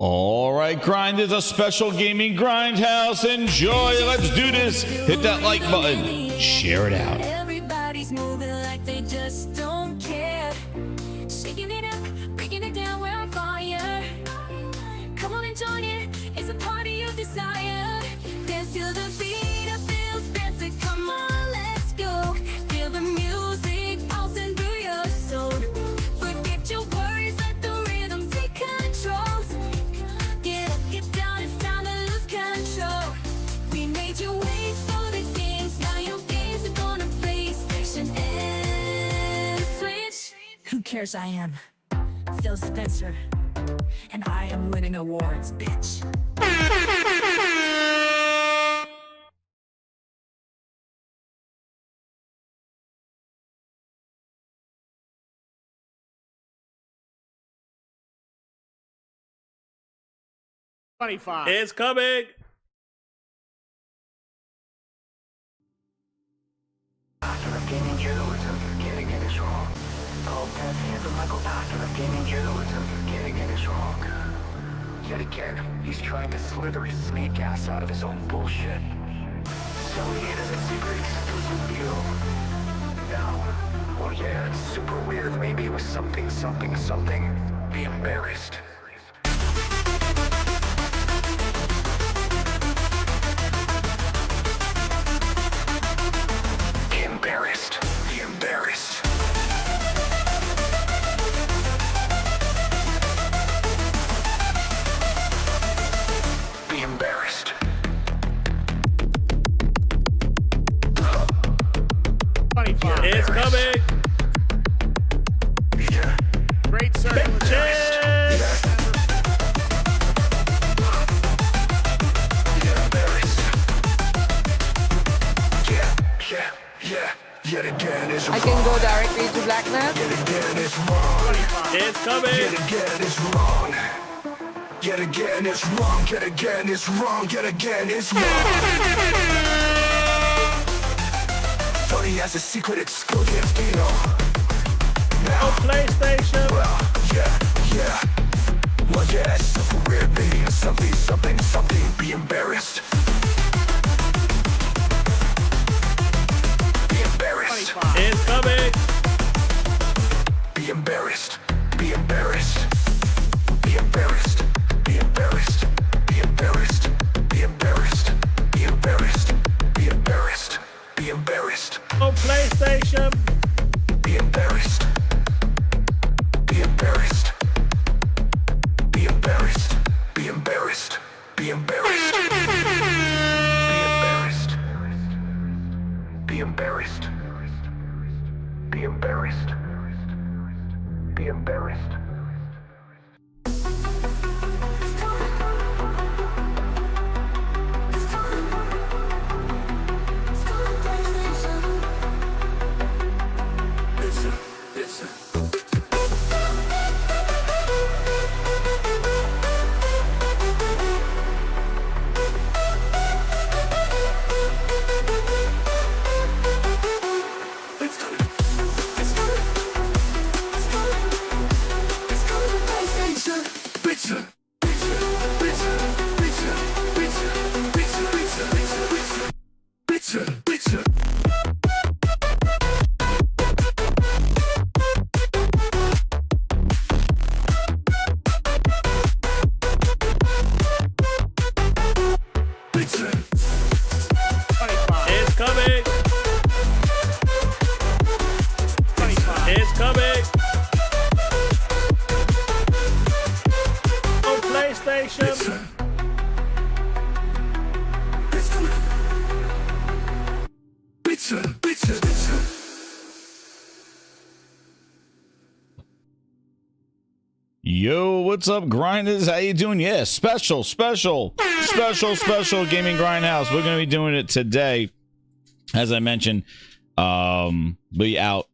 All right, grind is a special gaming grindhouse. Enjoy. Let's do this. Hit that like button. Share it out. Everybody's moving like they just don't care. Shaking it up, breaking it down, we're on fire. Come on and join it. It's a party of desire. Dance to the beat of feels fancy. Come on, let's go. Feel the music pulsing through your soul. Forget your worries, let the rhythm take control. Get up, get down, it's time to lose control. We made you wait for the games, now your games are gonna play station and switch. Who cares? I am Phil Spencer, and I am winning awards, bitch. It's coming. Master of gaming journalism, getting it is wrong. Paul Tas180, master of gaming journalism, getting it is wrong. Yet again, he's trying to slither his snake ass out of his own bullshit. So he has a secret exclusive view. Now, oh yeah, it's super weird. Maybe it was something. Be embarrassed. Be embarrassed. Be embarrassed. It's coming. Yeah. Great circle. Cheers. Be embarrassed. Yeah. Yet again is wrong. I can go directly to Blacknet. Yet again is wrong. It's coming. Yet again is wrong. Yet again is wrong. Yet again is wrong. Yet again is wrong. Thought he has a secret exclusive deal. Now, Oh, PlayStation. well, yeah. Well, yeah, it's super weird, baby. Something. Be embarrassed. Be embarrassed. It's coming. Be embarrassed. Be embarrassed. Be embarrassed. Be embarrassed. Be embarrassed. Be embarrassed. Be embarrassed. Be embarrassed. Be embarrassed. Oh, PlayStation. Be embarrassed. Be embarrassed. Be embarrassed. Be embarrassed. Be embarrassed. Be embarrassed. Be embarrassed. Be embarrassed. Be embarrassed. It's coming. It's coming. Oh, PlayStation. Yo, what's up, grinders? How you doing? Yeah, special gaming grindhouse. We're gonna be doing it today. As I mentioned, be out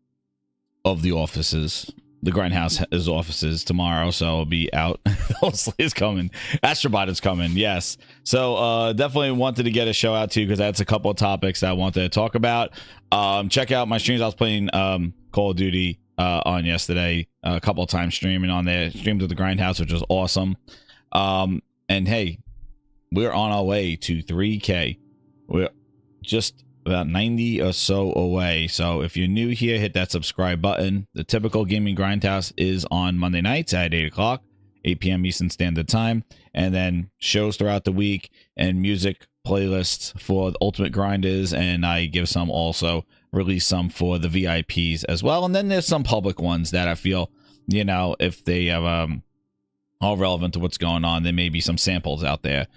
of the offices. The grindhouse is offices tomorrow, so I'll be out. Hopefully it's coming. Astrobot is coming, yes. So definitely wanted to get a show out to you because that's a couple of topics that I wanted to talk about. Check out my streams. I was playing Call of Duty on yesterday, a couple of times streaming on there. Streamed at the grindhouse, which was awesome. And hey, we're on our way to 3K. We're just about 90 or so away. So if you're new here, hit that subscribe button. The typical gaming grindhouse is on Monday nights at 8 o'clock, 8 p.m. Eastern Standard Time, and then shows throughout the week and music playlists for the ultimate grinders, and I give some also, release some for the VIPs as well. And then there's some public ones that I feel, you know, if they have all relevant to what's going on, there may be some samples out there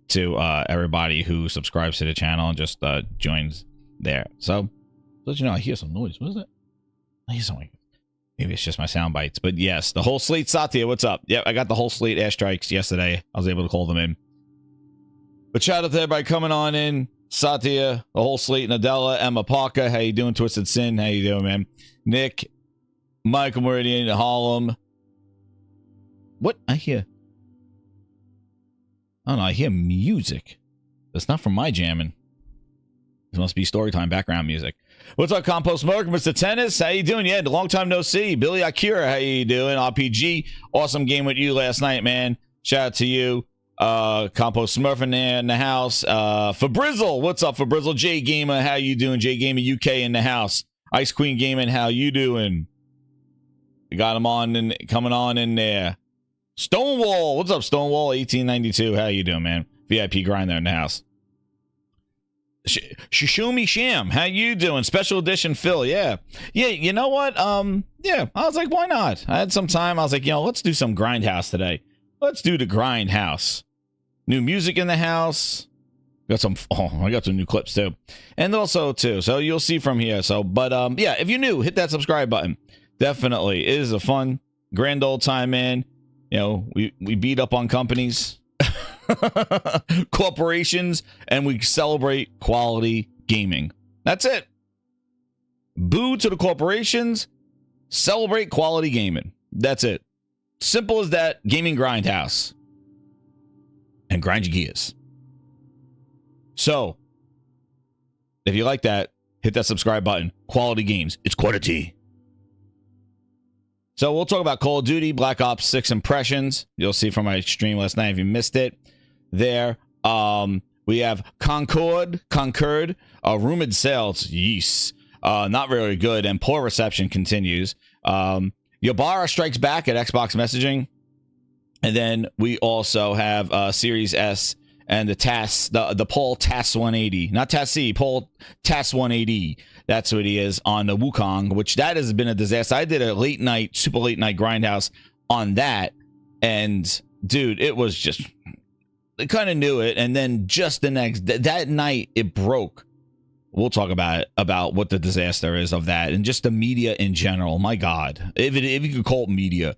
to everybody who subscribes to the channel and just joins there. So let you know, I hear some noise. What is it? I hear something. Maybe it's just my sound bites. But yes, the whole slate. Satya, what's up? Yep, I got the whole slate airstrikes yesterday. I was able to call them in. But shout out to everybody coming on in. Satya, the whole slate, Nadella, Emma Parker, how you doing? Twisted Sin, how you doing, man? Nick, Michael Meridian, Harlem. What? I hear... I don't know, I hear music. That's not from my jamming. This must be Storytime background music. What's up, Compost Smoke? Mr. Tennis, how you doing? Yeah, long time no see. Billy Akira, how you doing? RPG, awesome game with you last night, man. Shout out to you. Compost Smurfing there in the house. Fabrizzle, what's up, Fabrizzle? J Gamer, how you doing? J Gamer UK in the house. Ice Queen Gaming, how you doing? We got him on and coming on in there. Stonewall, what's up, Stonewall? 1892, how you doing, man? VIP grinder in the house. Shishumi Sham, how you doing? Special edition Phil, yeah, you know what, yeah, I was like, why not? I had some time. I was like, you know, let's do some grindhouse today. Let's do the grindhouse. New music in the house. Got some, I got some new clips too, and also too, so you'll see from here. So, but yeah, if you're new, hit that subscribe button. Definitely, it is a fun grand old time, man. You know, we beat up on companies, corporations, and we celebrate quality gaming. That's it. Boo to the corporations, celebrate quality gaming. That's it. Simple as that. Gaming grindhouse. And grind your gears. So, if you like that, hit that subscribe button. Quality games. It's quality. So we'll talk about Call of Duty, Black Ops 6 Impressions. You'll see from my stream last night if you missed it. There, we have Concord, rumored sales, yes, not very good, and poor reception continues. Yabara strikes back at Xbox messaging, and then we also have Series S and the Paul Tas180, not Tas-C, Paul Tas180. That's what he is on the Wukong, which that has been a disaster. I did a late night, super late night grindhouse on that, and dude, it was just, I kind of knew it, and then just the next that night it broke. We'll talk about it, about what the disaster is of that, and just the media in general. My God, if you could call it media,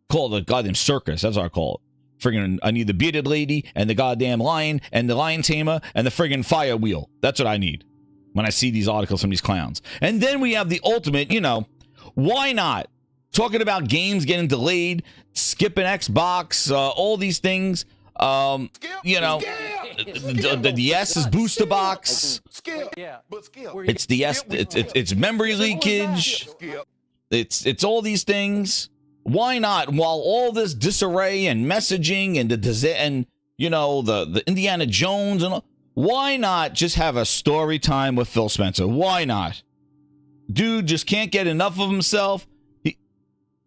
call it the goddamn circus. That's what I call it. Friggin', I need the bearded lady and the goddamn lion and the lion tamer and the friggin' fire wheel. That's what I need when I see these articles from these clowns. And then we have the ultimate, you know, why not? Talking about games getting delayed, skipping Xbox, all these things. You know, the S is booster box. It's the S. It's memory leakage. It's all these things. Why not? While all this disarray and messaging and you know the Indiana Jones and all, why not just have a story time with Phil Spencer? Why not? Dude just can't get enough of himself.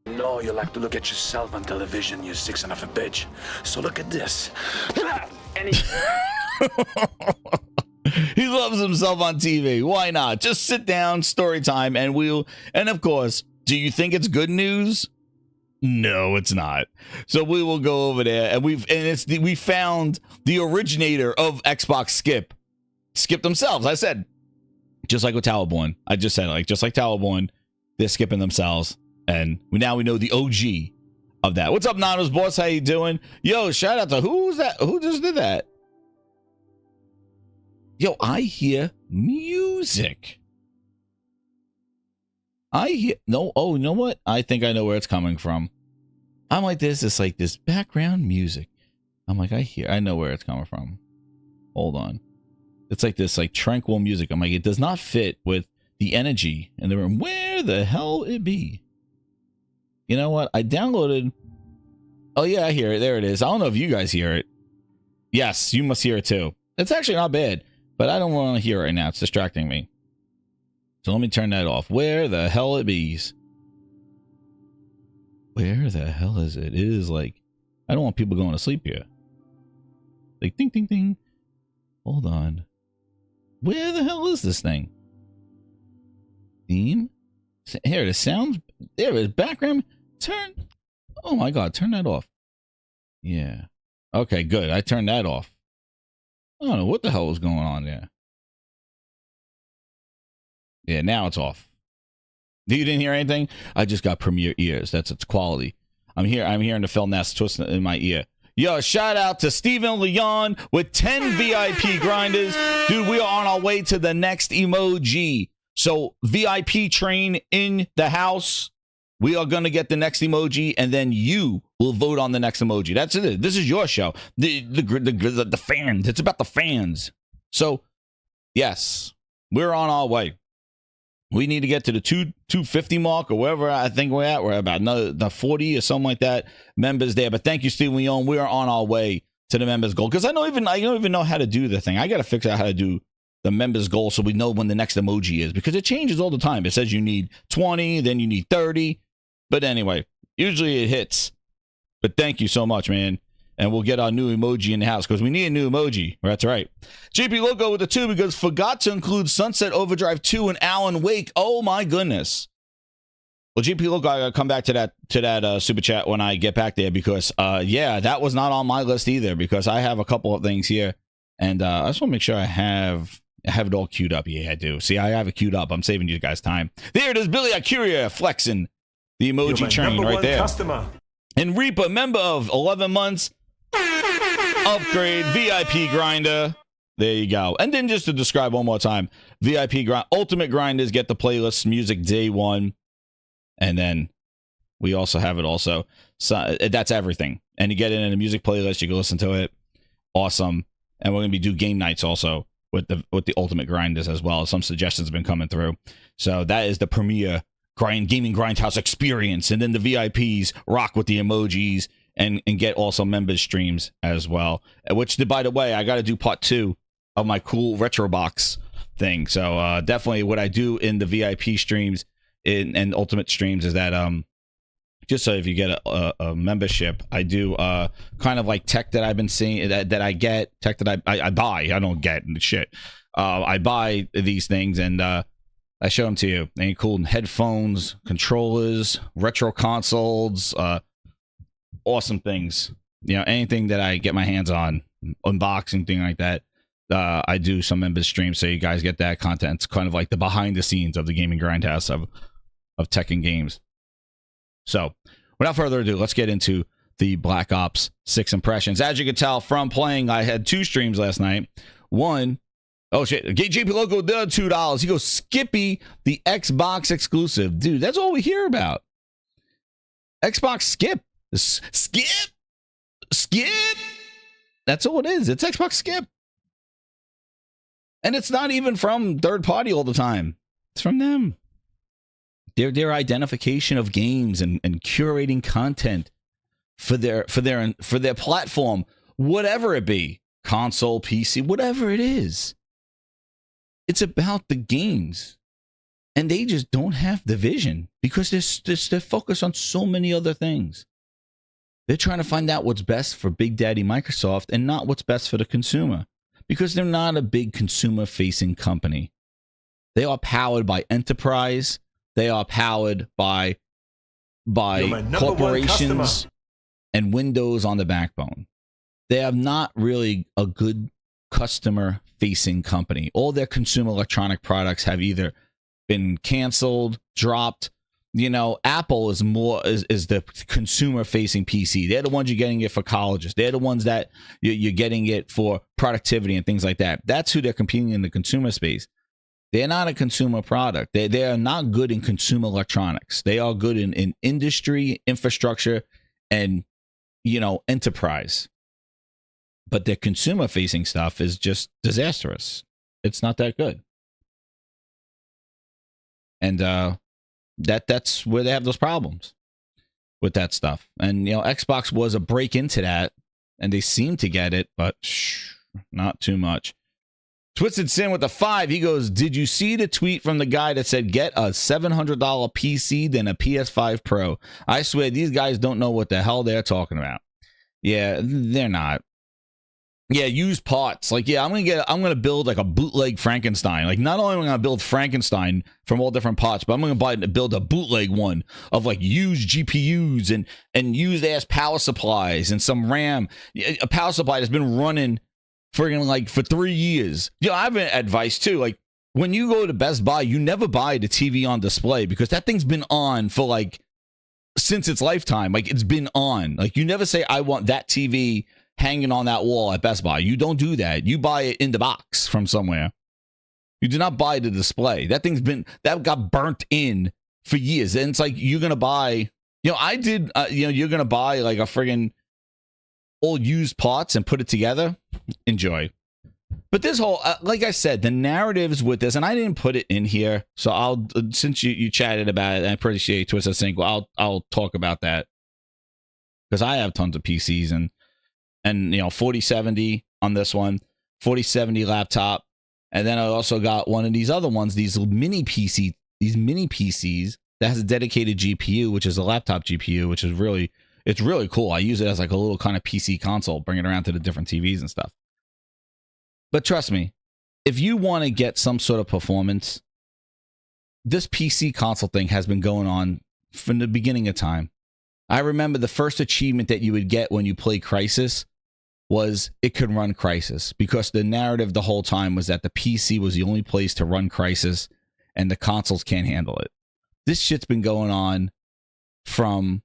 No, you like to look at yourself on television, you sick son of a bitch. So look at this. He loves himself on TV. Why not? Just sit down, story time, and of course, do you think it's good news? No, it's not. So we will go over there, and we found the originator of Xbox Skip themselves. I said, just like with Towerborn. I just said, like, just like Towerborn, they're skipping themselves. And now we know the OG of that. What's up, Nano's boss? How you doing? Yo, shout out to who's that? Who just did that? Yo, I hear music. No, oh, you know what? I think I know where it's coming from. I'm like this. It's like this background music. I'm like, I know where it's coming from. Hold on. It's like this, like tranquil music. I'm like, it does not fit with the energy in the room. Where the hell it be? You know what? I downloaded Oh yeah, I hear it. There it is. I don't know if you guys hear it. Yes, you must hear it too. It's actually not bad, but I don't want to hear it right now. It's distracting me. So let me turn that off. Where the hell it bees? Where the hell is it? It is like, I don't want people going to sleep here. Like, ding, ding, ding. Hold on. Where the hell is this thing? Theme? Here it is. Sound. There it is. Background. Turn. Oh my God. Turn that off. Yeah. Okay, good. I turned that off. I don't know what the hell was going on there. Yeah, now it's off. You didn't hear anything? I just got Premiere ears. That's its quality. I'm hearing the Phil Ness twist in my ear. Yo, shout out to Steven Leon with 10 VIP grinders. Dude, we are on our way to the next emoji. So VIP train in the house. We are going to get the next emoji, and then you will vote on the next emoji. That's it. This is your show. The fans. It's about the fans. So, yes, we're on our way. We need to get to the 250 mark or wherever I think we're at. We're about the 40 or something like that members there. But thank you, Steve Leon. We are on our way to the members goal because I don't even know how to do the thing. I got to figure out how to do the members goal so we know when the next emoji is because it changes all the time. It says you need 20, then you need 30. But anyway, usually it hits. But thank you so much, man. And we'll get our new emoji in the house because we need a new emoji. That's right. JP Loco with the 2 because forgot to include Sunset Overdrive 2 and Alan Wake. Oh my goodness. Well, JP Loco, I gotta come back to that super chat when I get back there because yeah, that was not on my list either because I have a couple of things here and I just want to make sure I have it all queued up. Yeah, I do. See, I have it queued up. I'm saving you guys time. There it is, Billy Acuria flexing the emoji train right there. Customer. And Reaper, member of 11 months. Upgrade VIP grinder. There you go. And then just to describe one more time, VIP grind, ultimate grinders get the playlist music day one, and then we also have it also. So that's everything. And you get it in a music playlist. You can listen to it. Awesome. And we're gonna do game nights also with the ultimate grinders as well. Some suggestions have been coming through. So that is the premier gaming grindhouse experience. And then the VIPs rock with the emojis. And get also members streams as well. Which, by the way, I got to do part 2 of my cool retro box thing. So definitely what I do in the VIP streams and ultimate streams is that just so if you get a membership, I do kind of like tech that I've been seeing that I get, tech that I buy. I don't get shit. I buy these things and I show them to you. They cool headphones, controllers, retro consoles, awesome things, anything that I get my hands on, unboxing, thing like that. I do some members streams so you guys get that content. It's kind of like the behind the scenes of the gaming grindhouse of tech and games. So without further ado, let's get into the Black Ops 6 impressions. As you can tell from playing, I had 2 streams last night. One, oh shit, JP Loco did $2. He goes, Skippy, the Xbox exclusive. Dude, that's all we hear about. Xbox Skip. Skip. That's all it is. It's Xbox Skip. And it's not even from third party all the time. It's from them. Their identification of games and curating content for their platform, whatever it be, console, PC, whatever it is. It's about the games. And they just don't have the vision because they're focused on so many other things. They're trying to find out what's best for Big Daddy Microsoft and not what's best for the consumer because they're not a big consumer-facing company. They are powered by enterprise. They are powered by corporations and Windows on the backbone. They are not really a good customer-facing company. All their consumer electronic products have either been canceled, dropped. Apple is the consumer facing PC. They're the ones you're getting it for colleges. They're the ones that you're getting it for productivity and things like that. That's who they're competing in the consumer space. They're not a consumer product. They are not good in consumer electronics. They are good in industry, infrastructure, and enterprise. But their consumer facing stuff is just disastrous. It's not that good. And that's where they have those problems. with that stuff. And, you know, Xbox was a break into that, and they seem to get it, but not too much. Twisted Sin with the 5. He goes, did you see the tweet from the guy that said, get a $700 PC than a PS5 Pro? I swear these guys don't know what the hell they're talking about. Yeah, they're not. Yeah, use parts. Like, yeah, I'm gonna build like a bootleg Frankenstein. Like, not only am I gonna build Frankenstein from all different parts, but I'm gonna build a bootleg one of like used GPUs and used ass power supplies and some RAM. A power supply that's been running friggin' like for 3 years. You know, I have an advice too. Like, when you go to Best Buy, you never buy the TV on display because that thing's been on for like since its lifetime. Like, it's been on. Like, you never say, I want that TV hanging on that wall at Best Buy. You don't do that. You buy it in the box from somewhere. You do not buy the display. That got burnt in for years. And it's like, you're going to buy, you know, you're going to buy like a friggin' old used parts and put it together. Enjoy. But this whole, like I said, the narratives with this, and I didn't put it in here. So since you chatted about it, I appreciate Twisted Sync. Well, I'll talk about that because I have tons of PCs and you know, 4070 on this one, 4070 laptop. And then I also got one of these other ones, these mini PCs that has a dedicated GPU, which is a laptop GPU, which is it's really cool. I use it as like a little kind of PC console, bring it around to the different TVs and stuff. But trust me, if you want to get some sort of performance, this PC console thing has been going on from the beginning of time. I remember the first achievement that you would get when you play Crysis was it could run Crysis, because the narrative the whole time was that the PC was the only place to run Crysis and the consoles can't handle it. This shit's been going on from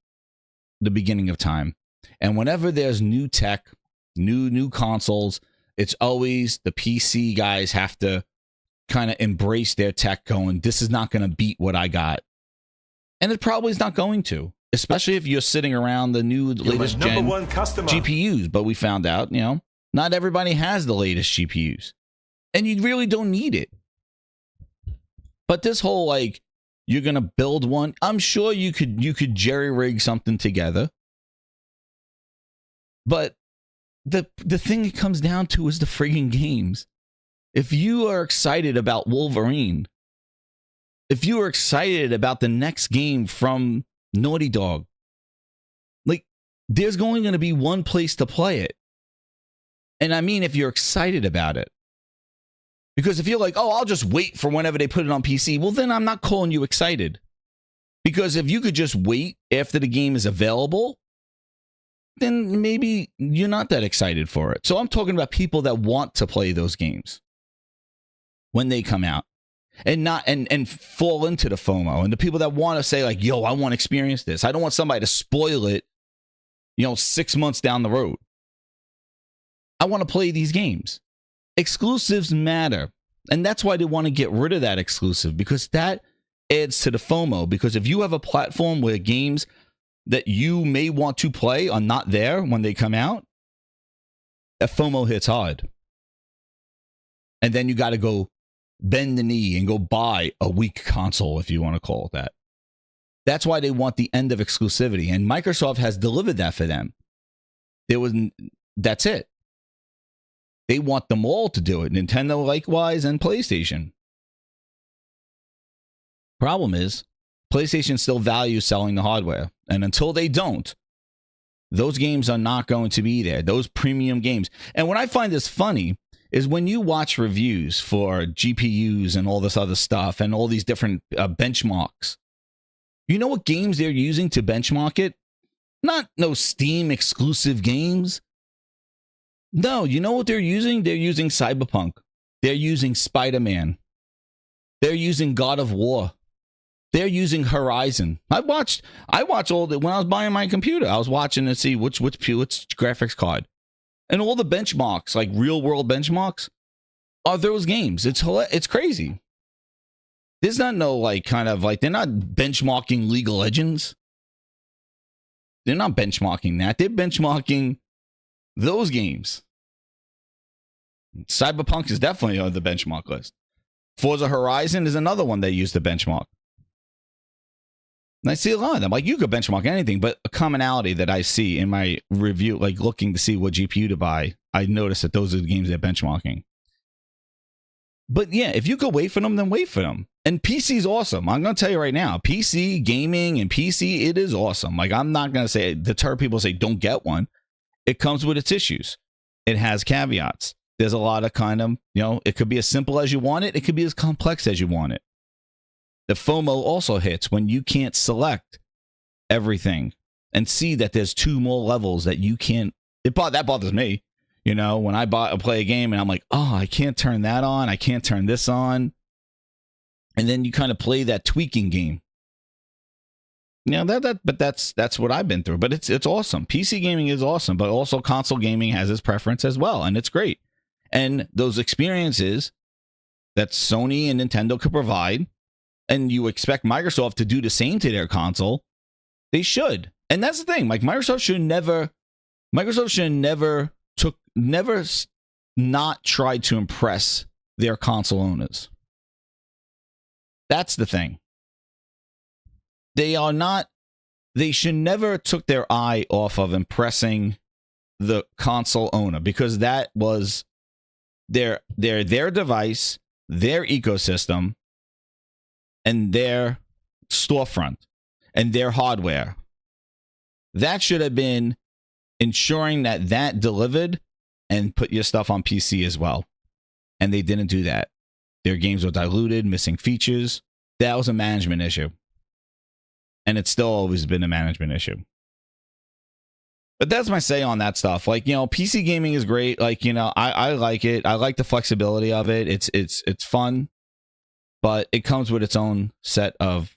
the beginning of time. And whenever there's new tech, new consoles, it's always the PC guys have to kind of embrace their tech going, this is not going to beat what I got. And it probably is not going to. Especially if you're sitting around the new latest gen GPUs. But we found out, you know, not everybody has the latest GPUs. And you really don't need it. But this whole, like, you're going to build one. I'm sure you could jerry-rig something together. But the thing it comes down to is the friggin' games. If you are excited about Wolverine, if you are excited about the next game from Naughty Dog, like, there's going to be one place to play it. And I mean, if you're excited about it. Because if you're like, oh, I'll just wait for whenever they put it on PC, well, then I'm not calling you excited. Because if you could just wait after the game is available, then maybe you're not that excited for it. So I'm talking about people that want to play those games when they come out. And not and fall into the FOMO, and the people that want to say like, yo, I want to experience this. I don't want somebody to spoil it, you know, 6 months down the road. I want to play these games. Exclusives matter. And that's why they want to get rid of that exclusive, because that adds to the FOMO. Because if you have a platform where games that you may want to play are not there when they come out, that FOMO hits hard. And then you got to go bend the knee and go buy a weak console, if you want to call it that. That's why they want the end of exclusivity. And Microsoft has delivered that for them. That's it. They want them all to do it. Nintendo likewise, and PlayStation. Problem is, PlayStation still values selling the hardware. And until they don't, those games are not going to be there. Those premium games. And what I find this funny is when you watch reviews for GPUs and all this other stuff and all these different benchmarks, you know what games they're using to benchmark it? Not no Steam exclusive games. No, you know what they're using? They're using Cyberpunk. They're using Spider-Man. They're using God of War. They're using Horizon. I watched all the, when I was buying my computer, I was watching to see which graphics card. And all the benchmarks, like real world benchmarks, are those games. It's crazy. There's not no like kind of like, they're not benchmarking League of Legends. They're not benchmarking that. They're benchmarking those games. Cyberpunk is definitely on the benchmark list. Forza Horizon is another one they use to benchmark. And I see a lot of them. Like, you could benchmark anything, but a commonality that I see in my review, like looking to see what GPU to buy, I notice that those are the games they're benchmarking. But yeah, if you could wait for them, then wait for them. And PC is awesome. I'm going to tell you right now, PC gaming and PC, it is awesome. Like, I'm not going to say deter people say don't get one. It comes with its issues. It has caveats. There's a lot of kind of, you know, it could be as simple as you want it. It could be as complex as you want it. The FOMO also hits when you can't select everything and see that there's 2 more levels that you can't. That bothers me. You know, when I play a game and I'm like, oh, I can't turn that on. I can't turn this on. And then you kind of play that tweaking game. You know, but that's what I've been through. But it's awesome. PC gaming is awesome, but also console gaming has its preference as well, and it's great. And those experiences that Sony and Nintendo could provide, and you expect Microsoft to do the same to their console, they should. And that's the thing. Like, Microsoft should never not try to impress their console owners. That's the thing. They should never took their eye off of impressing the console owner, because that was their device, their ecosystem, and their storefront, and their hardware. That should have been ensuring that delivered and put your stuff on PC as well. And they didn't do that. Their games were diluted, missing features. That was a management issue. And it's still always been a management issue. But that's my say on that stuff. Like, you know, PC gaming is great. Like, you know, I like it. I like the flexibility of it. It's fun. But it comes with its own set of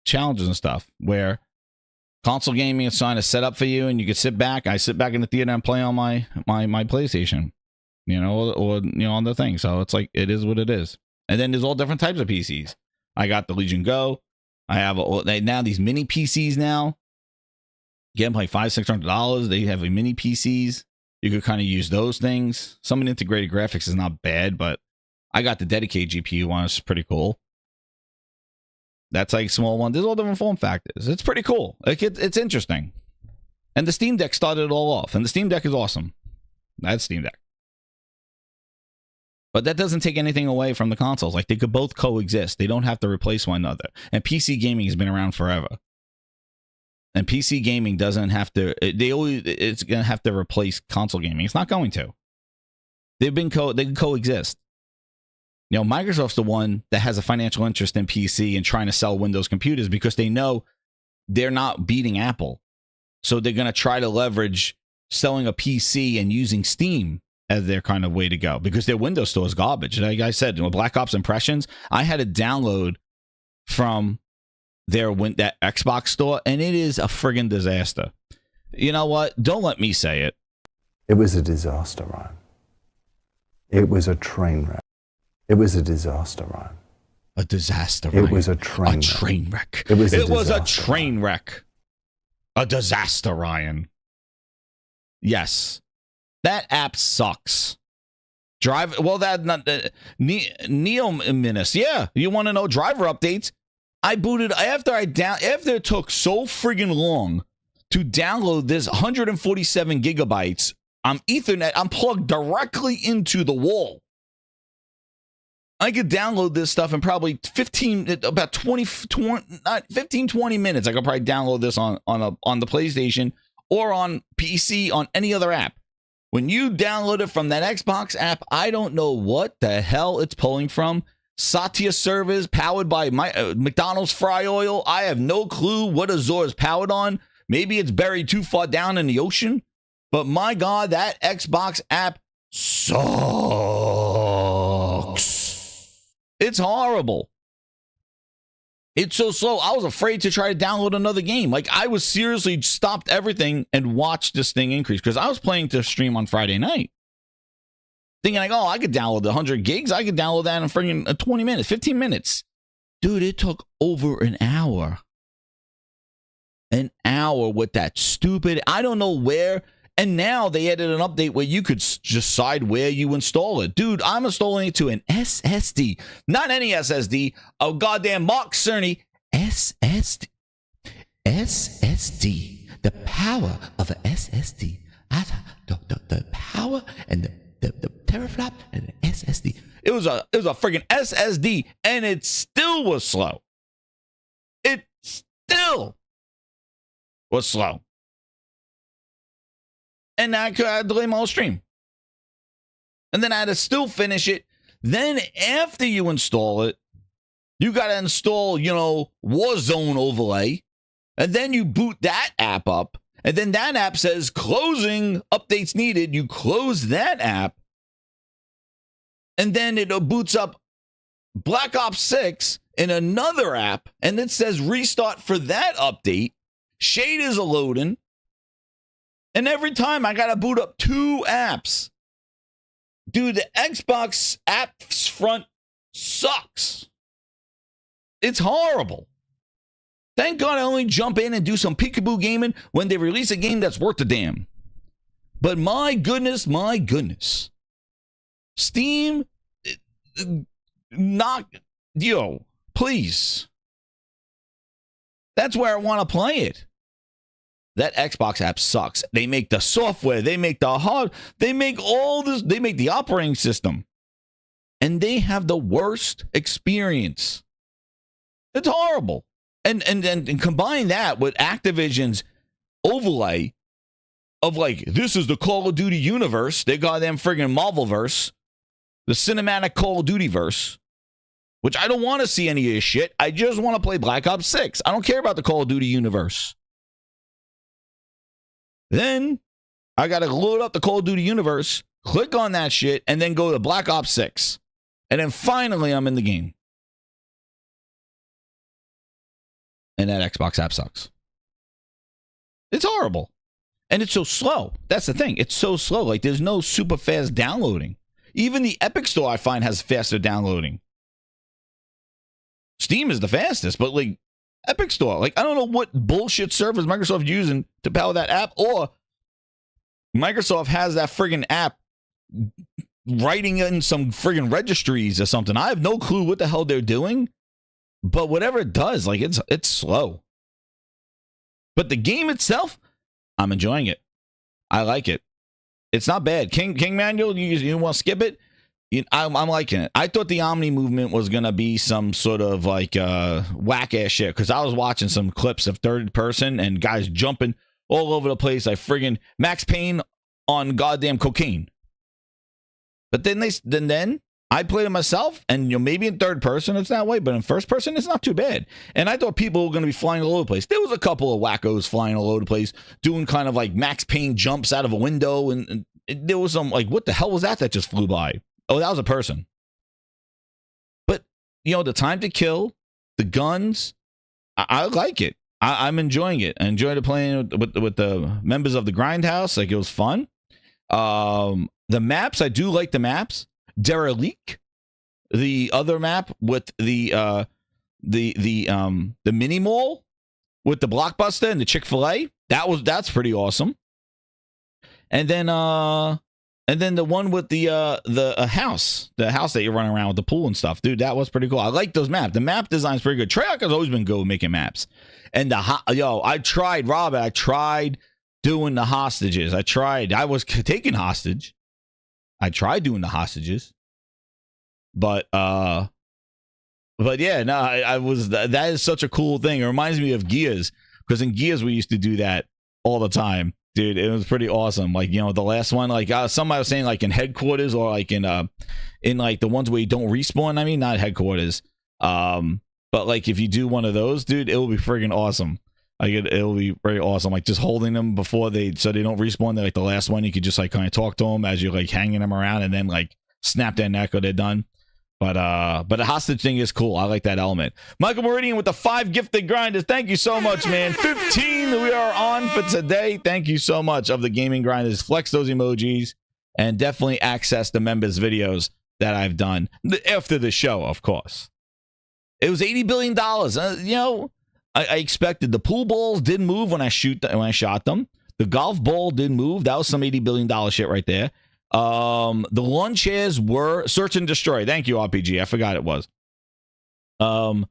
challenges and stuff, where console gaming is trying to set up for you, and you can sit back. I sit back in the theater and play on my PlayStation, you know, or you know, on the thing. So it's like, it is what it is. And then there's all different types of PCs. I got the Legion Go. I have now these mini PCs now. You get them like $500-$600. They have mini PCs. You could kind of use those things. Some of the integrated graphics is not bad, but I got the dedicated GPU one. It's pretty cool. That's like a small one. There's all different form factors. It's pretty cool. Like, it's interesting. And the Steam Deck started it all off. And the Steam Deck is awesome. That's Steam Deck. But that doesn't take anything away from the consoles. Like, they could both coexist. They don't have to replace one another. And PC gaming has been around forever. And PC gaming doesn't have to. It's going to have to replace console gaming. It's not going to. They can coexist. You know, Microsoft's the one that has a financial interest in PC and trying to sell Windows computers, because they know they're not beating Apple. So they're going to try to leverage selling a PC and using Steam as their kind of way to go, because their Windows store is garbage. Like I said, Black Ops Impressions, I had to download from that Xbox store, and it is a friggin' disaster. You know what? Don't let me say it. It was a disaster, Ryan. It was a train wreck. It was a disaster, Ryan. A disaster, Ryan. It was a train wreck. A train wreck. It was a train wreck. A disaster, Ryan. Yes. That app sucks. Neominus. Yeah, you want to know driver updates? I booted after it took so friggin' long to download this 147 gigabytes. I'm Ethernet. I'm plugged directly into the wall. I could download this stuff in probably 20 minutes. I could probably download this on the PlayStation or on PC on any other app. When you download it from that Xbox app, I don't know what the hell it's pulling from. Satya servers powered by McDonald's fry oil. I have no clue what Azure is powered on. Maybe it's buried too far down in the ocean. But my God, that Xbox app sucks. It's horrible. It's so slow. I was afraid to try to download another game. Like, I was seriously stopped everything and watched this thing increase, because I was playing to stream on Friday night. Thinking like, oh, I could download the 100 gigs. I could download that in freaking 20 minutes, 15 minutes. Dude, it took over an hour. An hour with that stupid, I don't know where. And now they added an update where you could decide where you install it. Dude, I'm installing it to an SSD. Not any SSD. A goddamn Mark Cerny SSD. SSD. The power of a SSD. The power and the teraflop and the SSD. It was a freaking SSD, and it still was slow. It still was slow. And I could delay my whole stream. And then I had to still finish it. Then after you install it, you got to install, Warzone overlay. And then you boot that app up. And then that app says closing updates needed. You close that app. And then it boots up Black Ops 6 in another app. And it says restart for that update. Shaders are loading. And every time I got to boot up 2 apps. Dude, the Xbox apps front sucks. It's horrible. Thank God I only jump in and do some peekaboo gaming when they release a game that's worth a damn. But my goodness. Steam, please. That's where I want to play it. That Xbox app sucks. They make the software, they make the hard, they make all this, they make the operating system. And they have the worst experience. It's horrible. And combine that with Activision's overlay of this is the Call of Duty universe. They got them friggin' Marvelverse, the cinematic Call of Duty verse, which I don't want to see any of this shit. I just want to play Black Ops 6. I don't care about the Call of Duty universe. Then I got to load up the Call of Duty universe, click on that shit, and then go to Black Ops 6. And then finally I'm in the game. And that Xbox app sucks. It's horrible. And it's so slow. That's the thing. It's so slow. There's no super fast downloading. Even the Epic Store, I find, has faster downloading. Steam is the fastest, but Epic Store, I don't know what bullshit servers Microsoft using to power that app, or Microsoft has that friggin' app writing in some friggin' registries or something. I have no clue what the hell they're doing. But whatever it does, it's slow. But the game itself, I'm enjoying it. I like it. It's not bad. King Manual, you want to skip it? I'm liking it. I thought the Omni movement was going to be some sort of whack-ass shit, because I was watching some clips of third person and guys jumping all over the place like friggin' Max Payne on goddamn cocaine. But then I played it myself, and maybe in third person it's that way, but in first person it's not too bad. And I thought people were going to be flying all over the place. There was a couple of wackos flying all over the place, doing kind of Max Payne jumps out of a window, and there was some what the hell was that just flew by? Oh, that was a person. But the time to kill, the guns, I like it. I'm enjoying it. I enjoyed playing with the members of the Grindhouse. It was fun. The maps, I do like the maps. Derelict, the other map with the mini mall with the Blockbuster and the Chick-fil-A, that's pretty awesome. And then the one with the house that you're running around with the pool and stuff, dude, that was pretty cool. I like those maps. The map design's pretty good. Treyarch has always been good with making maps. And I tried, Rob, I tried doing the hostages. I was taken hostage. I tried doing the hostages, but yeah, no, I was, that is such a cool thing. It reminds me of Gears, because in Gears we used to do that all the time, dude. It was pretty awesome. The last one, somebody was saying in headquarters, or in the ones where you don't respawn. I mean, not headquarters. But if you do one of those, dude, it will be friggin' awesome. It'll be very awesome. Just holding them before so they don't respawn. They're the last one. You could just kind of talk to them as you're hanging them around, and then snap their neck or they're done. But the hostage thing is cool. I like that element. Michael Meridian with the 5 gifted grinders. Thank you so much, man. 15 we are on for today. Thank you so much of the gaming grinders. Flex those emojis and definitely access the members' videos that I've done after the show, of course. It was $80 billion. I expected. The pool balls did move when I shot them. The golf ball did move. That was some $80 billion shit right there. The lawn chairs were search and destroy. Thank you, RPG. I forgot it was. The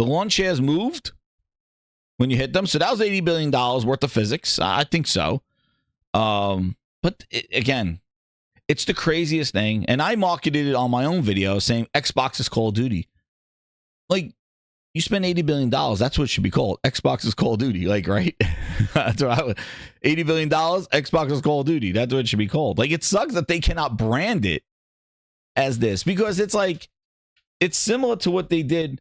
The lawn chairs moved when you hit them. So that was $80 billion worth of physics. I think so. But again, it's the craziest thing. And I marketed it on my own video saying Xbox is Call of Duty. Like, you spend $80 billion. That's what it should be called. Xbox is Call of Duty. Like, right? That's what I would. $80 billion, Xbox is Call of Duty. That's what it should be called. Like, it sucks that they cannot brand it as this, because it's like, it's similar to what they did.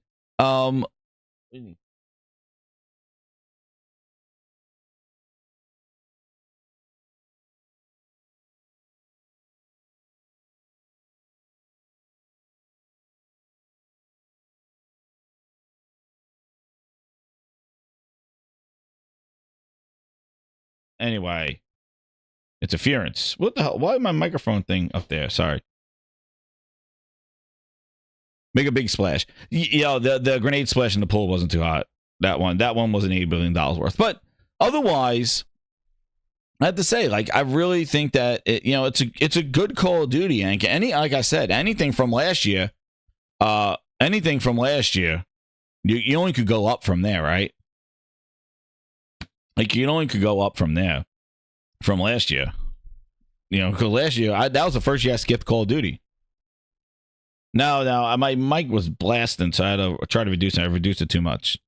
Anyway, interference. What the hell? Why is my microphone thing up there? Sorry. Make a big splash. The grenade splash in the pool wasn't too hot. That one wasn't $80 billion worth. But otherwise, I have to say, like, I really think that it's a good Call of Duty. And like I said, anything from last year, you only could go up from there, right? Like, you only could go up from there from last year. Because last year, that was the first year I skipped Call of Duty. No, my mic was blasting, so I had to try to reduce it. I reduced it too much.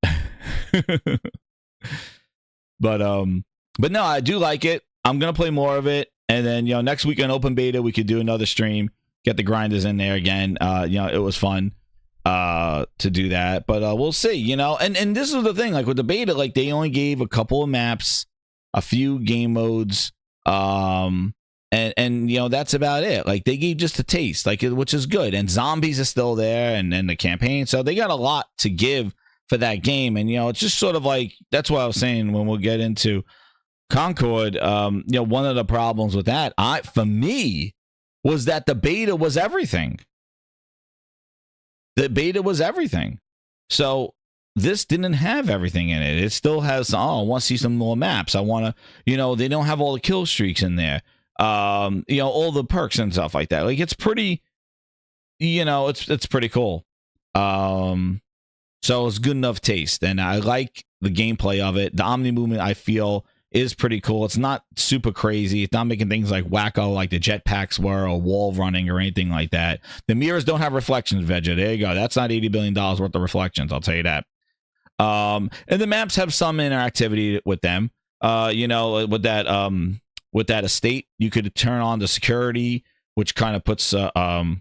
But no, I do like it. I'm going to play more of it. And then, next week on open beta, we could do another stream, get the grinders in there again. It was fun to do that, but we'll see, and this is the thing, like with the beta, like they only gave a couple of maps, a few game modes, and that's about it. Like they gave just a taste, like, which is good. And zombies are still there, and then the campaign, so they got a lot to give for that game. And it's just sort of like, that's what I was saying when we'll get into Concord. One of the problems with that, for me, was that the beta was everything. The beta was everything. So this didn't have everything in it. It still has, I want to see some more maps. I want to, they don't have all the kill streaks in there. All the perks and stuff like that. Like, it's pretty, it's pretty cool. So it's good enough taste. And I like the gameplay of it. The Omni movement, I feel, is pretty cool. It's not super crazy. It's not making things like wacko like the jetpacks were, or wall running or anything like that. The mirrors don't have reflections, Vegeta. There you go. That's not $80 billion worth of reflections, I'll tell you that. And the maps have some interactivity with them. With that estate, you could turn on the security, which kind of puts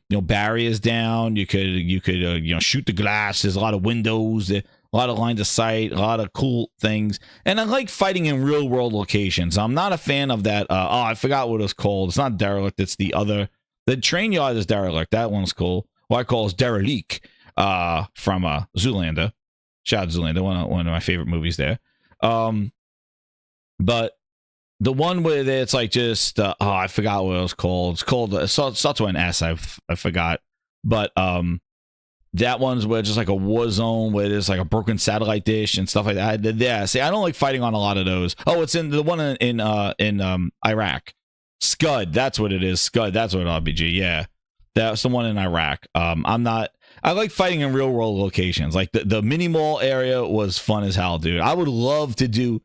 barriers down. You could shoot the glass. There's a lot of windows. A lot of lines of sight, a lot of cool things. And I like fighting in real world locations. I'm not a fan of that. I forgot what it was called. It's not Derelict. It's the train yard is Derelict. That one's cool. What I call is Derelict from Zoolander. Shout out to Zoolander, one of my favorite movies there. But the one where it's like just, I forgot what it was called. It's called, it starts with an S. I forgot. But, that one's where it's just like a war zone where there's like a broken satellite dish and stuff like that. Yeah, see, I don't like fighting on a lot of those. Oh, it's in the one in Iraq. Scud, that's what it is. Scud, that's what RPG. Yeah, that's the one in Iraq. I like fighting in real world locations. Like the mini mall area was fun as hell, dude. I would love to do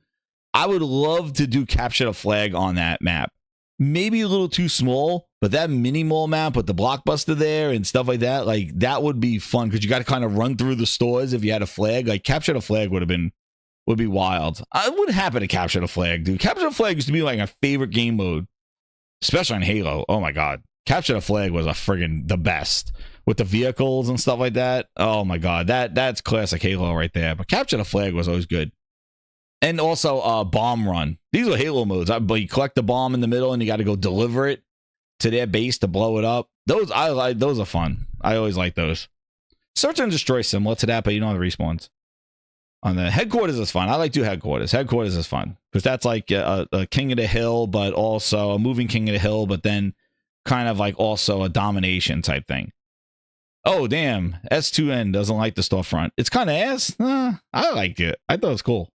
capture the flag on that map. Maybe a little too small, but that mini mall map with the Blockbuster there and stuff like that, like that would be fun, because you got to kind of run through the stores if you had a flag. Like capture the flag would be wild. I would happen to capture the flag, dude. Capture the flag used to be like my favorite game mode, especially on Halo. Oh my god, capture the flag was the best with the vehicles and stuff like that. Oh my god, that's classic Halo right there. But capture the flag was always good. And also bomb run. These are Halo modes. But you collect the bomb in the middle and you got to go deliver it to their base to blow it up. Those are fun. I always like those. Search and destroy similar to that, but you don't have respawns. On the headquarters is fun. I like to do headquarters. Headquarters is fun because that's like a king of the hill, but also a moving king of the hill, but then kind of like also a domination type thing. Oh damn, S2N doesn't like the storefront. It's kind of ass. I liked it. I thought it was cool.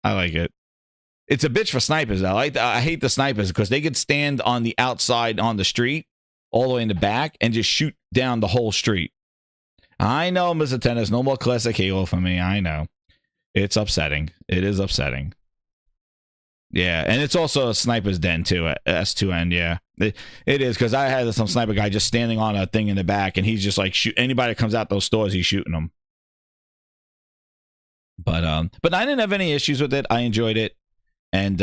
I like it. It's a bitch for snipers. I hate the snipers because they could stand on the outside on the street all the way in the back and just shoot down the whole street. I know, Mr. Tennis. No more classic Halo for me. I know. It's upsetting. It is upsetting. Yeah, and it's also a sniper's den too at S2N. Yeah, it is, because I had some sniper guy just standing on a thing in the back, and he's just like, shoot anybody that comes out those stores, he's shooting them. But I didn't have any issues with it. I enjoyed it, and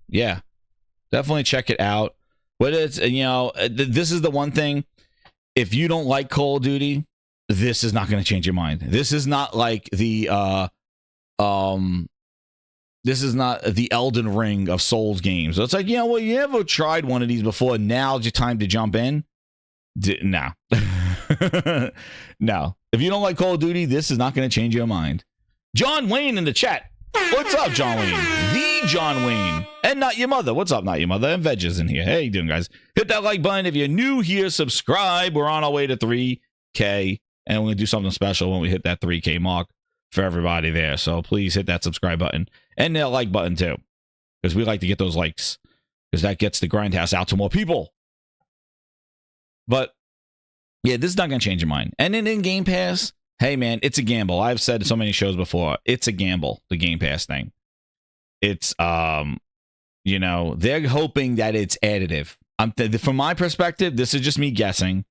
yeah, definitely check it out. But it's, you know, this is the one thing. If you don't like Call of Duty, this is not going to change your mind. This is not like the this is not the Elden Ring of Souls games. So it's like, you know, well, you ever tried one of these before? Now's your time to jump in. No. No. If you don't like Call of Duty, this is not going to change your mind. John Wayne in the chat. What's up, John Wayne? The John Wayne. And Not Your Mother. What's up, Not Your Mother? And Veg is in here. Hey, how you doing, guys? Hit that like button. If you're new here, subscribe. We're on our way to 3K. And we're going to do something special when we hit that 3K mark for everybody there. So please hit that subscribe button. And that like button, too. Because we like to get those likes. Because that gets the Grindhouse out to more people. But, yeah, this is not going to change your mind. And then in Game Pass, hey, man, it's a gamble. I've said so many shows before. It's a gamble, the Game Pass thing. It's, you know, they're hoping that it's additive. From my perspective, this is just me guessing.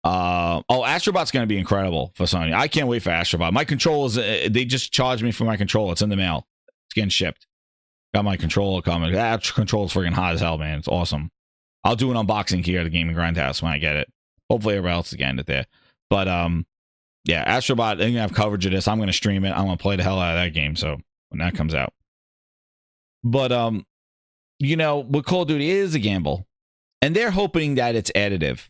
Astrobot's going to be incredible for Sony. I can't wait for Astrobot. My controllers, they just charged me for my controller. It's in the mail. It's getting shipped. Got my controller coming. That controller's freaking hot as hell, man. It's awesome. I'll do an unboxing here at the Gaming Grindhouse when I get it. Hopefully everybody else is getting it there. But, yeah, Astrobot, they're going to have coverage of this. I'm going to stream it. I'm going to play the hell out of that game, so when that comes out. But, you know, what Call of Duty is a gamble. And they're hoping that it's additive.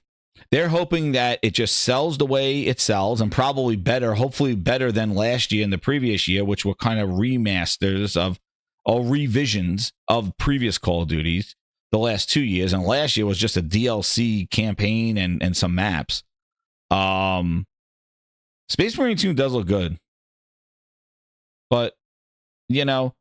They're hoping that it just sells the way it sells, and probably better, hopefully better than last year and the previous year, which were kind of remasters of, or revisions of previous Call of Duties the last 2 years. And last year was just a DLC campaign and some maps. Space Marine 2 does look good. But, you know,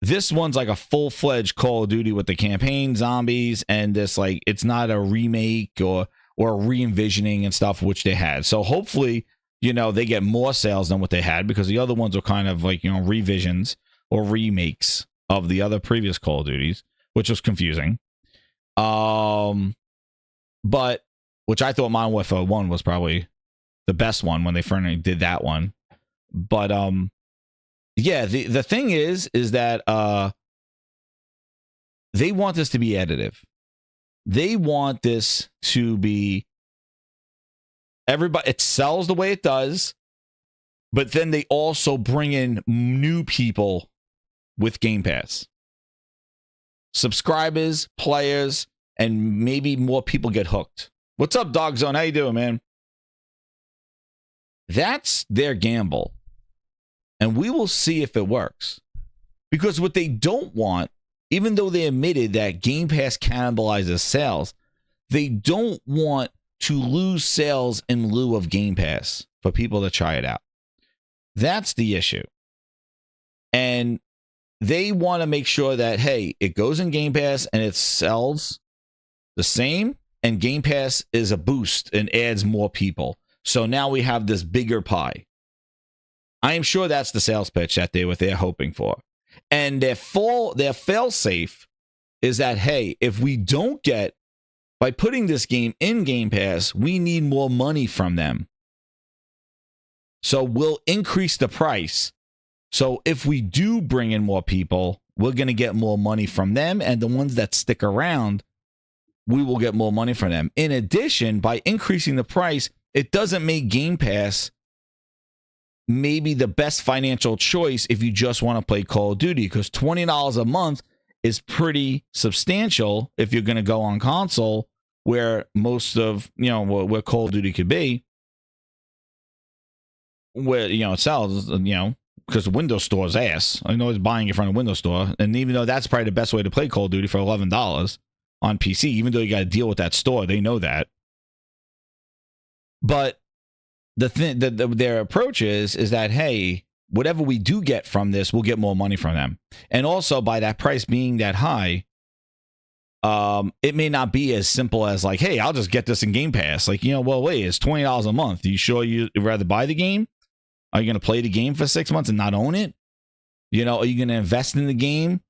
this one's like a full-fledged Call of Duty with the campaign, zombies, and this, like, it's not a remake or re-envisioning and stuff, which they had. So hopefully, you know, they get more sales than what they had, because the other ones were kind of like, you know, revisions or remakes of the other previous Call of Duties, which was confusing. But, which I thought Modern Warfare 1 was probably the best one when they finally did that one. But, yeah, the thing is that they want this to be additive. They want this to be everybody. It sells the way it does, but then they also bring in new people with Game Pass, subscribers, players, and maybe more people get hooked. What's up, Dog Zone? How you doing, man? That's their gamble. And we will see if it works. Because what they don't want, even though they admitted that Game Pass cannibalizes sales, they don't want to lose sales in lieu of Game Pass for people to try it out. That's the issue. And they want to make sure that, hey, it goes in Game Pass and it sells the same, and Game Pass is a boost and adds more people. So now we have this bigger pie. I am sure that's the sales pitch that they're hoping for. And their fail safe is that, hey, if we don't get, by putting this game in Game Pass, we need more money from them. So we'll increase the price. So if we do bring in more people, we're going to get more money from them. And the ones that stick around, we will get more money from them. In addition, by increasing the price, it doesn't make Game Pass maybe the best financial choice if you just want to play Call of Duty, because $20 a month is pretty substantial if you're going to go on console, where most of, you know, where Call of Duty could be, where, you know, it sells, you know, because the Windows Store's ass. I know it's buying it from a Windows Store, and even though that's probably the best way to play Call of Duty for $11 on PC, even though you got to deal with that store, they know that. But the thing that their approach is that, hey, whatever we do get from this, we'll get more money from them. And also, by that price being that high, it may not be as simple as like, hey, I'll just get this in Game Pass. Like, well, wait, it's $20 a month. Are you sure you'd rather buy the game? Are you going to play the game for 6 months and not own it? Are you going to invest in the game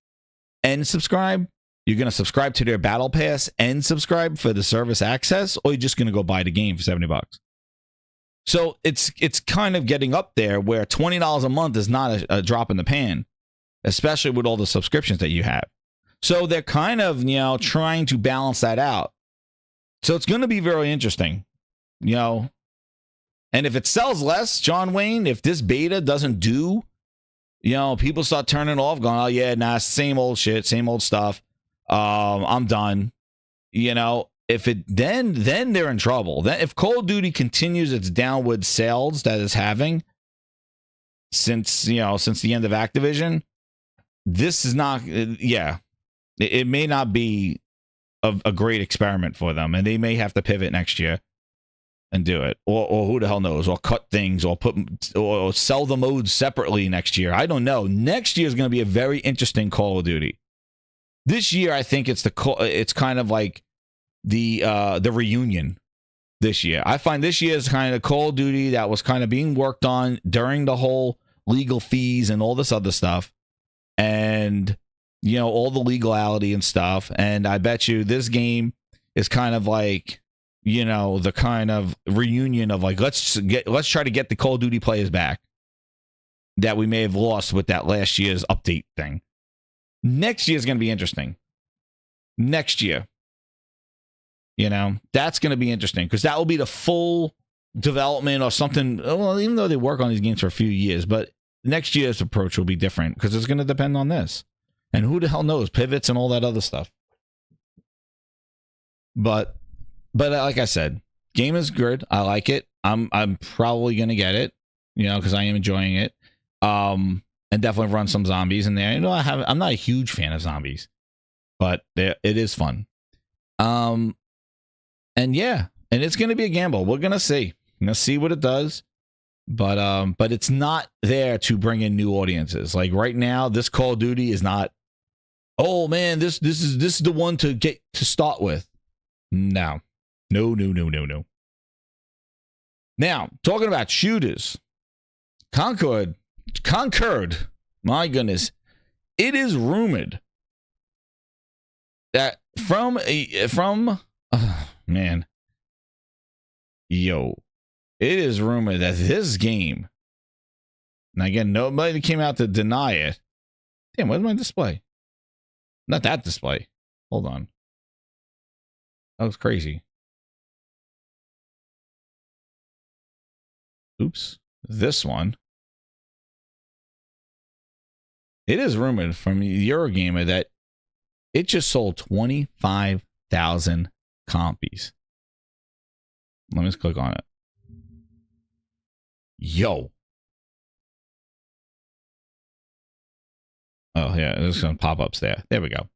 and subscribe? You're going to subscribe to their battle pass and subscribe for the service access, or you're just going to go buy the game for $70? So it's kind of getting up there where $20 a month is not a drop in the pan, especially with all the subscriptions that you have. So they're kind of, trying to balance that out. So it's going to be very interesting, And if it sells less, John Wayne, if this beta doesn't do, people start turning off, going, oh yeah, nah, same old shit, same old stuff. I'm done. If it then they're in trouble. Then if Call of Duty continues its downward sales that it's having since the end of Activision, this is not, it may not be a great experiment for them, and they may have to pivot next year and do it, or who the hell knows, or cut things, or or sell the modes separately next year. I don't know. Next year is going to be a very interesting Call of Duty. This year, I think it's kind of like the reunion. This year, I find this year is kind of Call of Duty that was kind of being worked on during the whole legal fees and all this other stuff, and all the legality and stuff. And I bet you this game is kind of like, the kind of reunion of like, let's try to get the Call of Duty players back that we may have lost with that last year's update thing. Next year is going to be interesting. Next year, that's going to be interesting, because that will be the full development or something. Well, even though they work on these games for a few years, but next year's approach will be different, because it's going to depend on this. And who the hell knows, pivots and all that other stuff. But like I said, game is good. I like it. I'm probably going to get it, because I am enjoying it. And definitely run some zombies in there. I'm not a huge fan of zombies, but it is fun. And it's going to be a gamble. We're going to see. We're going to see what it does. But it's not there to bring in new audiences. Like right now, this Call of Duty is not, oh man, this is the one to get to start with. No. Now, talking about shooters, Concord, my goodness, it is rumored that it is rumored that this game, and again, nobody came out to deny it. Damn, where's my display? Not that display. Hold on. That was crazy. Oops. This one. It is rumored from Eurogamer that it just sold 25,000 copies. Let me just click on it. Yo. Oh, yeah. There's some pop-ups there. There we go.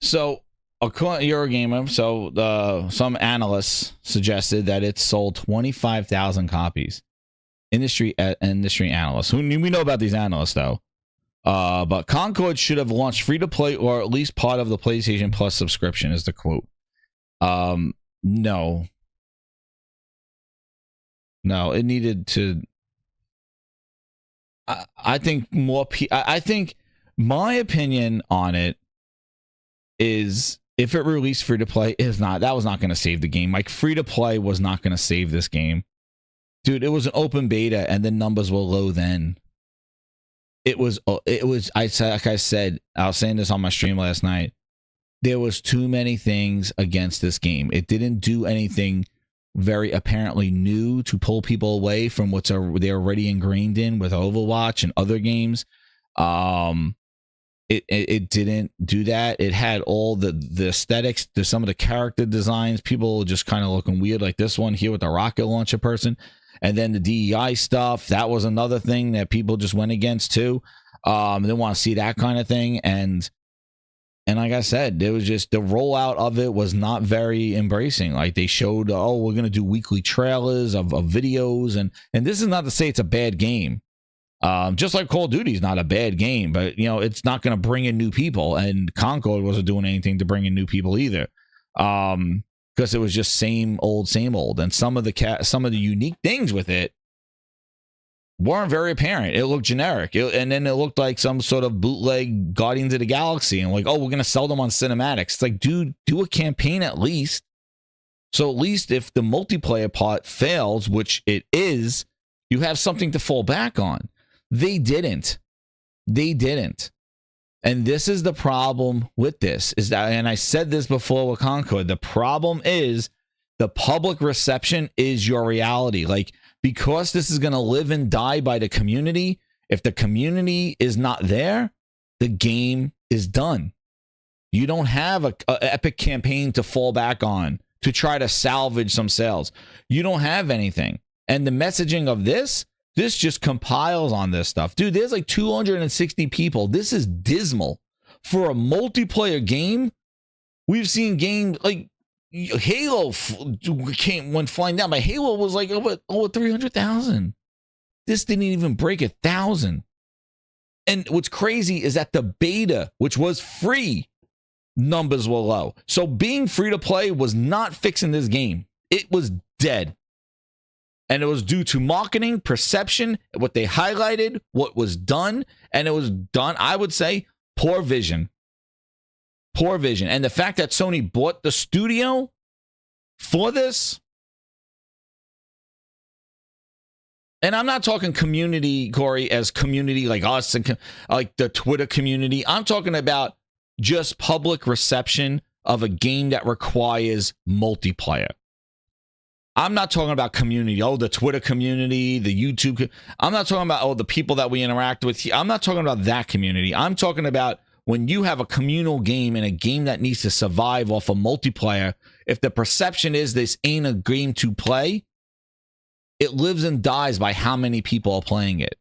So, according to Eurogamer, some analysts suggested that it sold 25,000 copies. Industry analysts. We know about these analysts, though. But Concord should have launched free-to-play or at least part of the PlayStation Plus subscription, is the quote. No, it needed to. I think more. I think my opinion on it is, if it released free to play, that was not going to save the game. Like, free to play was not going to save this game, dude. It was an open beta, and the numbers were low then. It was. I said, I was saying this on my stream last night. There was too many things against this game. It didn't do anything very apparently new to pull people away from what's they're already ingrained in with Overwatch and other games. It didn't do that. It had all the aesthetics, some of the character designs, people just kind of looking weird, like this one here with the rocket launcher person. And then the DEI stuff, that was another thing that people just went against too. They want to see that kind of thing. And like I said, there was just, the rollout of it was not very embracing. Like, they showed, oh, we're going to do weekly trailers of videos. And this is not to say it's a bad game. Just like Call of Duty is not a bad game, but you know, it's not going to bring in new people, and Concord wasn't doing anything to bring in new people either. Because it was just same old. And some of the unique things with it weren't very apparent. It looked generic. And then it looked like some sort of bootleg Guardians of the Galaxy, and like, oh, we're going to sell them on cinematics. It's like, dude, do a campaign at least. So at least if the multiplayer part fails, which it is, you have something to fall back on. They didn't. And this is the problem with this, is that, and I said this before with Concord, the problem is the public reception is your reality. Like, because this is going to live and die by the community, if the community is not there, the game is done. You don't have a epic campaign to fall back on to try to salvage some sales. You don't have anything. And the messaging of this just compiles on this stuff. Dude, there's like 260 people. This is dismal. For a multiplayer game, we've seen games like Halo went flying down, but Halo was like over 300,000. This didn't even break 1,000. And what's crazy is that the beta, which was free, numbers were low. So being free to play was not fixing this game. It was dead. And it was due to marketing, perception, what they highlighted, what was done. And it was done, I would say, poor vision. Poor vision. And the fact that Sony bought the studio for this. And I'm not talking community, Corey, as community like us and like the Twitter community. I'm talking about just public reception of a game that requires multiplayer. I'm not talking about community, the Twitter community, the YouTube. I'm not talking about, the people that we interact with. I'm not talking about that community. I'm talking about when you have a communal game and a game that needs to survive off of multiplayer, if the perception is this ain't a game to play, it lives and dies by how many people are playing it.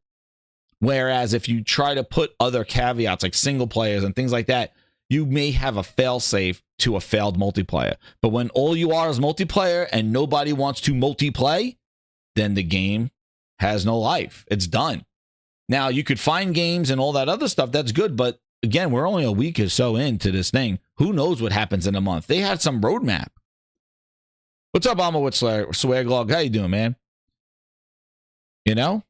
Whereas if you try to put other caveats like single players and things like that, you may have a fail-safe to a failed multiplayer. But when all you are is multiplayer and nobody wants to multiplay, then the game has no life. It's done. Now, you could find games and all that other stuff. That's good. But again, we're only a week or so into this thing. Who knows what happens in a month? They had some roadmap. What's up, Alma with Swaglog? How you doing, man? You know?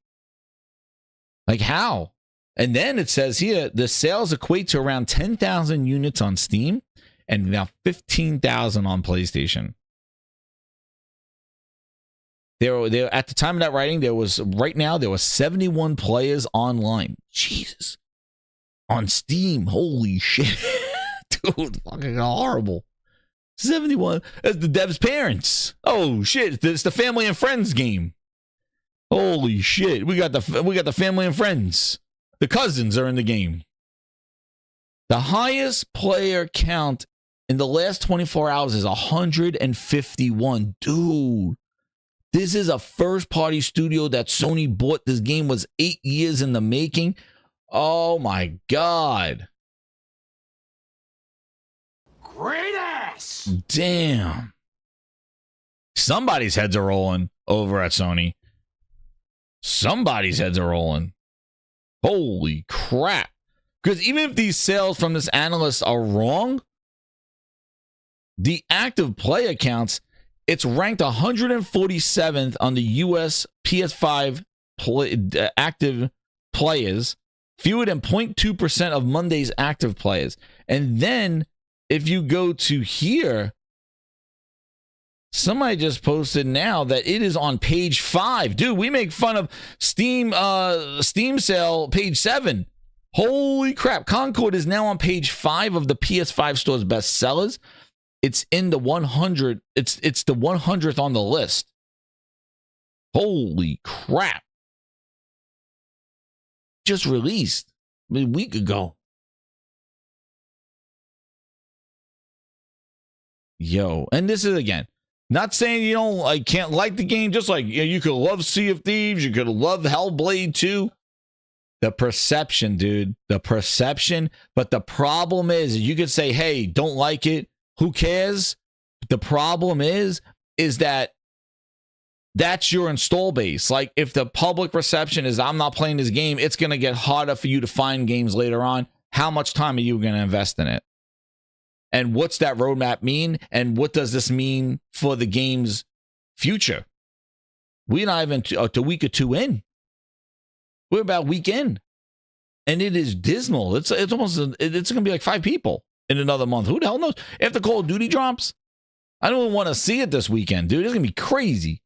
Like how? And then it says here, the sales equate to around 10,000 units on Steam and now 15,000 on PlayStation. There at the time of that writing, there was 71 players online. Jesus. On Steam. Holy shit. Dude, fucking horrible. 71. That's the devs' parents. Oh shit. It's the family and friends game. Holy shit. We got the family and friends. The cousins are in the game. The highest player count in the last 24 hours is 151. Dude, this is a first-party studio that Sony bought. This game was 8 years in the making. Oh, my God. Great ass! Damn. Somebody's heads are rolling over at Sony. Somebody's heads are rolling. Holy crap. Because even if these sales from this analyst are wrong, the active play accounts, it's ranked 147th on the US PS5 active players, fewer than 0.2% of Monday's active players. And then if you go to here, somebody just posted now that it is on page 5. Dude, we make fun of Steam sale page 7. Holy crap. Concord is now on page 5 of the PS5 store's best sellers. It's in the 100. It's the 100th on the list. Holy crap. Just released a week ago. Yo, and this is again, not saying you don't can't like the game, just like you could love Sea of Thieves, you could love Hellblade 2. The perception, dude. The perception. But the problem is you could say, hey, don't like it. Who cares? The problem is that That's your install base. Like, if the public reception is I'm not playing this game, it's going to get harder for you to find games later on. How much time are you going to invest in it? And what's that roadmap mean? And what does this mean for the game's future? We're not even a week or two in. We're about a week in. And it is dismal. It's almost, it's going to be like 5 people in another month. Who the hell knows? If the Call of Duty drops, I don't even want to see it this weekend, dude. It's going to be crazy.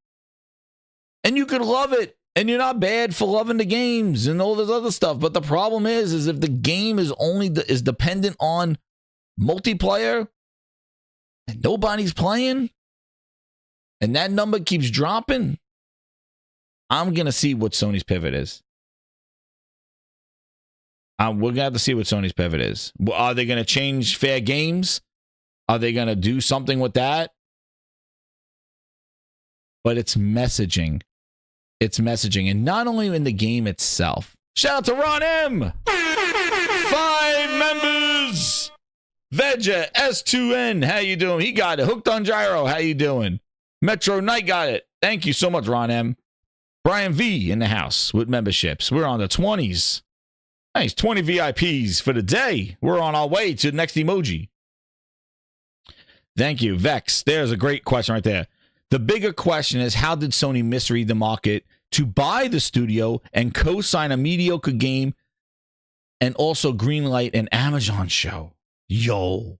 And you could love it. And you're not bad for loving the games and all this other stuff. But the problem is if the game is only is dependent on multiplayer and nobody's playing and that number keeps dropping, I'm going to see what Sony's pivot is. We're going to have to see what Sony's pivot is. Are they going to change fair games? Are they going to do something with that? But it's messaging. It's messaging. And not only in the game itself. Shout out to Ron M. 5 members. Veja S2N. How you doing? He got it. Hooked on Gyro. How you doing? Metro Knight got it. Thank you so much, Ron M. Brian V in the house with memberships. We're on the 20s. Nice. 20 VIPs for the day. We're on our way to the next emoji. Thank you, Vex. There's a great question right there. The bigger question is, how did Sony misread the market to buy the studio and co-sign a mediocre game and also greenlight an Amazon show? Yo.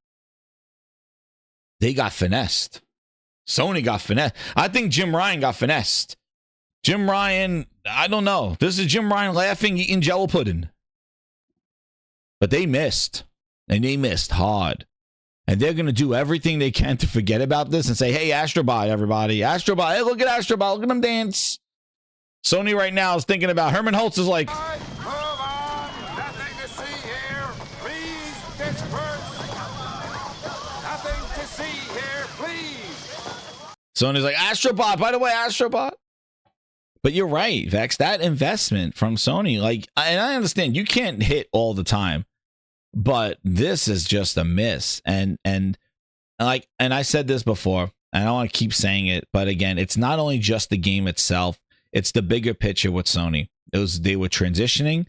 They got finessed. Sony got finessed. I think Jim Ryan got finessed. Jim Ryan, I don't know. This is Jim Ryan laughing, eating Jello pudding. But they missed. And they missed hard. And they're going to do everything they can to forget about this and say, hey, Astrobot, everybody. Astrobot. Hey, look at Astrobot. Look at them dance. Sony right now is thinking about Herman Holtz is like, Move on. Nothing to see here. Please disperse. Nothing to see here. Please. Sony's like, Astrobot. By the way, Astrobot. But you're right, Vex. That investment from Sony, like, and I understand you can't hit all the time. But this is just a miss. And I said this before, and I don't want to keep saying it, but again, it's not only just the game itself, it's the bigger picture with Sony. They were transitioning.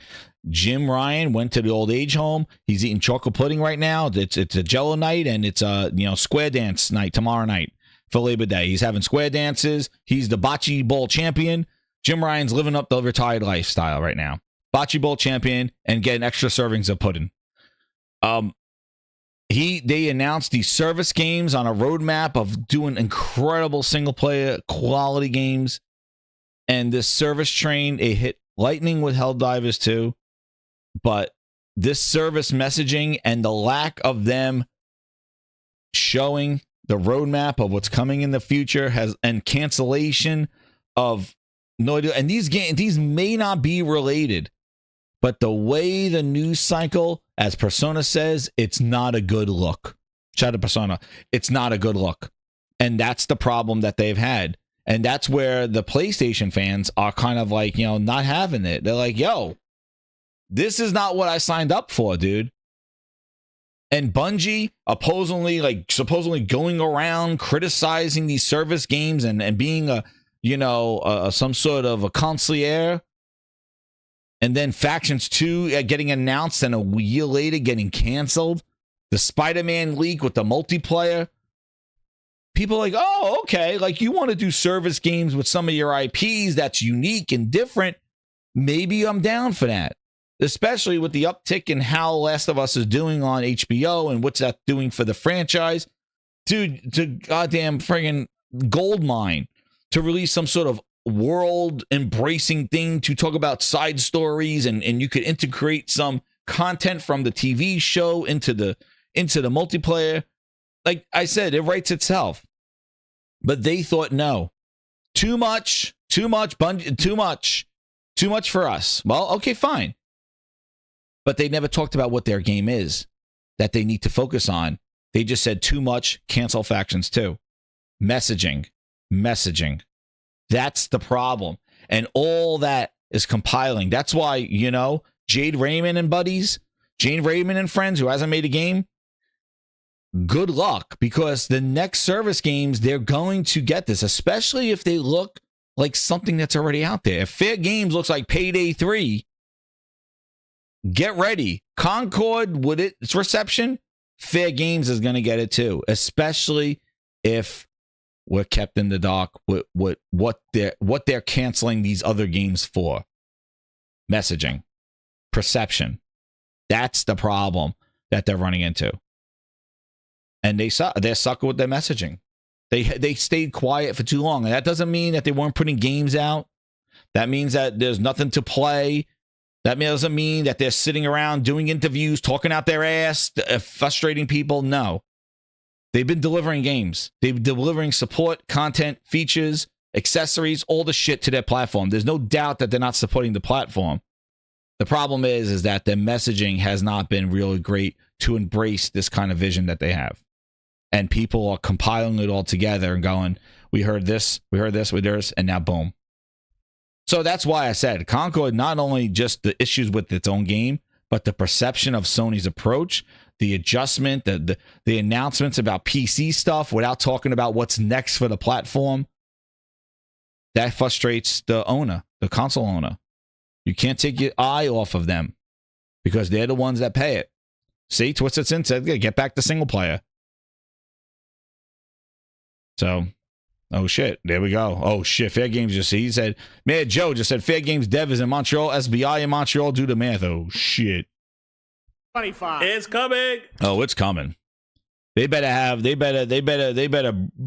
Jim Ryan went to the old age home. He's eating chocolate pudding right now. It's a Jello night, and it's a square dance night tomorrow night for Labor Day. He's having square dances. He's the bocce ball champion. Jim Ryan's living up the retired lifestyle right now. Bocce ball champion and getting extra servings of pudding. They announced these service games on a roadmap of doing incredible single player quality games, and this service train, it hit lightning with Helldivers 2, but this service messaging and the lack of them showing the roadmap of what's coming in the future and cancellation of no idea. And these may not be related. But the way the news cycle, as Persona says, it's not a good look. Shout out to Persona. It's not a good look. And that's the problem that they've had. And that's where the PlayStation fans are kind of like, not having it. They're like, yo, this is not what I signed up for, dude. And Bungie supposedly going around criticizing these service games and being some sort of a concierge. And then Factions 2 getting announced and a year later getting canceled. The Spider-Man leak with the multiplayer. People are like, oh, okay. Like, you want to do service games with some of your IPs that's unique and different. Maybe I'm down for that. Especially with the uptick in how Last of Us is doing on HBO and what's that doing for the franchise. Dude, to goddamn friggin' goldmine to release some sort of world embracing thing to talk about side stories and you could integrate some content from the TV show into the multiplayer. Like I said, it writes itself. But they thought, no, too much for us. Well, okay, fine. But they never talked about what their game is that they need to focus on. They just said too much, cancel Factions 2. Messaging. That's the problem. And all that is compiling. That's why, Jade Raymond and buddies, Jade Raymond and friends who hasn't made a game, good luck, because the next service games, they're going to get this, especially if they look like something that's already out there. If Fair Games looks like Payday 3, get ready. Concord, with its reception, Fair Games is going to get it too, especially if we're kept in the dark with what they're canceling these other games for. Messaging, perception. That's the problem that they're running into. And they're sucker with their messaging. They stayed quiet for too long. And that doesn't mean that they weren't putting games out. That means that there's nothing to play. That doesn't mean that they're sitting around doing interviews, talking out their ass, frustrating people. No. They've been delivering games. They've been delivering support, content, features, accessories, all the shit to their platform. There's no doubt that they're not supporting the platform. The problem is that their messaging has not been really great to embrace this kind of vision that they have. And people are compiling it all together and going, we heard this, we heard this, and now boom. So that's why I said Concord, not only just the issues with its own game, but the perception of Sony's approach, the adjustment, the announcements about PC stuff without talking about what's next for the platform. That frustrates the owner, the console owner. You can't take your eye off of them because they're the ones that pay it. See, Twisted Sin said, get back to single player. So, oh shit, there we go. Oh shit, Fair Games just, he said, man, Joe just said Fair Games dev is in Montreal, SBI in Montreal, do the math. Oh shit. 25. It's coming. Oh, it's coming. They better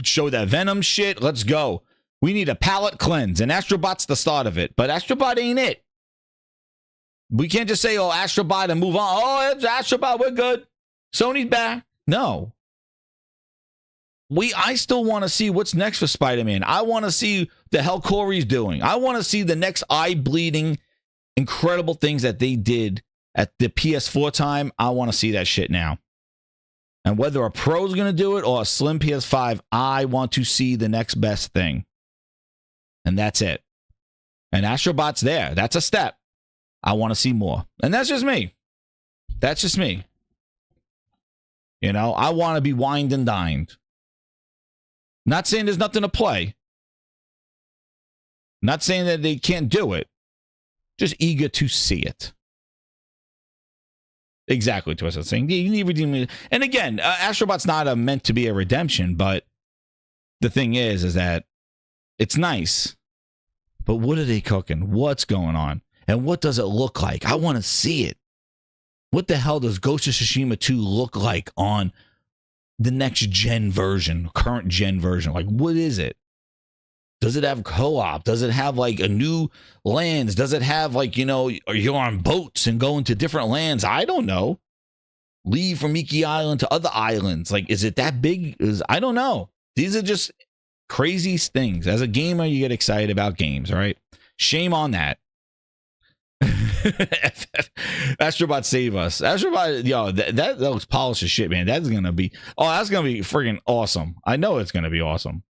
show that Venom shit. Let's go. We need a palate cleanse, and Astrobot's the start of it, but Astrobot ain't it. We can't just say, oh, Astrobot and move on. Oh, it's Astrobot, we're good. Sony's back. No. I still want to see what's next for Spider-Man. I want to see the hell Corey's doing. I want to see the next eye-bleeding, incredible things that they did at the PS4 time. I want to see that shit now. And whether a pro's going to do it or a slim PS5, I want to see the next best thing. And that's it. And Astrobot's there. That's a step. I want to see more. And that's just me. That's just me. You know, I want to be wined and dined. Not saying there's nothing to play. Not saying that they can't do it. Just eager to see it. Exactly, to what I was saying. You need redeeming. And again, Astrobot's not meant to be a redemption, but the thing is that it's nice. But what are they cooking? What's going on? And what does it look like? I want to see it. What the hell does Ghost of Tsushima 2 look like on the next gen version, current gen version? Like, what is it? Does it have co-op? Does it have like a new lands? Does it have like, you know, you're on boats and going to different lands? I don't know. Leave from Iki Island to other islands. Like, is it that big? I don't know. These are just crazy things. As a gamer, you get excited about games, all right? Shame on that. Astrobot save us. Astrobot, yo, that looks polished as shit, man. That's gonna be friggin' awesome. I know it's gonna be awesome.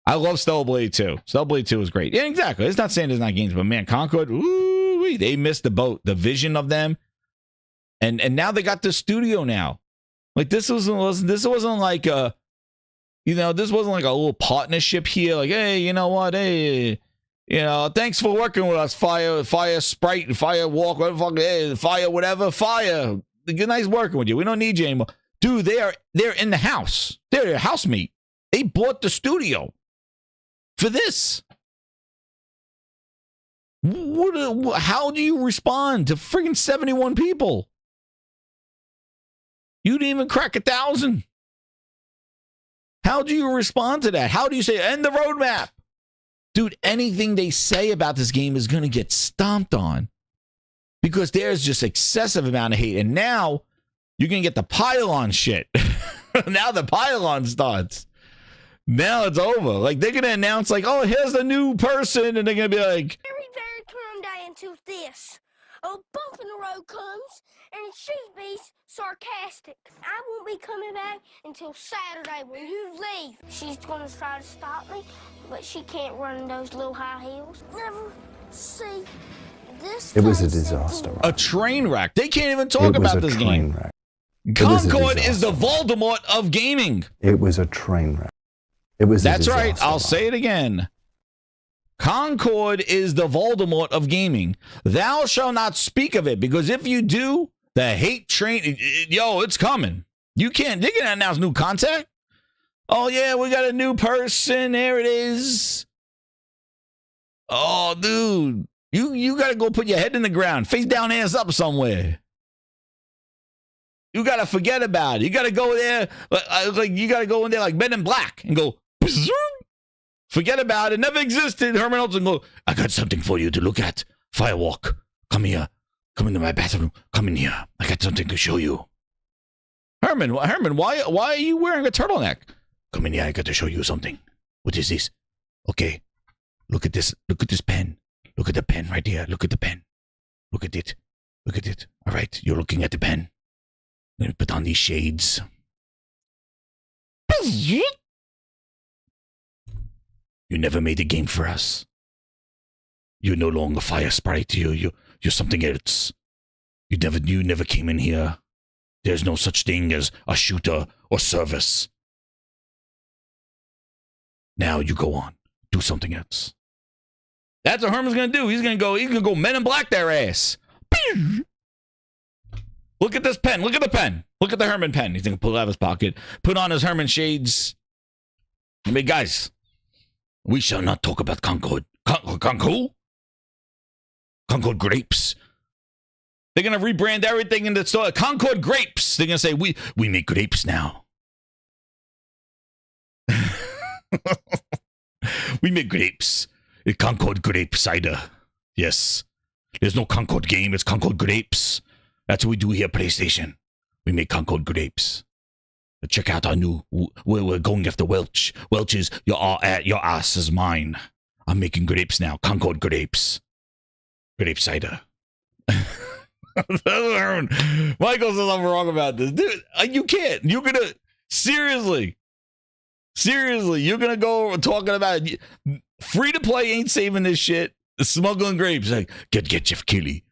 I love Stellarblade 2. Stellarblade 2 is great. Yeah, exactly. It's not saying there's not games, but man, Concord, ooh, they missed the boat. The vision of them, and now they got the studio now. Like this wasn't like a, you know, this wasn't like a little partnership here. Like, hey, you know what, hey. You know, thanks for working with us, Fire Sprite, Fire Walk, whatever, Fire whatever, Fire. Nice working with you. We don't need you anymore. Dude, they're in the house. They're their housemate. They bought the studio for this. How do you respond to friggin' 71 people? You didn't even crack 1,000. How do you respond to that? How do you say, end the roadmap? Dude, anything they say about this game is going to get stomped on because there's just excessive amount of hate. And now you're going to get the pylon shit. Now the pylon starts. Now it's over. Like, they're going to announce, like, oh, here's the new person. And they're going to be like, very calm down to this. A bump in the road comes, and she's be sarcastic. I won't be coming back until Saturday when you leave. She's gonna try to stop me, but she can't run in those little high heels. Never see this. It was a disaster. A train wreck. They can't even talk about this game. Wreck. Concord is the Voldemort of gaming. It was a train wreck. It was. That's right. I'll say it again. Concord is the Voldemort of gaming. Thou shalt not speak of it, because if you do, the hate train, yo, it's coming. You can't, they can announce new content. Oh, yeah, we got a new person. There it is. Oh, dude, you got to go put your head in the ground, face down, ass up somewhere. You got to forget about it. You got to go there, like you got to go in there like Men in Black and go, forget about it. Never existed. Herman Olsen go, I got something for you to look at. Firewalk. Come here. Come into my bathroom. Come in here. I got something to show you. Herman, why are you wearing a turtleneck? Come in here. I got to show you something. What is this? Okay. Look at this. Look at this pen. Look at the pen right here. Look at the pen. Look at it. Look at it. All right. You're looking at the pen. Let me put on these shades. You never made a game for us. You're no longer Fire Sprite. You're something else. You never came in here. There's no such thing as a shooter or service. Now you go on. Do something else. That's what Herman's gonna do. He's gonna go Men in Black their ass. Look at this pen. Look at the pen. Look at the Herman pen. He's gonna pull it out of his pocket. Put on his Herman shades. I mean, guys, we shall not talk about Concord. Concord? Concord grapes. They're gonna rebrand everything in the store. Concord grapes. They're gonna say we make grapes now. We make grapes. Concord grape cider. Yes. There's no Concord game. It's Concord grapes. That's what we do here at PlayStation. We make Concord grapes. Check out our new. We're going after Welch. Welch is your ass is mine. I'm making grapes now. Concord grapes. Grape cider. Michael says I'm wrong about this. Dude, you can't. You're gonna seriously, you're gonna go talking about free to play ain't saving this shit. Smuggling grapes. Like, get Jeff Keighley.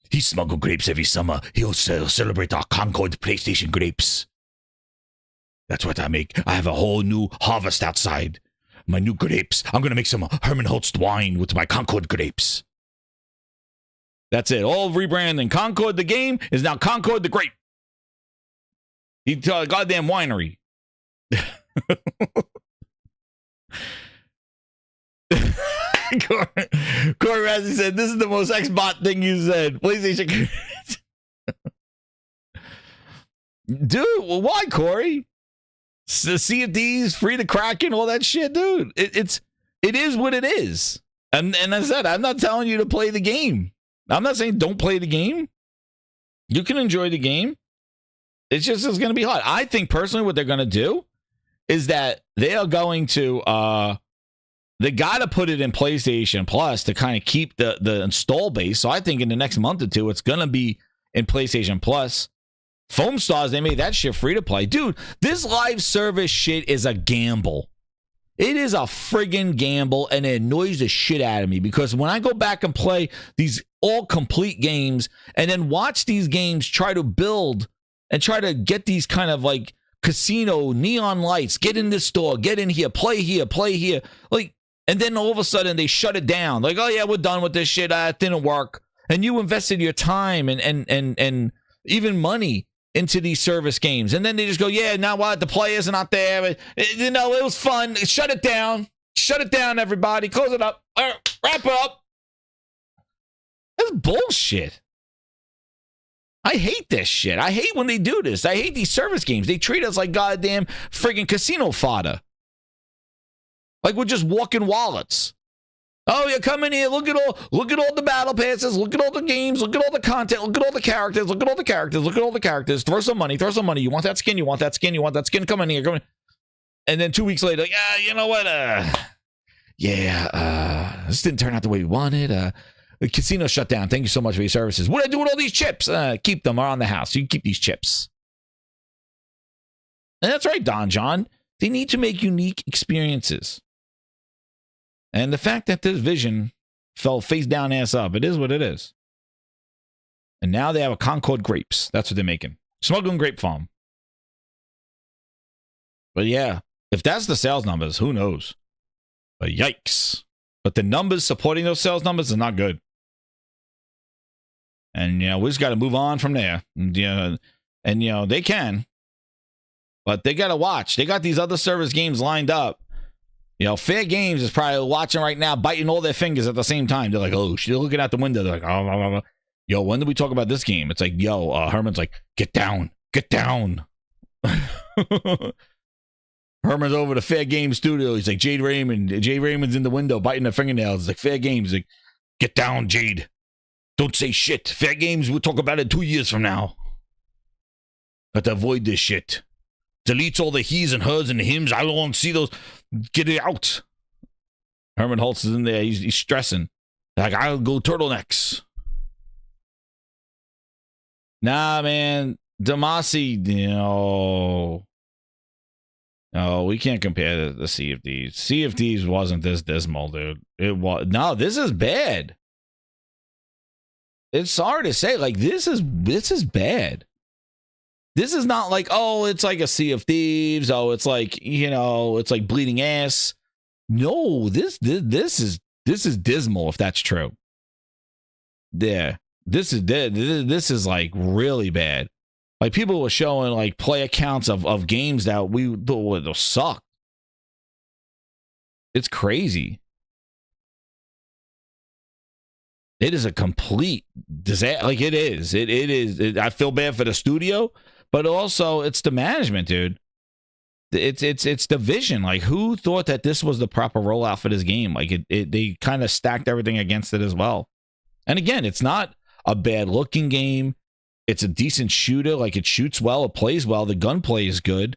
He smuggled grapes every summer. He'll celebrate our Concord PlayStation grapes. That's what I make. I have a whole new harvest outside. My new grapes. I'm gonna make some Herman Holst wine with my Concord grapes. That's it. All rebranding. Concord the game is now Concord the grape. He goddamn winery. Corey Razzie said, this is the most Xbot thing you said. PlayStation. Dude, well, why, Corey? CFDs, free to Kraken, all that shit, dude. It is what it is. And as I said, I'm not telling you to play the game. I'm not saying don't play the game. You can enjoy the game. It's just it's going to be hard. I think personally what they're going to do is that they are going to they got to put it in PlayStation Plus to kind of keep the install base. So I think in the next month or two, it's going to be in PlayStation Plus. Foam Stars, they made that shit free to play. Dude, this live service shit is a gamble. It is a friggin' gamble, and it annoys the shit out of me because when I go back and play these all complete games and then watch these games try to build and try to get these kind of like casino neon lights, get in this store, get in here, play here, like, and then all of a sudden they shut it down. Like, oh yeah, we're done with this shit. It didn't work. And you invested your time and even money into these service games. And then they just go, yeah, now what? The players are not there. But, you know, it was fun. Shut it down. Shut it down, everybody. Close it up. Wrap it up. That's bullshit. I hate this shit. I hate when they do this. I hate these service games. They treat us like goddamn friggin' casino fodder. Like we're just walking wallets. Oh, yeah, come in here. Look at all the battle passes. Look at all the games. Look at all the content. Look at all the characters. Look at all the characters. Look at all the characters. Throw some money. You want that skin? You want that skin? You want that skin? Come in here. Come in. And then 2 weeks later, like, you know what? This didn't turn out the way we wanted. The casino shut down. Thank you so much for your services. What do I do with all these chips? Keep them around the house. You can keep these chips. And that's right, Don John. They need to make unique experiences. And the fact that this vision fell face down, ass up, it is what it is. And now they have a Concord grapes. That's what they're making. Smuggling grape farm. But yeah, if that's the sales numbers, who knows? But yikes. But the numbers supporting those sales numbers is not good. And, you know, we just got to move on from there. And, you know, they can. But they got to watch. They got these other service games lined up. You know, Fair Games is probably watching right now, biting all their fingers at the same time. They're like, oh, they're looking out the window. They're like, oh, blah, blah, blah. Yo, when did we talk about this game? It's like, yo, Herman's like, get down. Get down. Herman's over to Fair Games Studio. He's like, Jade Raymond's in the window biting her fingernails. It's like, Fair Games. He's like, get down, Jade. Don't say shit. Fair Games, we'll talk about it 2 years from now. Got to avoid this shit. Deletes all the he's and hers and the hims. I don't want to see those. Get it out. Herman Holtz is in there. He's stressing. Like, I'll go turtlenecks. Nah, man. Damasi, you know. No, we can't compare the Sea of Thieves. Sea of Thieves wasn't this dismal, dude. It was. No, this is bad. It's hard to say. Like, this is bad. This is not like, oh, it's like a Sea of Thieves. Oh, it's like, you know, it's like Bleeding Ass. No, this is dismal if that's true. Yeah, this is like really bad. Like, people were showing like play accounts of games that we thought sucked. It's crazy. It is a complete disaster. Like, it is. It is. I feel bad for the studio, but also it's the management, dude. It's the vision. Like, who thought that this was the proper rollout for this game? Like, they kind of stacked everything against it as well. And again, it's not a bad looking game. It's a decent shooter. Like, it shoots well, it plays well, the gunplay is good.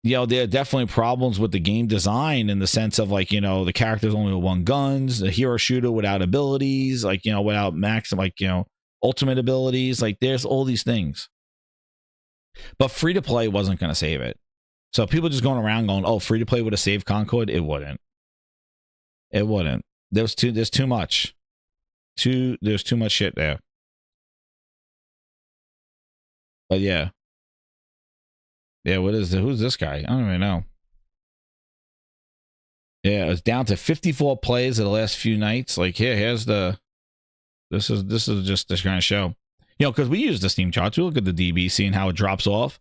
You know, there are definitely problems with the game design in the sense of, like, you know, the characters only with one guns, the hero shooter without abilities, like, you know, without max, like, you know, ultimate abilities. Like, there's all these things. But free to play wasn't going to save it. So people just going around going, oh, free to play would have saved Concord. It wouldn't. It wouldn't. There's too much. There's too much shit there. But yeah. Yeah, who's this guy? I don't even know. Yeah, it's down to 54 plays of the last few nights. Like, here's the this is just this kind of show. You know, because we use the Steam charts. We look at the DB, seeing how it drops off.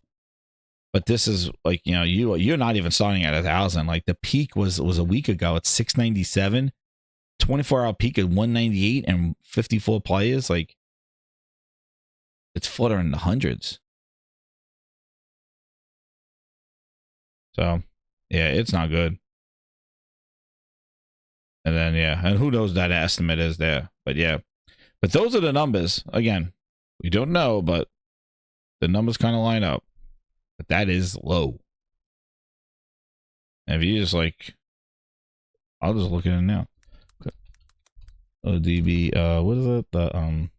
But this is like, you know, you're not even starting at 1,000. Like, the peak was a week ago. It's 697. 24-hour peak at 198 and 54 players. Like, it's fluttering in the hundreds. So, yeah, it's not good. And then, yeah, and who knows that estimate is there. But yeah, but those are the numbers. Again, we don't know, but the numbers kind of line up. But that is low. And if you just like, I'll just look at it now. Okay. ODB, what is it? The,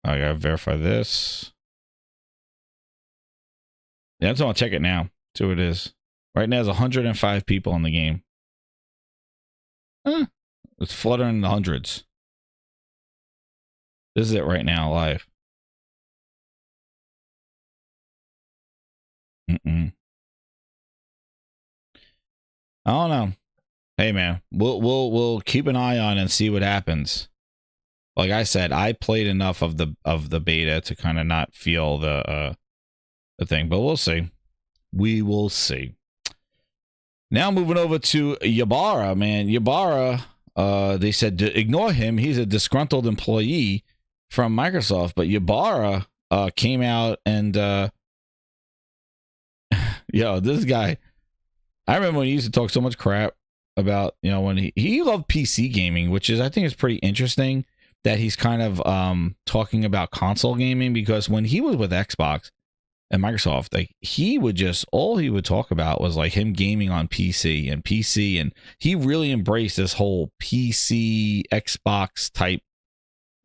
I gotta verify this. Yeah, I'm gonna check it now. See what it is. Right now, there's 105 people in the game. It's fluttering in the hundreds. This is it right now, live. I don't know. Hey man, we'll keep an eye on and see what happens. Like I said, I played enough of the beta to kind of not feel the thing, but we'll see. We will see. Now moving over to Yabara, man. Yabara, they said to ignore him. He's a disgruntled employee from Microsoft, but Yabara came out and yo, this guy, I remember when he used to talk so much crap about, you know, when he loved PC gaming, which is, I think, is pretty interesting that he's kind of talking about console gaming, because when he was with Xbox and Microsoft, like, he would just, all he would talk about was like him gaming on PC, and he really embraced this whole PC Xbox type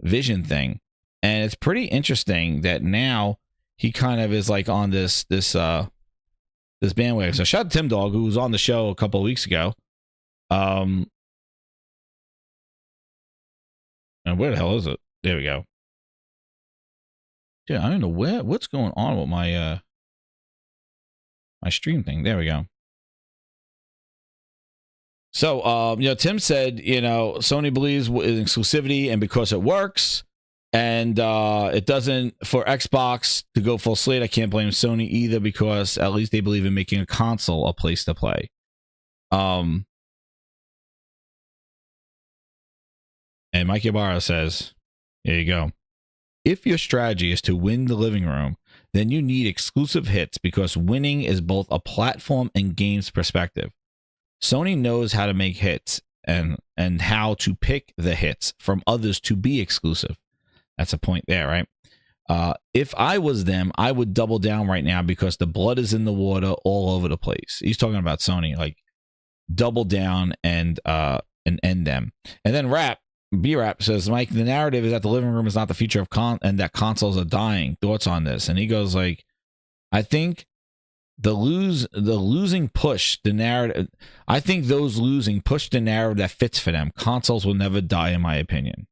vision thing. And it's pretty interesting that now he kind of is like on this bandwagon. So shout out to Tim Dog, who was on the show a couple of weeks ago. And where the hell is it? There we go. Yeah, I don't know what's going on with my my stream thing. There we go. So, Tim said, Sony believes in exclusivity, and because it works, and it doesn't for Xbox to go full slate. I can't blame Sony either, because at least they believe in making a console a place to play. And Mike Yabara says, there you go. If your strategy is to win the living room, then you need exclusive hits, because winning is both a platform and game's perspective. Sony knows how to make hits and how to pick the hits from others to be exclusive. That's a point there, right? If I was them, I would double down right now, because the blood is in the water all over the place. He's talking about Sony, like double down and end them. And then B-Rap says, Mike, the narrative is that the living room is not the future of and that consoles are dying. Thoughts on this? And he goes like, I think the losing push the narrative. I think those losing push the narrative that fits for them. Consoles will never die, in my opinion.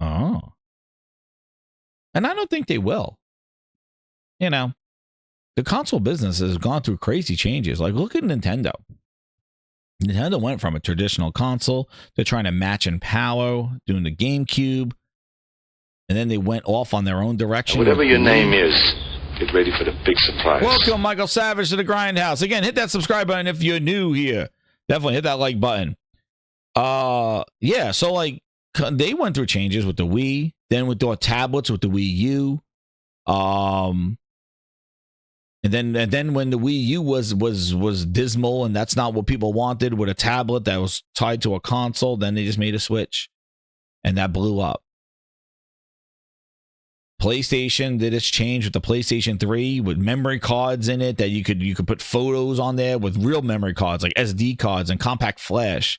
Oh. And I don't think they will. The console business has gone through crazy changes. Like, look at Nintendo. Nintendo went from a traditional console to trying to match in power, doing the GameCube, and then they went off on their own direction. Whatever your name is, get ready for the big surprise. Welcome, Michael Savage, to the Grindhouse. Again, hit that subscribe button if you're new here. Definitely hit that like button. Yeah, so like they went through changes with the Wii, then with their tablets with the Wii U. And then when the Wii U was dismal, and that's not what people wanted, with a tablet that was tied to a console, then they just made a Switch, and that blew up. PlayStation did its change with the PlayStation 3 with memory cards in it that you could put photos on there with real memory cards like SD cards and compact flash.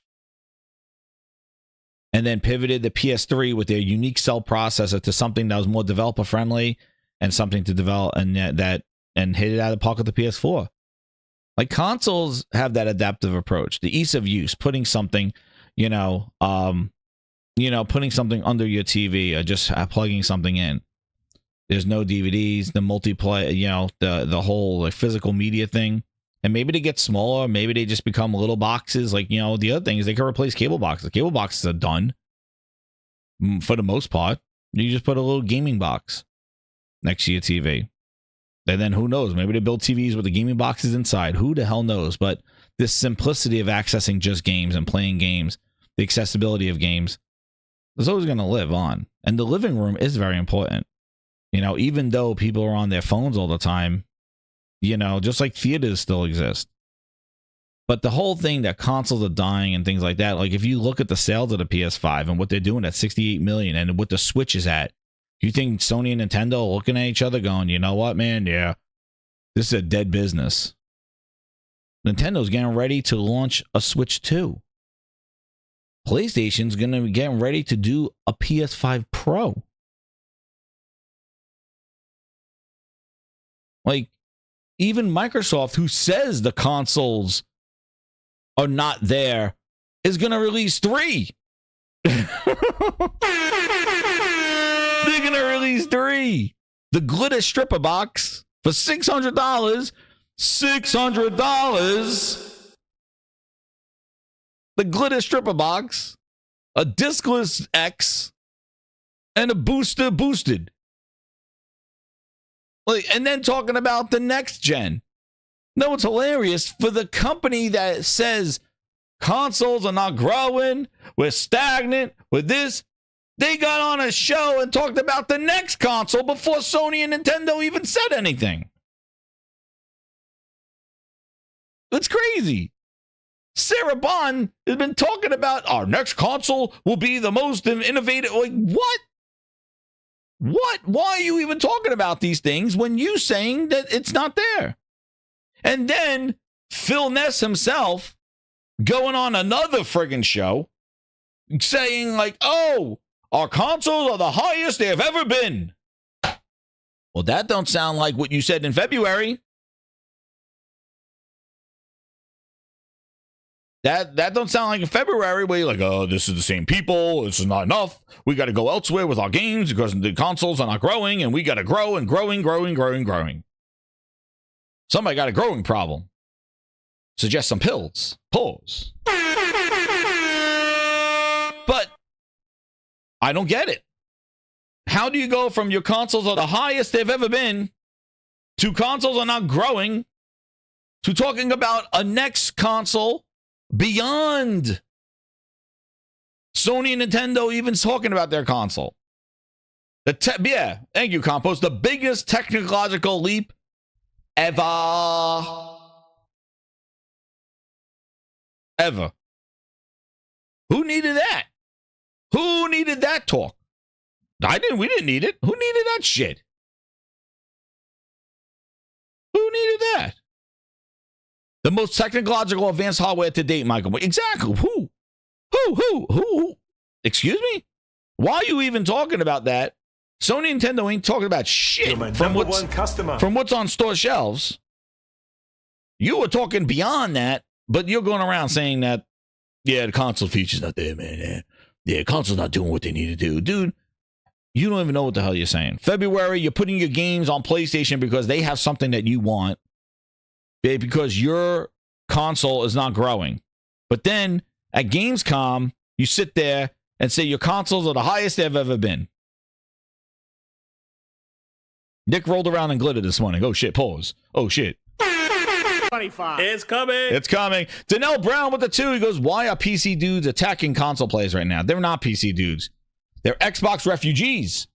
And then pivoted the PS3 with their unique cell processor to something that was more developer friendly and something to develop and hit it out of the park with the PS4. Like, consoles have that adaptive approach, the ease of use, putting something, putting something under your TV or just plugging something in. There's no DVDs, the multiplayer, the whole like physical media thing. And maybe they get smaller, maybe they just become little boxes. Like, the other thing is they can replace cable boxes. Cable boxes are done for the most part. You just put a little gaming box next to your TV. And then who knows? Maybe they build TVs with the gaming boxes inside. Who the hell knows? But this simplicity of accessing just games and playing games, the accessibility of games, is always going to live on. And the living room is very important. Even though people are on their phones all the time, just like theaters still exist. But the whole thing that consoles are dying and things like that, like if you look at the sales of the PS5 and what they're doing at 68 million and what the Switch is at, you think Sony and Nintendo are looking at each other going, you know what, man? Yeah, this is a dead business. Nintendo's getting ready to launch a Switch 2. PlayStation's going to be getting ready to do a PS5 Pro. Like, even Microsoft, who says the consoles are not there, is going to release 3. They're going to release 3. The glitter stripper box for $600. $600. The glitter stripper box, a discless X, and a booster boosted. Like, and then talking about the next gen. No, it's hilarious for the company that says consoles are not growing, we're stagnant with this. They got on a show and talked about the next console before Sony and Nintendo even said anything. It's crazy. Sarah Bond has been talking about our next console will be the most innovative. Like, what? What? Why are you even talking about these things when you saying that it's not there? And then Phil Ness himself going on another friggin' show saying like, oh, our consoles are the highest they have ever been. Well, that don't sound like what you said in February. That don't sound like in February where you're like, oh, this is the same people. This is not enough. We got to go elsewhere with our games because the consoles are not growing, and we got to grow and growing. Somebody got a growing problem. Suggest some pills. Pause. But I don't get it. How do you go from your consoles are the highest they've ever been to consoles are not growing to talking about a next console beyond Sony and Nintendo even talking about their console? Yeah, thank you, Compost. The biggest technological leap ever. Who needed that? Who needed that talk? We didn't need it. Who needed that shit? Who needed that? The most technological advanced hardware to date, Michael. Exactly. Who? Excuse me? Why are you even talking about that? Sony and Nintendo ain't talking about shit from what's on store shelves. You were talking beyond that, but you're going around saying that, yeah, the console feature's not there, man. Yeah, console's not doing what they need to do. Dude, you don't even know what the hell you're saying. February, you're putting your games on PlayStation because they have something that you want. Because your console is not growing. But then at Gamescom, you sit there and say your consoles are the highest they've ever been. Nick rolled around in glitter this morning. Oh shit, pause. Oh shit. 25. It's coming. It's coming. Danelle Brown with the 2. He goes, why are PC dudes attacking console players right now? They're not PC dudes. They're Xbox refugees.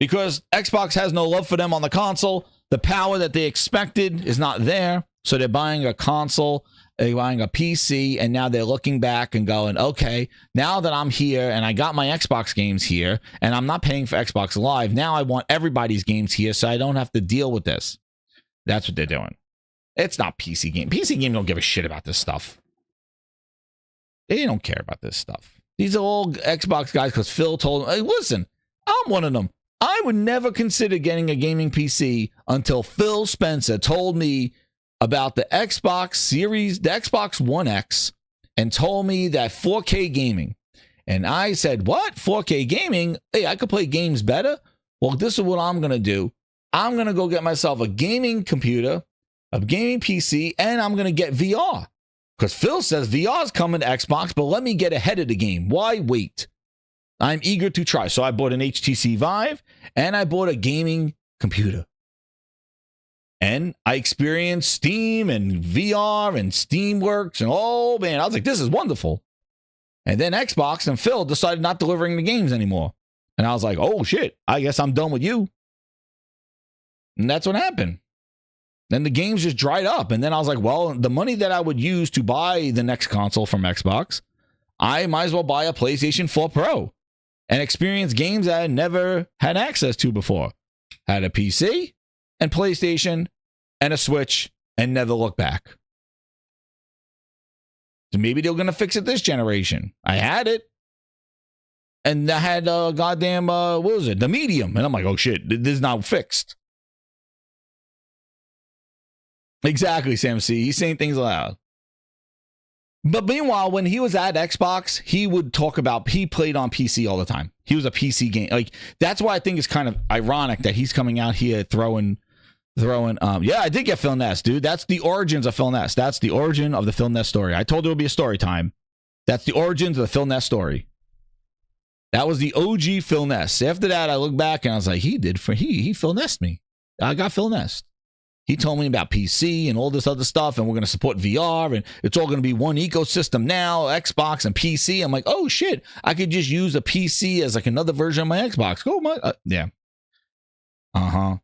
Because Xbox has no love for them on the console. The power that they expected is not there. So they're buying a console, they're buying a PC, and now they're looking back and going, okay, now that I'm here and I got my Xbox games here and I'm not paying for Xbox Live, now I want everybody's games here so I don't have to deal with this. That's what they're doing. It's not PC game. PC game don't give a shit about this stuff. They don't care about this stuff. These are all Xbox guys because Phil told them, hey, listen, I'm one of them. I would never consider getting a gaming PC until Phil Spencer told me about the Xbox Series, the Xbox One X, and told me that 4K gaming. And I said, what? 4K gaming? Hey, I could play games better? Well, this is what I'm going to do. I'm going to go get myself a gaming computer, a gaming PC, and I'm going to get VR. Because Phil says VR is coming to Xbox, but let me get ahead of the game. Why wait? I'm eager to try. So I bought an HTC Vive and I bought a gaming computer. And I experienced Steam and VR and Steamworks and oh man, I was like, this is wonderful. And then Xbox and Phil decided not delivering the games anymore. And I was like, oh shit, I guess I'm done with you. And that's what happened. Then the games just dried up. And then I was like, well, the money that I would use to buy the next console from Xbox, I might as well buy a PlayStation 4 Pro and experience games that I never had access to before. Had a PC and PlayStation and a Switch and never look back. So maybe they're going to fix it this generation. I had it. And I had goddamn, what was it? The Medium. And I'm like, oh shit, this is not fixed. Exactly, Sam C. He's saying things loud. But meanwhile, when he was at Xbox, he would talk about, he played on PC all the time. He was a PC game. Like, that's why I think it's kind of ironic that he's coming out here throwing, yeah, I did get Phil Ness, dude. That's the origins of Phil Ness. That's the origin of the Phil Ness story. I told you it would be a story time. That's the origins of the Phil Ness story. That was the OG Phil Ness. After that, I look back and I was like, he Phil Nessed me. I got Phil Ness. He told me about PC and all this other stuff, and we're going to support VR, and it's all going to be one ecosystem now, Xbox and PC. I'm like, oh shit, I could just use a PC as like another version of my Xbox. Go, yeah. Uh-huh.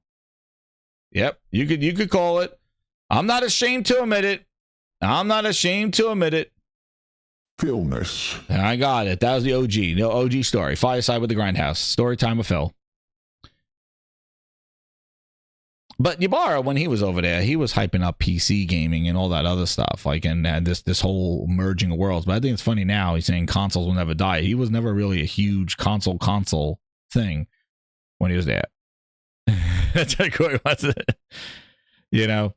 Yep, you could call it. I'm not ashamed to admit it. I'm not ashamed to admit it. Philness. I got it. That was the OG. No OG story. Fireside with the Grindhouse. Story time with Phil. But Yabara, when he was over there, he was hyping up PC gaming and all that other stuff, like, and this whole merging of worlds. But I think it's funny now. He's saying consoles will never die. He was never really a huge console thing when he was there. That's how cool it was, you know.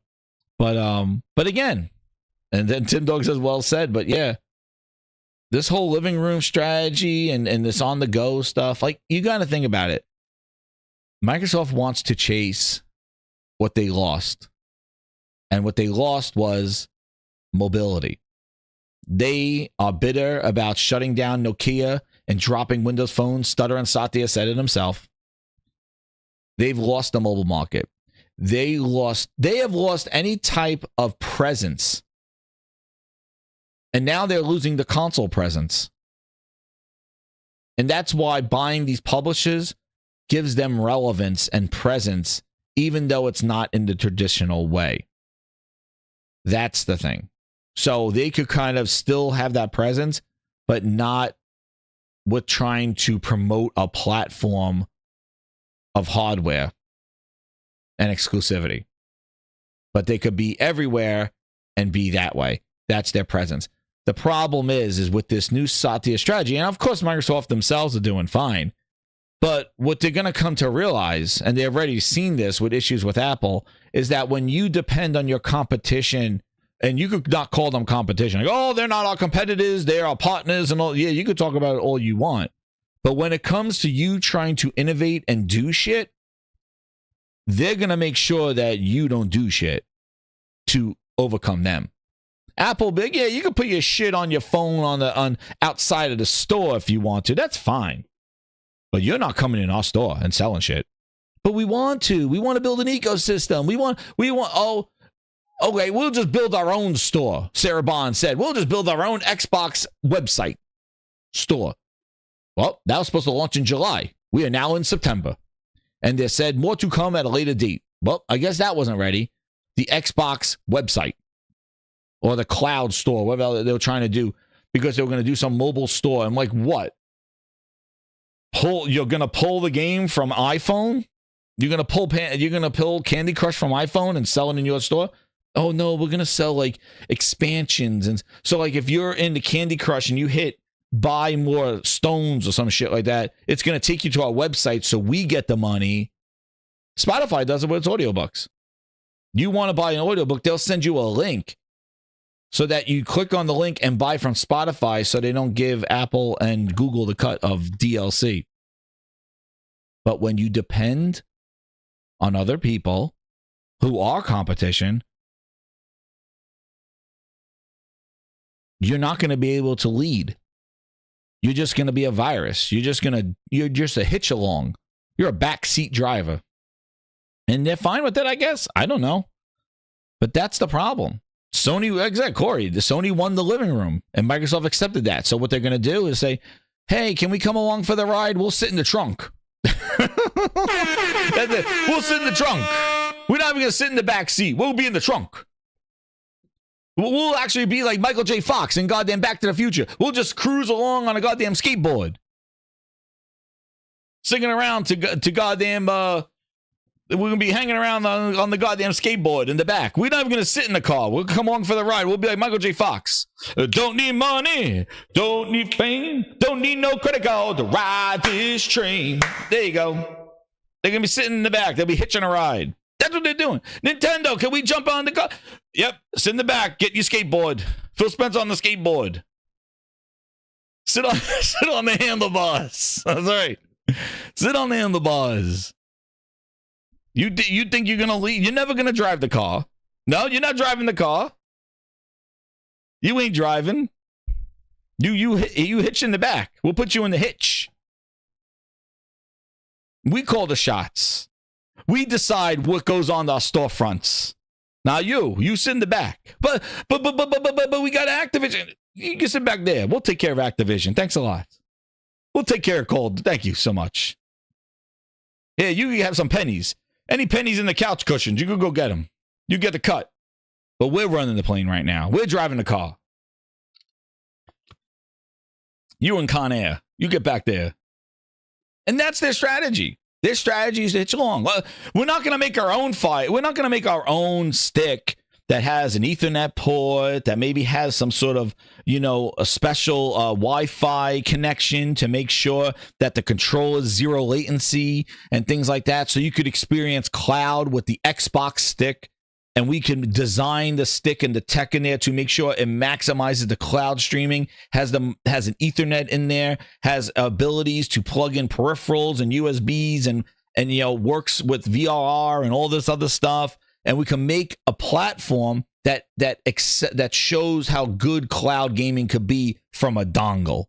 But again, And then Tim Dog says, well said. But yeah, this whole living room strategy and this on the go stuff, like, you got to think about it. Microsoft wants to chase what they lost. And what they lost was mobility. They are bitter about shutting down Nokia and dropping Windows phones. Stutter and Satya said it himself. They've lost the mobile market. They have lost any type of presence. And now they're losing the console presence. And that's why buying these publishers gives them relevance and presence, even though it's not in the traditional way. That's the thing. So they could kind of still have that presence, but not with trying to promote a platform of hardware and exclusivity. But they could be everywhere and be that way. That's their presence. The problem is with this new Satya strategy, and of course Microsoft themselves are doing fine, but what they're going to come to realize, and they've already seen this with issues with Apple, is that when you depend on your competition, and you could not call them competition, like, oh, they're not our competitors, they're our partners, and all. Yeah, you could talk about it all you want. But when it comes to you trying to innovate and do shit, they're going to make sure that you don't do shit to overcome them. Apple, big, yeah, you can put your shit on your phone on outside of the store if you want to. That's fine. But you're not coming in our store and selling shit. But we want to. We want to build an ecosystem. We want, oh, okay, we'll just build our own store. Sarah Bond said, we'll just build our own Xbox website store. Well, that was supposed to launch in July. We are now in September. And they said more to come at a later date. Well, I guess that wasn't ready. The Xbox website or the cloud store, whatever they were trying to do, because they were going to do some mobile store. I'm like, what? You're going to pull the game from iPhone? You're going to pull Candy Crush from iPhone and sell it in your store? Oh no, we're going to sell like expansions. And so like if you're into Candy Crush and you hit buy more stones or some shit like that, it's going to take you to our website so we get the money. Spotify does it with its audiobooks. You want to buy an audiobook, they'll send you a link so that you click on the link and buy from Spotify so they don't give Apple and Google the cut of DLC. But when you depend on other people who are competition, you're not going to be able to lead. You're just going to be a virus. You're just a hitch along. You're a backseat driver. And they're fine with it, I guess. I don't know. But that's the problem. Sony, exactly, Corey, the Sony won the living room and Microsoft accepted that. So what they're going to do is say, hey, can we come along for the ride? We'll sit in the trunk. That's it. We'll sit in the trunk. We're not even going to sit in the back seat. We'll be in the trunk. We'll actually be like Michael J. Fox in goddamn Back to the Future. We'll just cruise along on a goddamn skateboard. Singing around to goddamn, we're going to be hanging around on the goddamn skateboard in the back. We're not even going to sit in the car. We'll come along for the ride. We'll be like Michael J. Fox. Don't need money. Don't need fame. Don't need no credit card to ride this train. There you go. They're going to be sitting in the back. They'll be hitching a ride. That's what they're doing. Nintendo, can we jump on the car? Yep, sit in the back. Get your skateboard. Phil Spencer on the skateboard. Sit on the handlebars. That's right. Sit on the handlebars. You think you're gonna leave? You're never gonna drive the car. No, you're not driving the car. You ain't driving. You hitch in the back. We'll put you in the hitch. We call the shots. We decide what goes on our storefronts. Now you sit in the back. But we got Activision. You can sit back there. We'll take care of Activision. Thanks a lot. We'll take care of Cold. Thank you so much. Yeah, you have some pennies. Any pennies in the couch cushions, you can go get them. You get the cut. But we're running the plane right now. We're driving the car. You and Con Air. You get back there. And that's their strategy. Their strategy is to hitch along. We're not going to make our own fight. We're not going to make our own stick that has an Ethernet port, that maybe has some sort of, a special Wi-Fi connection to make sure that the control is zero latency and things like that. So you could experience cloud with the Xbox stick. and we can design the stick and the tech in there to make sure it maximizes the cloud streaming, has an Ethernet in there, has abilities to plug in peripherals and USBs and you know, works with VRR and all this other stuff, and we can make a platform that shows how good cloud gaming could be from a dongle.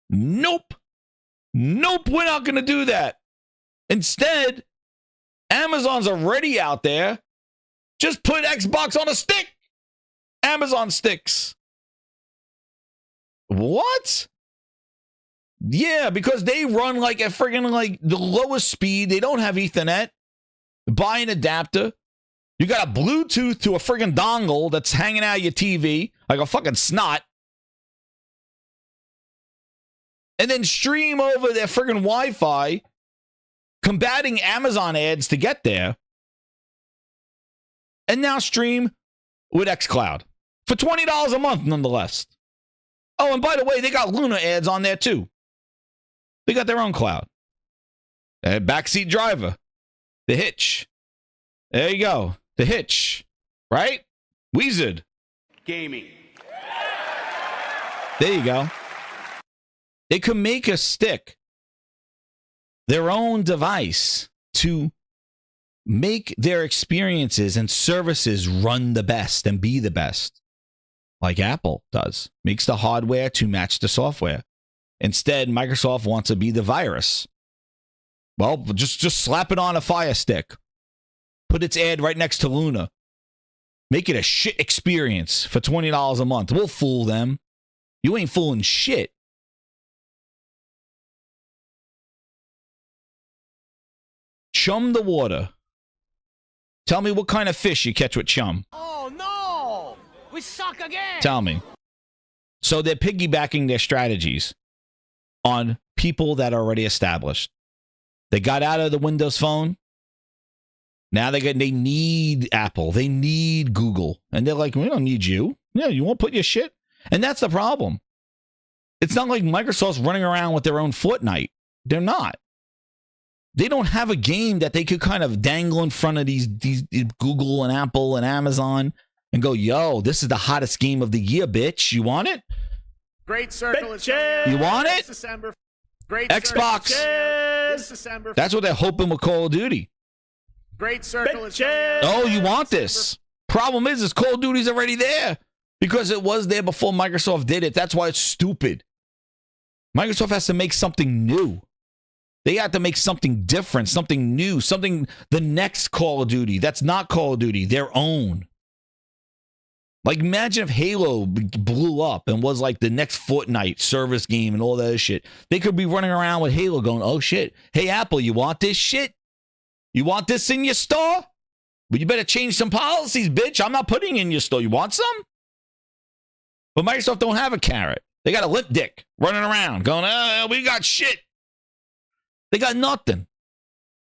Nope, we're not going to do that. Instead, Amazon's already out there. Just put Xbox on a stick. Amazon sticks. What? Yeah, because they run like a friggin' like the lowest speed. They don't have Ethernet. Buy an adapter. You got a Bluetooth to a friggin' dongle that's hanging out of your TV like a fucking snot. And then stream over their friggin' Wi-Fi, combating Amazon ads to get there. And now stream with xCloud for $20 a month, nonetheless. Oh, and by the way, they got Luna ads on there too. They got their own cloud. Backseat driver. The Hitch. There you go. The Hitch. Right? Wizard. Gaming. There you go. They could make a stick, their own device, to make their experiences and services run the best and be the best, like Apple does. Makes the hardware to match the software. Instead, Microsoft wants to be the virus. Well, just slap it on a Fire Stick. Put its ad right next to Luna. Make it a shit experience for $20 a month. We'll fool them. You ain't fooling shit. Chum the water. Tell me what kind of fish you catch with chum. Oh no! We suck again! Tell me. So they're piggybacking their strategies on people that are already established. They got out of the Windows Phone. Now they need Apple. They need Google. And they're like, we don't need you. Yeah, you won't put your shit. And that's the problem. It's not like Microsoft's running around with their own Fortnite. They're not. They don't have a game that they could kind of dangle in front of these Google and Apple and Amazon and go, yo, this is the hottest game of the year, bitch. You want it? Great Circle is You want it? December. Great Xbox. This December. That's what they're hoping with Call of Duty. Great Circle is Oh, you want this? Problem is Call of Duty's already there because it was there before Microsoft did it. That's why it's stupid. Microsoft has to make something new. They have to make something different, something new, something the next Call of Duty that's not Call of Duty, their own. Like, imagine if Halo blew up and was like the next Fortnite service game and all that shit. They could be running around with Halo going, oh shit, hey Apple, you want this shit? You want this in your store? Well, you better change some policies, bitch. I'm not putting it in your store. You want some? But Microsoft don't have a carrot. They got a limp dick running around going, we got shit. They got nothing.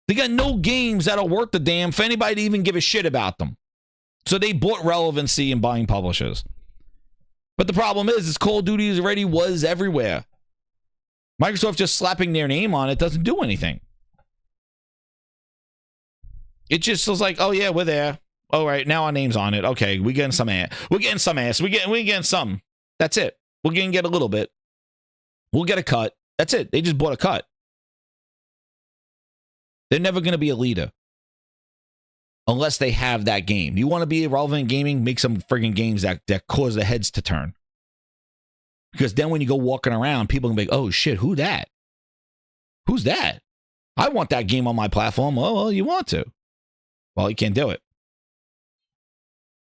They got no games that are worth the damn for anybody to even give a shit about them. So they bought relevancy in buying publishers. But the problem is Call of Duty already was everywhere. Microsoft just slapping their name on it doesn't do anything. It just was like, oh yeah, we're there. All right, now our name's on it. Okay, we're getting some ass. We're getting some ass. We're getting some. That's it. We're gonna get a little bit. We'll get a cut. That's it. They just bought a cut. They're never going to be a leader unless they have that game. You want to be relevant in gaming? Make some friggin' games that cause the heads to turn. Because then when you go walking around, people can be like, oh shit, who that? Who's that? I want that game on my platform. Oh, well, you want to. Well, you can't do it.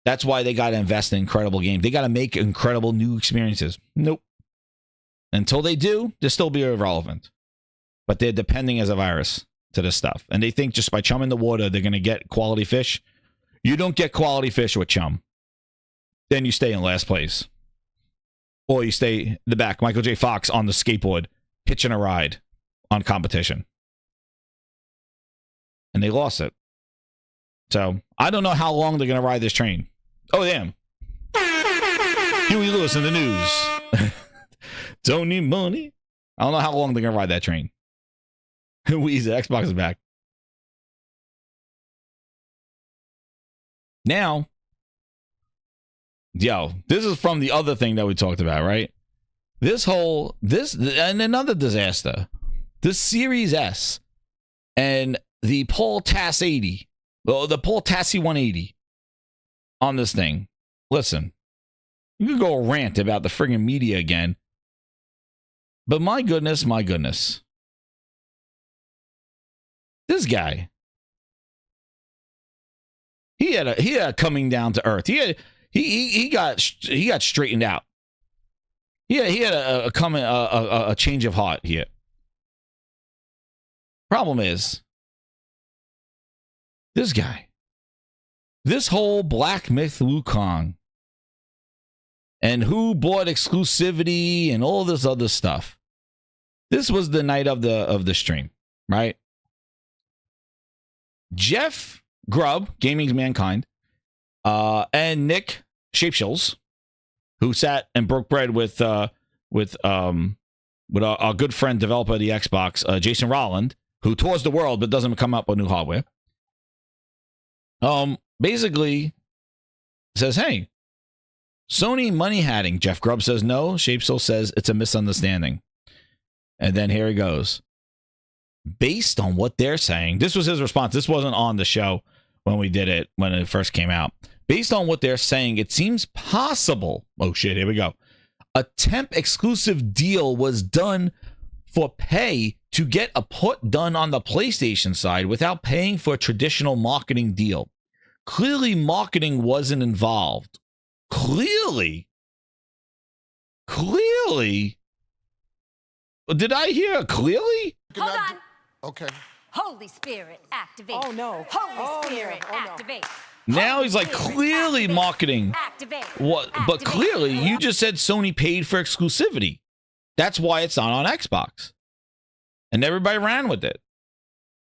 That's why they got to invest in incredible games. They got to make incredible new experiences. Nope. Until they do, they'll still be irrelevant. But they're depending as a virus to this stuff. And they think just by chumming the water, they're going to get quality fish. You don't get quality fish with chum. Then you stay in last place. Or you stay in the back. Michael J. Fox on the skateboard, hitching a ride on competition. And they lost it. So, I don't know how long they're going to ride this train. Oh, damn. Huey Lewis in the news. Don't need money. I don't know how long they're going to ride that train. Weezy, Xbox is back. Now, yo, this is from the other thing that we talked about, right? This and another disaster. This Series S and the Paul Tas180, the Paul Tas180 on this thing. Listen, you could go rant about the friggin' media again, but my goodness, this guy, he had a coming down to earth. He got straightened out. He had a change of heart here. Problem is, this guy, this whole Black Myth Wukong, and who bought exclusivity and all this other stuff. This was the night of the stream, right? Jeff Grubb, Gaming's Mankind, and Nick Shapeshills, who sat and broke bread with our good friend developer of the Xbox, Jason Rolland, who tours the world but doesn't come up with new hardware. Basically says, hey, Sony money hatting. Jeff Grubb says no. Shapeshills says it's a misunderstanding. And then here he goes. Based on what they're saying, this was his response. This wasn't on the show when we did it, when it first came out. Based on what they're saying, it seems possible. Oh, shit, here we go. A temp exclusive deal was done for pay to get a port done on the PlayStation side without paying for a traditional marketing deal. Clearly, marketing wasn't involved. Clearly. Did I hear clearly? Hold on. Okay. Holy Spirit, activate. Oh, no. Holy Spirit, no. activate. Now he's like clearly marketing. Activate. What? But clearly, you just said Sony paid for exclusivity. That's why it's not on Xbox. And everybody ran with it.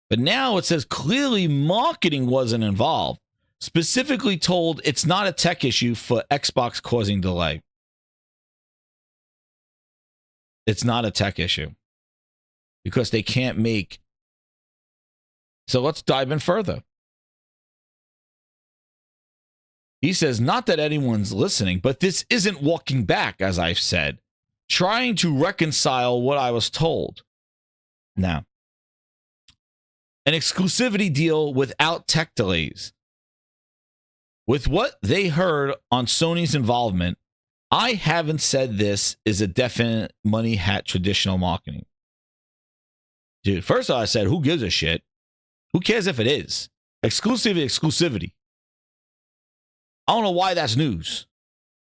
But now it says clearly marketing wasn't involved. Specifically told it's not a tech issue for Xbox causing delay. It's not a tech issue. Because they can't make. So let's dive in further. He says, not that anyone's listening, but this isn't walking back, as I've said. Trying to reconcile what I was told. Now, an exclusivity deal without tech delays. With what they heard on Sony's involvement, I haven't said this is a definite money hat traditional marketing. Dude, first of all, I said, who gives a shit? Who cares if it is? Exclusivity. I don't know why that's news.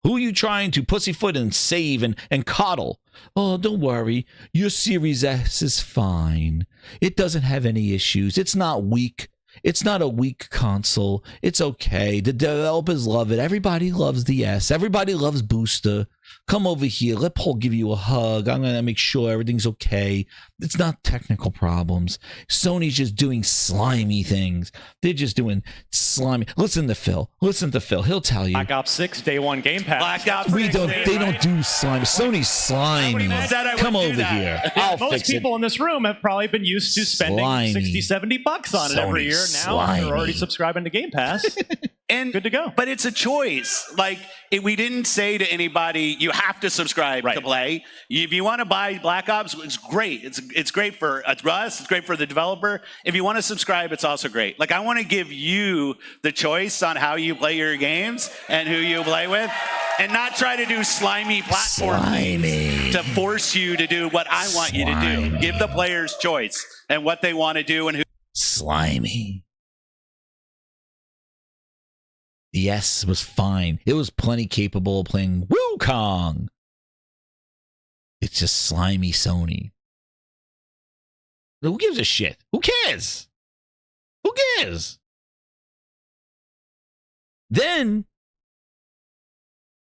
Who are you trying to pussyfoot and save and coddle? Oh, don't worry. Your Series S is fine. It doesn't have any issues. It's not weak. It's not a weak console. It's okay. The developers love it. Everybody loves the S. Everybody loves Booster. Come over here. Let Paul give you a hug. I'm going to make sure everything's okay. It's not technical problems. Sony's just doing slimy things. They're just doing slimy. Listen to Phil. He'll tell you. Black Ops 6 Day 1 Game Pass. Black Ops They 6 don't do slimy. Sony's slimy. Come over here. I'll Most fix people it. in this room have probably been used to spending Slimy. $60-$70 on it every year. Now they're already subscribing to Game Pass. And good to go. But it's a choice. Like, we didn't say to anybody, you have to subscribe to play. If you want to buy Black Ops, it's great. It's great for us. It's great for the developer. If you want to subscribe, it's also great. Like, I want to give you the choice on how you play your games and who you play with, and not try to do slimy platforming to force you to do what I want you to do. Give the players choice and what they want to do and who. Slimy. The S was fine. It was plenty capable of playing Wukong. It's just slimy Sony. Who gives a shit? Who cares? Who cares? Then,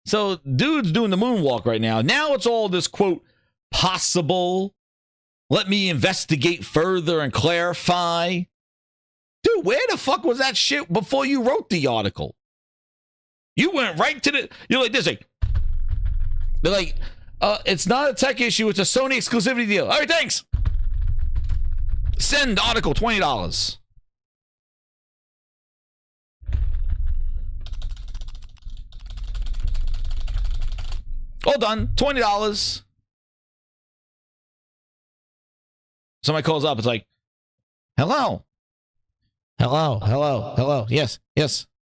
so dude's doing the moonwalk right now. Now it's all this, quote, possible. Let me investigate further and clarify. Dude, where the fuck was that shit before you wrote the article? You went right to the, you're like this, like, they're like, it's not a tech issue, it's a Sony exclusivity deal. All right, thanks. Send article $20. All done. $20. Somebody calls up. It's like, hello. Hello. Yes.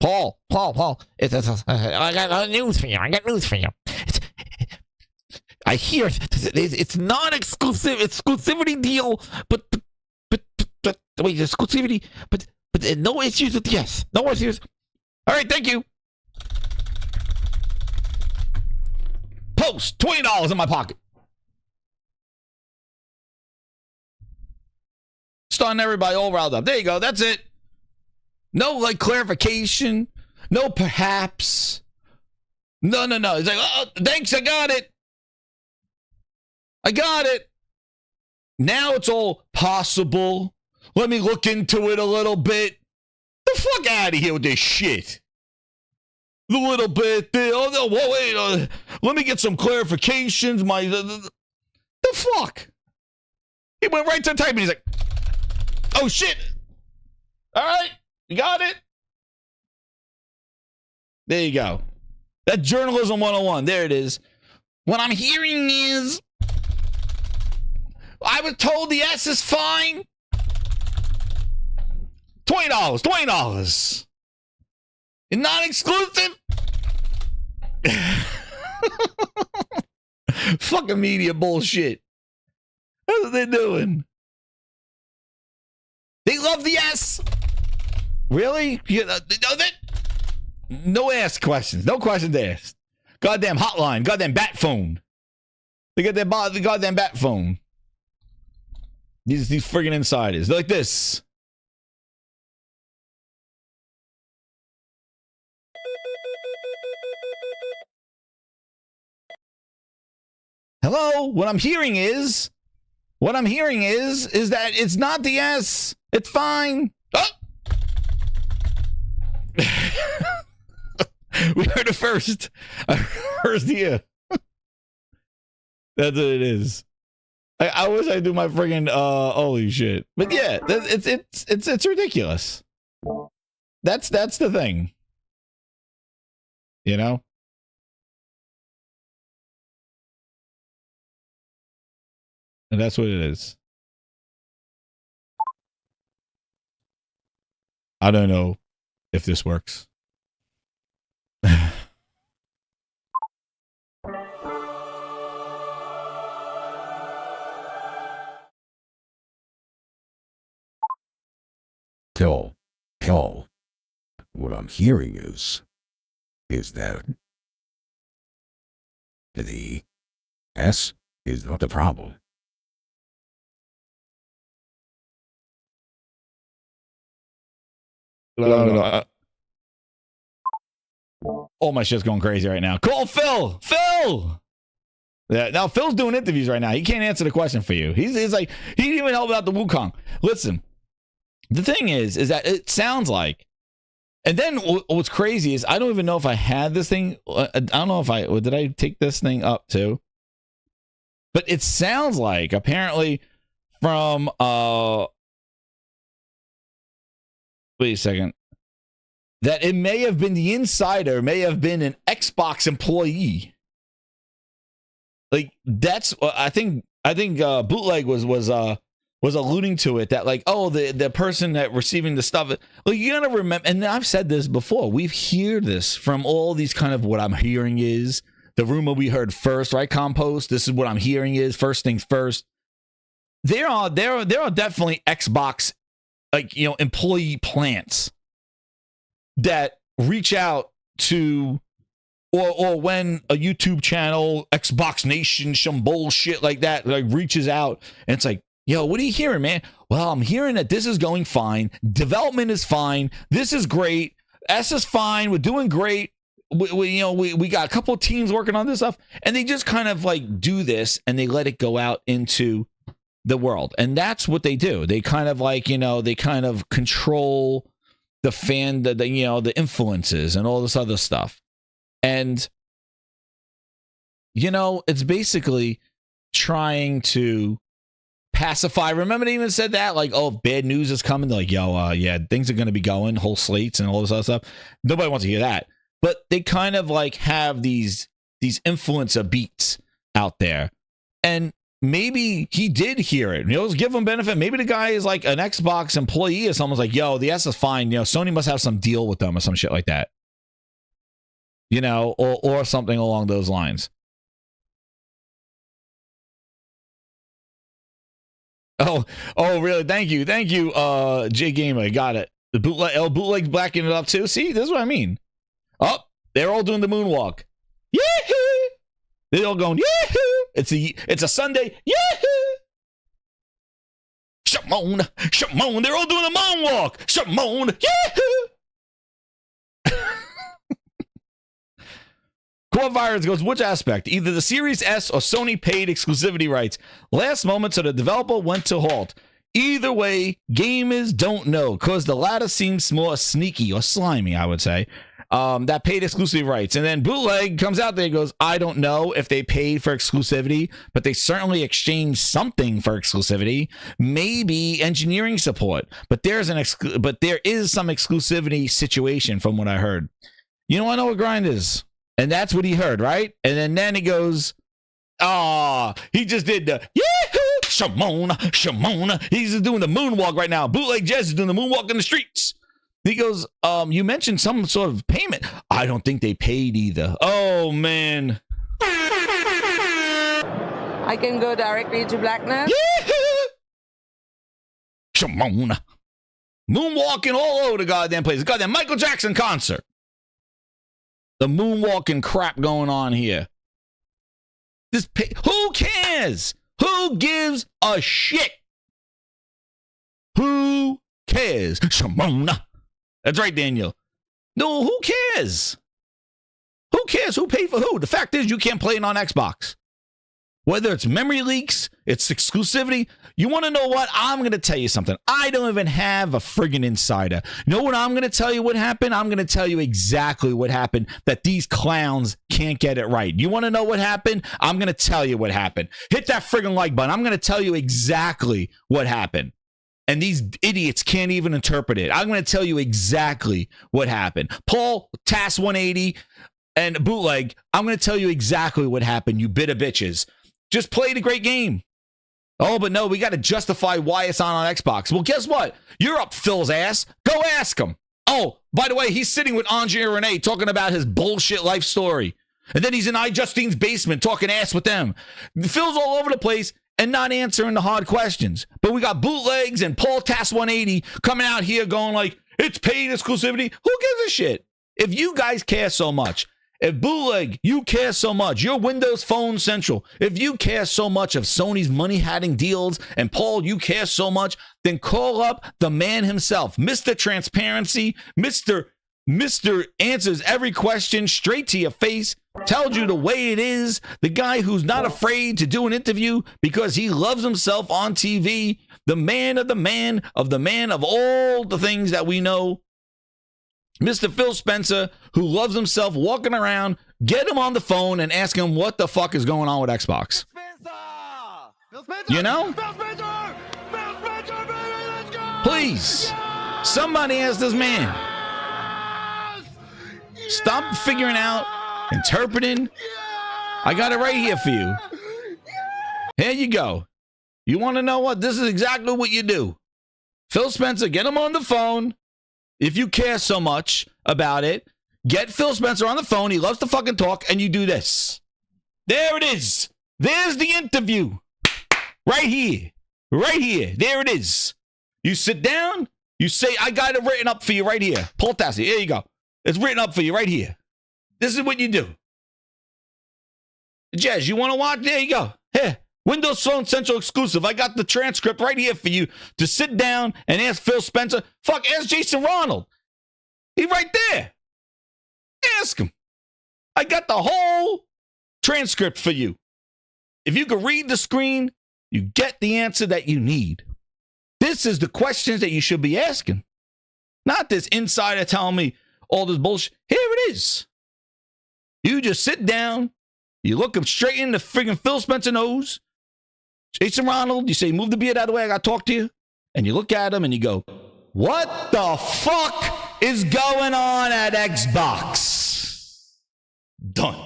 Paul. I got news for you. I hear it's non-exclusive exclusivity deal, but wait, exclusivity, but no issues with yes. No issues. All right, thank you. Post $20 in my pocket. Starting everybody all riled up. There you go. That's it. No like clarification. No perhaps. No. It's like, oh, thanks. I got it. Now it's all possible. Let me look into it a little bit. The fuck out of here with this shit. The little bit. Let me get some clarifications. The fuck? He went right to typing. He's like, oh shit. All right. You got it? There you go. That journalism 101. There it is. What I'm hearing is, I was told the S is fine. $20. It's not exclusive. Fucking media bullshit. That's what they're doing. They love the S. Really? No ask questions. No questions asked. Goddamn hotline. Goddamn bat phone. They got the goddamn bat phone. These friggin' insiders. They're like this. Hello? What I'm hearing is that it's not the S. It's fine. Oh! We heard it first. First here. That's what it is. I wish I do my friggin' holy shit. But yeah, it's ridiculous. That's the thing. You know? And that's what it is. I don't know if this works. Hell. What I'm hearing is that the S is not the problem. No. Oh, my shit's going crazy right now. Call Phil. Yeah, now Phil's doing interviews right now. He can't answer the question for you. He's like, he didn't even help out the Wukong. Listen, the thing is that it sounds like, and then what's crazy is I don't even know if I had this thing. I don't know if did I take this thing up too? But it sounds like apparently from wait a second. That it may have been the insider, may have been an Xbox employee. Like that's, I think Bootleg was alluding to it. That like, oh, the person that receiving the stuff. Like you gotta remember, and I've said this before. We've heard this from all these kind of what I'm hearing is the rumor we heard first, right? Compost. This is what I'm hearing is first things first. There are definitely Xbox, like employee plants that reach out to, or when a YouTube channel, Xbox Nation, some bullshit like that, like reaches out and it's like, yo, what are you hearing, man? Well, I'm hearing that this is going fine. Development is fine. This is great. S is fine. We're doing great. We got a couple of teams working on this stuff, and they just kind of like do this and they let it go out into the world. And that's what they do. They kind of like, they kind of control the fan, the influences and all this other stuff. And, it's basically trying to pacify. Remember they even said that, like, oh, if bad news is coming, they're like, yo, yeah, things are going to be going, whole slates and all this other stuff. Nobody wants to hear that. But they kind of like have these influencer beats out there. And maybe he did hear it. You know, let's give him benefit. Maybe the guy is like an Xbox employee or someone's like, yo, the S is fine. You know, Sony must have some deal with them or some shit like that. You know, or something along those lines. Oh, really? Thank you, J Gamer. Got it. The bootleg's blacking it up too. See, this is what I mean. Oh, they're all doing the moonwalk. Yahoo! They're all going yahoo! It's a Sunday. Yahoo! Shimon, they're all doing the moonwalk. Shimon, yahoo! Virus goes, which aspect? Either the Series S or Sony paid exclusivity rights. Last moment, so the developer went to halt. Either way, gamers don't know, because the latter seems more sneaky or slimy, I would say. That paid exclusive rights. And then Bootleg comes out there and goes, I don't know if they paid for exclusivity, but they certainly exchanged something for exclusivity. Maybe engineering support. But there is some exclusivity situation from what I heard. You know, I know what grind is. And that's what he heard, right? And then he goes, he just did the, yahoo, Shimon. He's just doing the moonwalk right now. Bootleg Jez is doing the moonwalk in the streets. He goes, you mentioned some sort of payment. I don't think they paid either. Oh, man. I can go directly to Blackness. Yahoo! Shimon. Moonwalking all over the goddamn place. The goddamn Michael Jackson concert. The moonwalking crap going on here. Who cares? Who gives a shit? Who cares? Shimon. That's right, Daniel. No, who cares? Who cares who paid for who? The fact is you can't play it on Xbox. Whether it's memory leaks, it's exclusivity. You want to know what? I'm going to tell you something. I don't even have a friggin' insider. You know what I'm going to tell you what happened? I'm going to tell you exactly what happened, that these clowns can't get it right. You want to know what happened? I'm going to tell you what happened. Hit that friggin' like button. I'm going to tell you exactly what happened. And these idiots can't even interpret it. I'm going to tell you exactly what happened. Paul Tas180 and Bootleg, I'm going to tell you exactly what happened, you bitter bitches. Just played a great game. Oh, but no, we got to justify why it's on Xbox. Well, guess what? You're up Phil's ass. Go ask him. Oh, by the way, he's sitting with Andre and Renee talking about his bullshit life story. And then he's in iJustine's basement talking ass with them. Phil's all over the place and not answering the hard questions. But we got Bootlegs and Paul Tas180 coming out here going like, it's paid exclusivity. Who gives a shit? If you guys care so much, if Bootleg, you care so much, you're Windows Phone Central. If you care so much of Sony's money-hatting deals, and Paul, you care so much, then call up the man himself, Mr. Transparency, Mr. Answers every question straight to your face, tells you the way it is, the guy who's not afraid to do an interview because he loves himself on TV, the man of the man of the man of all the things that we know, Mr. Phil Spencer, who loves himself walking around. Get him on the phone and ask him what the fuck is going on with Xbox. You know? Please, somebody ask this man. Stop figuring out, interpreting. I got it right here for you. Here you go. You want to know what? This is exactly what you do. Phil Spencer, get him on the phone. If you care so much about it, get Phil Spencer on the phone. He loves to fucking talk, and you do this. There it is. There's the interview. Right here. Right here. There it is. You sit down. You say, I got it written up for you right here. Paul Tas180. Here you go. It's written up for you right here. This is what you do. Jez, you want to watch? There you go. Here. Windows Phone Central exclusive. I got the transcript right here for you to sit down and ask Phil Spencer. Fuck, ask Jason Ronald. He's right there. Ask him. I got the whole transcript for you. If you can read the screen, you get the answer that you need. This is the questions that you should be asking. Not this insider telling me all this bullshit. Here it is. You just sit down. You look him straight in the friggin' Phil Spencer nose. Jason Ronald, you say, move the beard out of the way, I got to talk to you. And you look at him and you go, what the fuck is going on at Xbox? Done.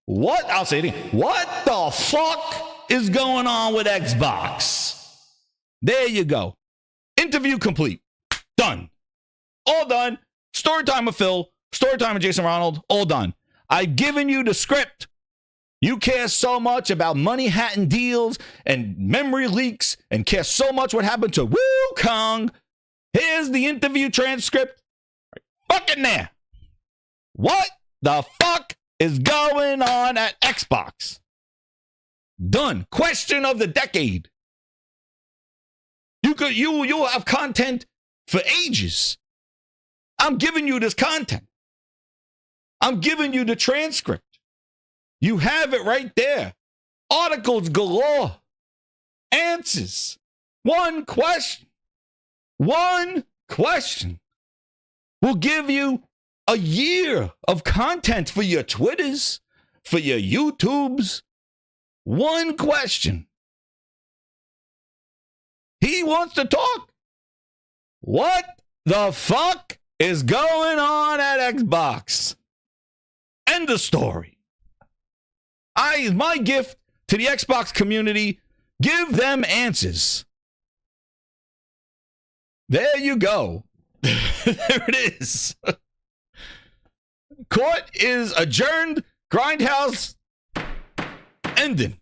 What? I'll say it again. What the fuck is going on with Xbox? There you go. Interview complete. Done. All done. Story time with Phil. Story time with Jason Ronald. All done. I've given you the script. You care so much about money hatting deals and memory leaks and care so much what happened to WUKONG. Here's the interview transcript. Fucking there. What the fuck is going on at Xbox? Done. Question of the decade. You'll have content for ages. I'm giving you this content. I'm giving you the transcript. You have it right there. Articles galore. Answers. One question. One question will give you a year of content for your Twitters, for your YouTubes. One question. He wants to talk. What the fuck is going on at Xbox? End of story. My gift to the Xbox community, give them answers. There you go. There it is. Court is adjourned. Grindhouse ending.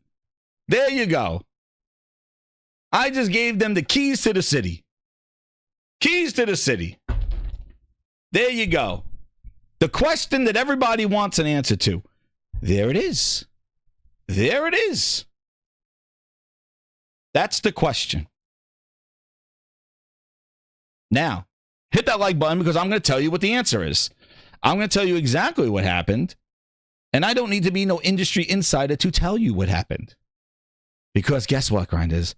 There you go. I just gave them the keys to the city. Keys to the city. There you go. The question that everybody wants an answer to. There it is. There it is. That's the question. Now, hit that like button because I'm going to tell you what the answer is. I'm going to tell you exactly what happened. And I don't need to be no industry insider to tell you what happened. Because guess what, grinders?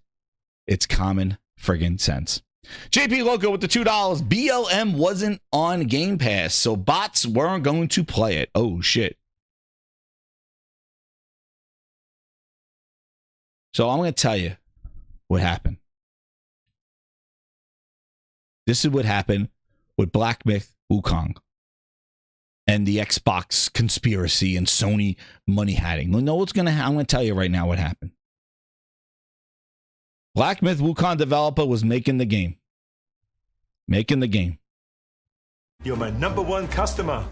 It's common friggin' sense. JP Loco with the $2. BLM wasn't on Game Pass, so bots weren't going to play it. Oh, shit. So I'm going to tell you what happened. This is what happened with Black Myth Wukong and the Xbox conspiracy and Sony money hatting. You know what's going to happen? I'm going to tell you right now what happened. Black Myth Wukong developer was making the game. Making the game. You're my #1 customer.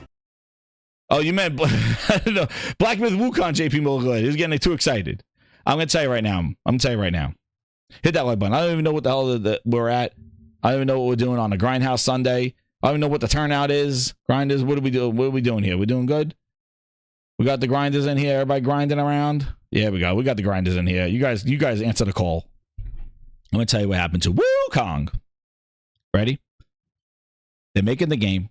Oh, you meant I don't know. Black Myth Wukong, JP Mulligard. He's getting too excited. I'm going to tell you right now. I'm going to tell you right now. Hit that like button. I don't even know what the hell we're at. I don't even know what we're doing on a Grindhouse Sunday. I don't even know what the turnout is. Grinders, what are we doing? What are we doing here? We're doing good? We got the grinders in here. Everybody grinding around? Yeah, we got the grinders in here. You guys answer the call. I'm going to tell you what happened to WUKONG. Ready? They're making the game.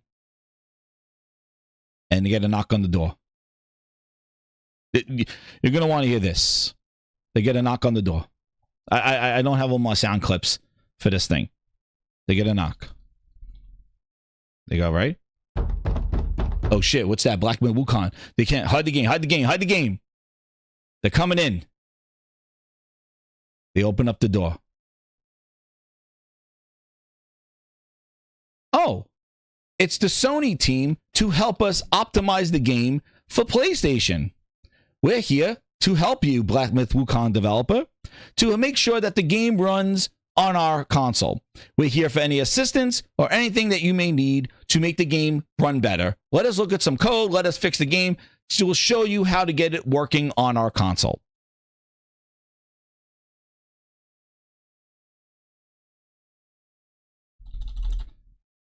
And they get a knock on the door. You're going to want to hear this. They get a knock on the door. I don't have all my sound clips for this thing. They get a knock. They go, right? Oh, shit. What's that? Black Myth Wukong. They can't. Hide the game. Hide the game. Hide the game. They're coming in. They open up the door. Oh, it's the Sony team to help us optimize the game for PlayStation. We're here to help you, Black Myth Wukong developer, to make sure that the game runs on our console. We're here for any assistance or anything that you may need to make the game run better. Let us look at some code. Let us fix the game. So we'll show you how to get it working on our console.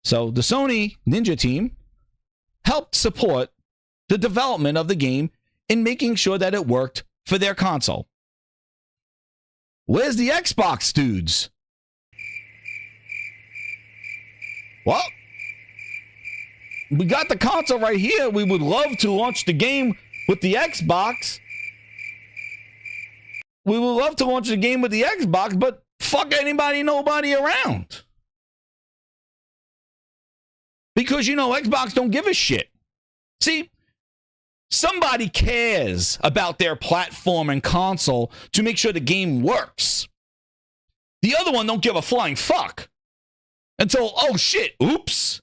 So the Sony Ninja team helped support the development of the game in making sure that it worked for their console. Where's the Xbox dudes? Well, we got the console right here. We would love to launch the game with the Xbox. We would love to launch the game with the Xbox, but fuck anybody, nobody around. Because, you know, Xbox don't give a shit. See, somebody cares about their platform and console to make sure the game works. The other one don't give a flying fuck until, oh shit, oops.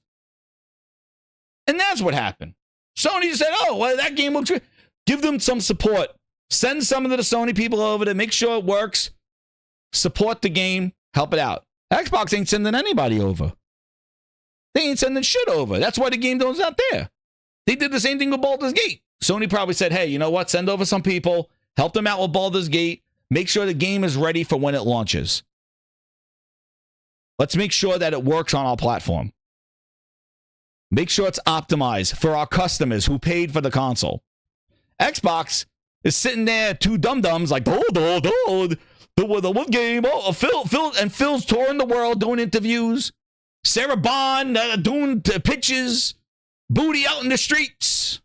And that's what happened. Sony said, oh, well, that game looks good. Give them some support. Send some of the Sony people over to make sure it works. Support the game. Help it out. Xbox ain't sending anybody over. They ain't sending shit over. That's why the game goes out there. They did the same thing with Baldur's Gate. Sony probably said, hey, you know what? Send over some people. Help them out with Baldur's Gate. Make sure the game is ready for when it launches. Let's make sure that it works on our platform. Make sure it's optimized for our customers who paid for the console. Xbox is sitting there, two dum-dums like, the what game? Oh, Phil's touring the world doing interviews. Sarah Bond doing pitches. Booty out in the streets.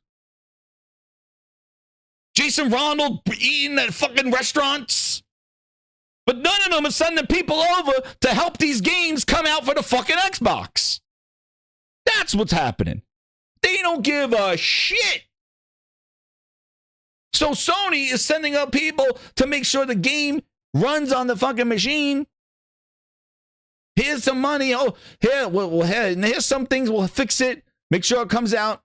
Jason Ronald eating at fucking restaurants. But none of them are sending people over to help these games come out for the fucking Xbox. That's what's happening. They don't give a shit. So Sony is sending up people to make sure the game runs on the fucking machine. Here's some money. Oh, here's some things. We'll fix it. Make sure it comes out.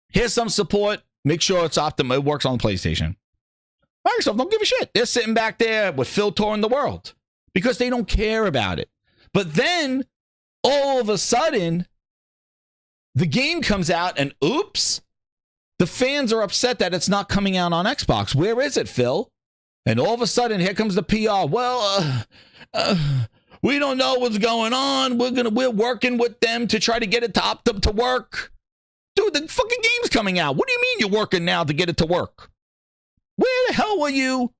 Here's some support. Make sure it's optimal. It works on the PlayStation. Microsoft don't give a shit. They're sitting back there with Phil touring the world because they don't care about it. But then all of a sudden, the game comes out and oops, the fans are upset that it's not coming out on Xbox. Where is it, Phil? And all of a sudden, here comes the PR. Well, we don't know what's going on. We're working with them to try to get it to work. Dude, the fucking game's coming out. What do you mean you're working now to get it to work? Where the hell were you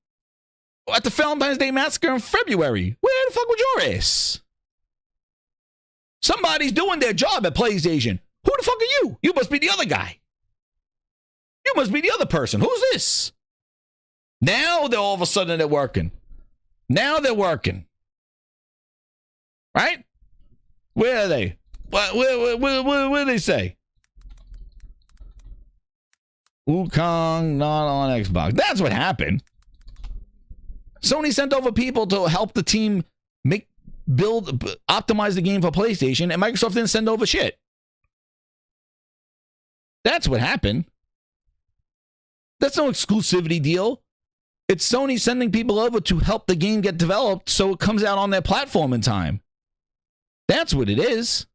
at the Valentine's Day Massacre in February? Where the fuck was your ass? Somebody's doing their job at PlayStation. Who the fuck are you? You must be the other guy. You must be the other person. Who's this? Now they're all of a sudden they're working. Now they're working. Right? Where are they? What do they say? Wukong not on Xbox. That's what happened. Sony sent over people to help the team optimize the game for PlayStation, and Microsoft didn't send over shit. That's what happened. That's no exclusivity deal. It's Sony sending people over to help the game get developed so it comes out on their platform in time. That's what it is.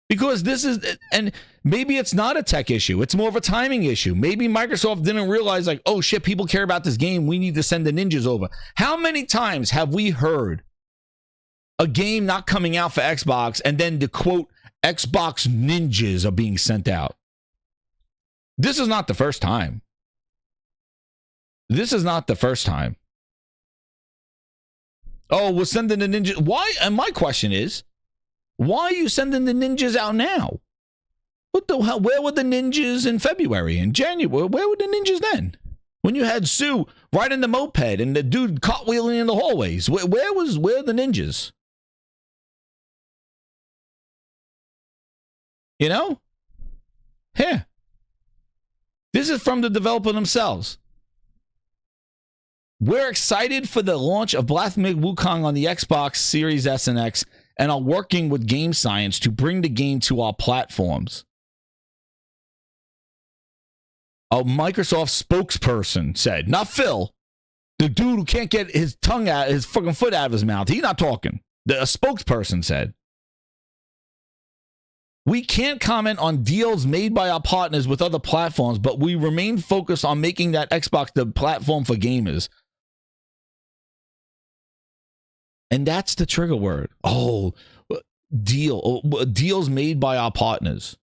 Because this is, and maybe it's not a tech issue. It's more of a timing issue. Maybe Microsoft didn't realize, like, oh shit, people care about this game. We need to send the ninjas over. How many times have we heard a game not coming out for Xbox and then the quote, Xbox ninjas are being sent out? This is not the first time. This is not the first time. Oh, we're sending the ninjas. Why? And my question is, why are you sending the ninjas out now? What the hell? Where were the ninjas in February and January? Where were the ninjas then? When you had Sue riding the moped and the dude cartwheeling in the hallways. Where are the ninjas? You know? Here. This is from the developer themselves. We're excited for the launch of Black Myth Wukong on the Xbox Series S and X and are working with Game Science to bring the game to our platforms. A Microsoft spokesperson said, not Phil, the dude who can't get his tongue out, his fucking foot out of his mouth. He's not talking. A spokesperson said, we can't comment on deals made by our partners with other platforms, but we remain focused on making that Xbox the platform for gamers. And that's the trigger word. Oh, deals made by our partners.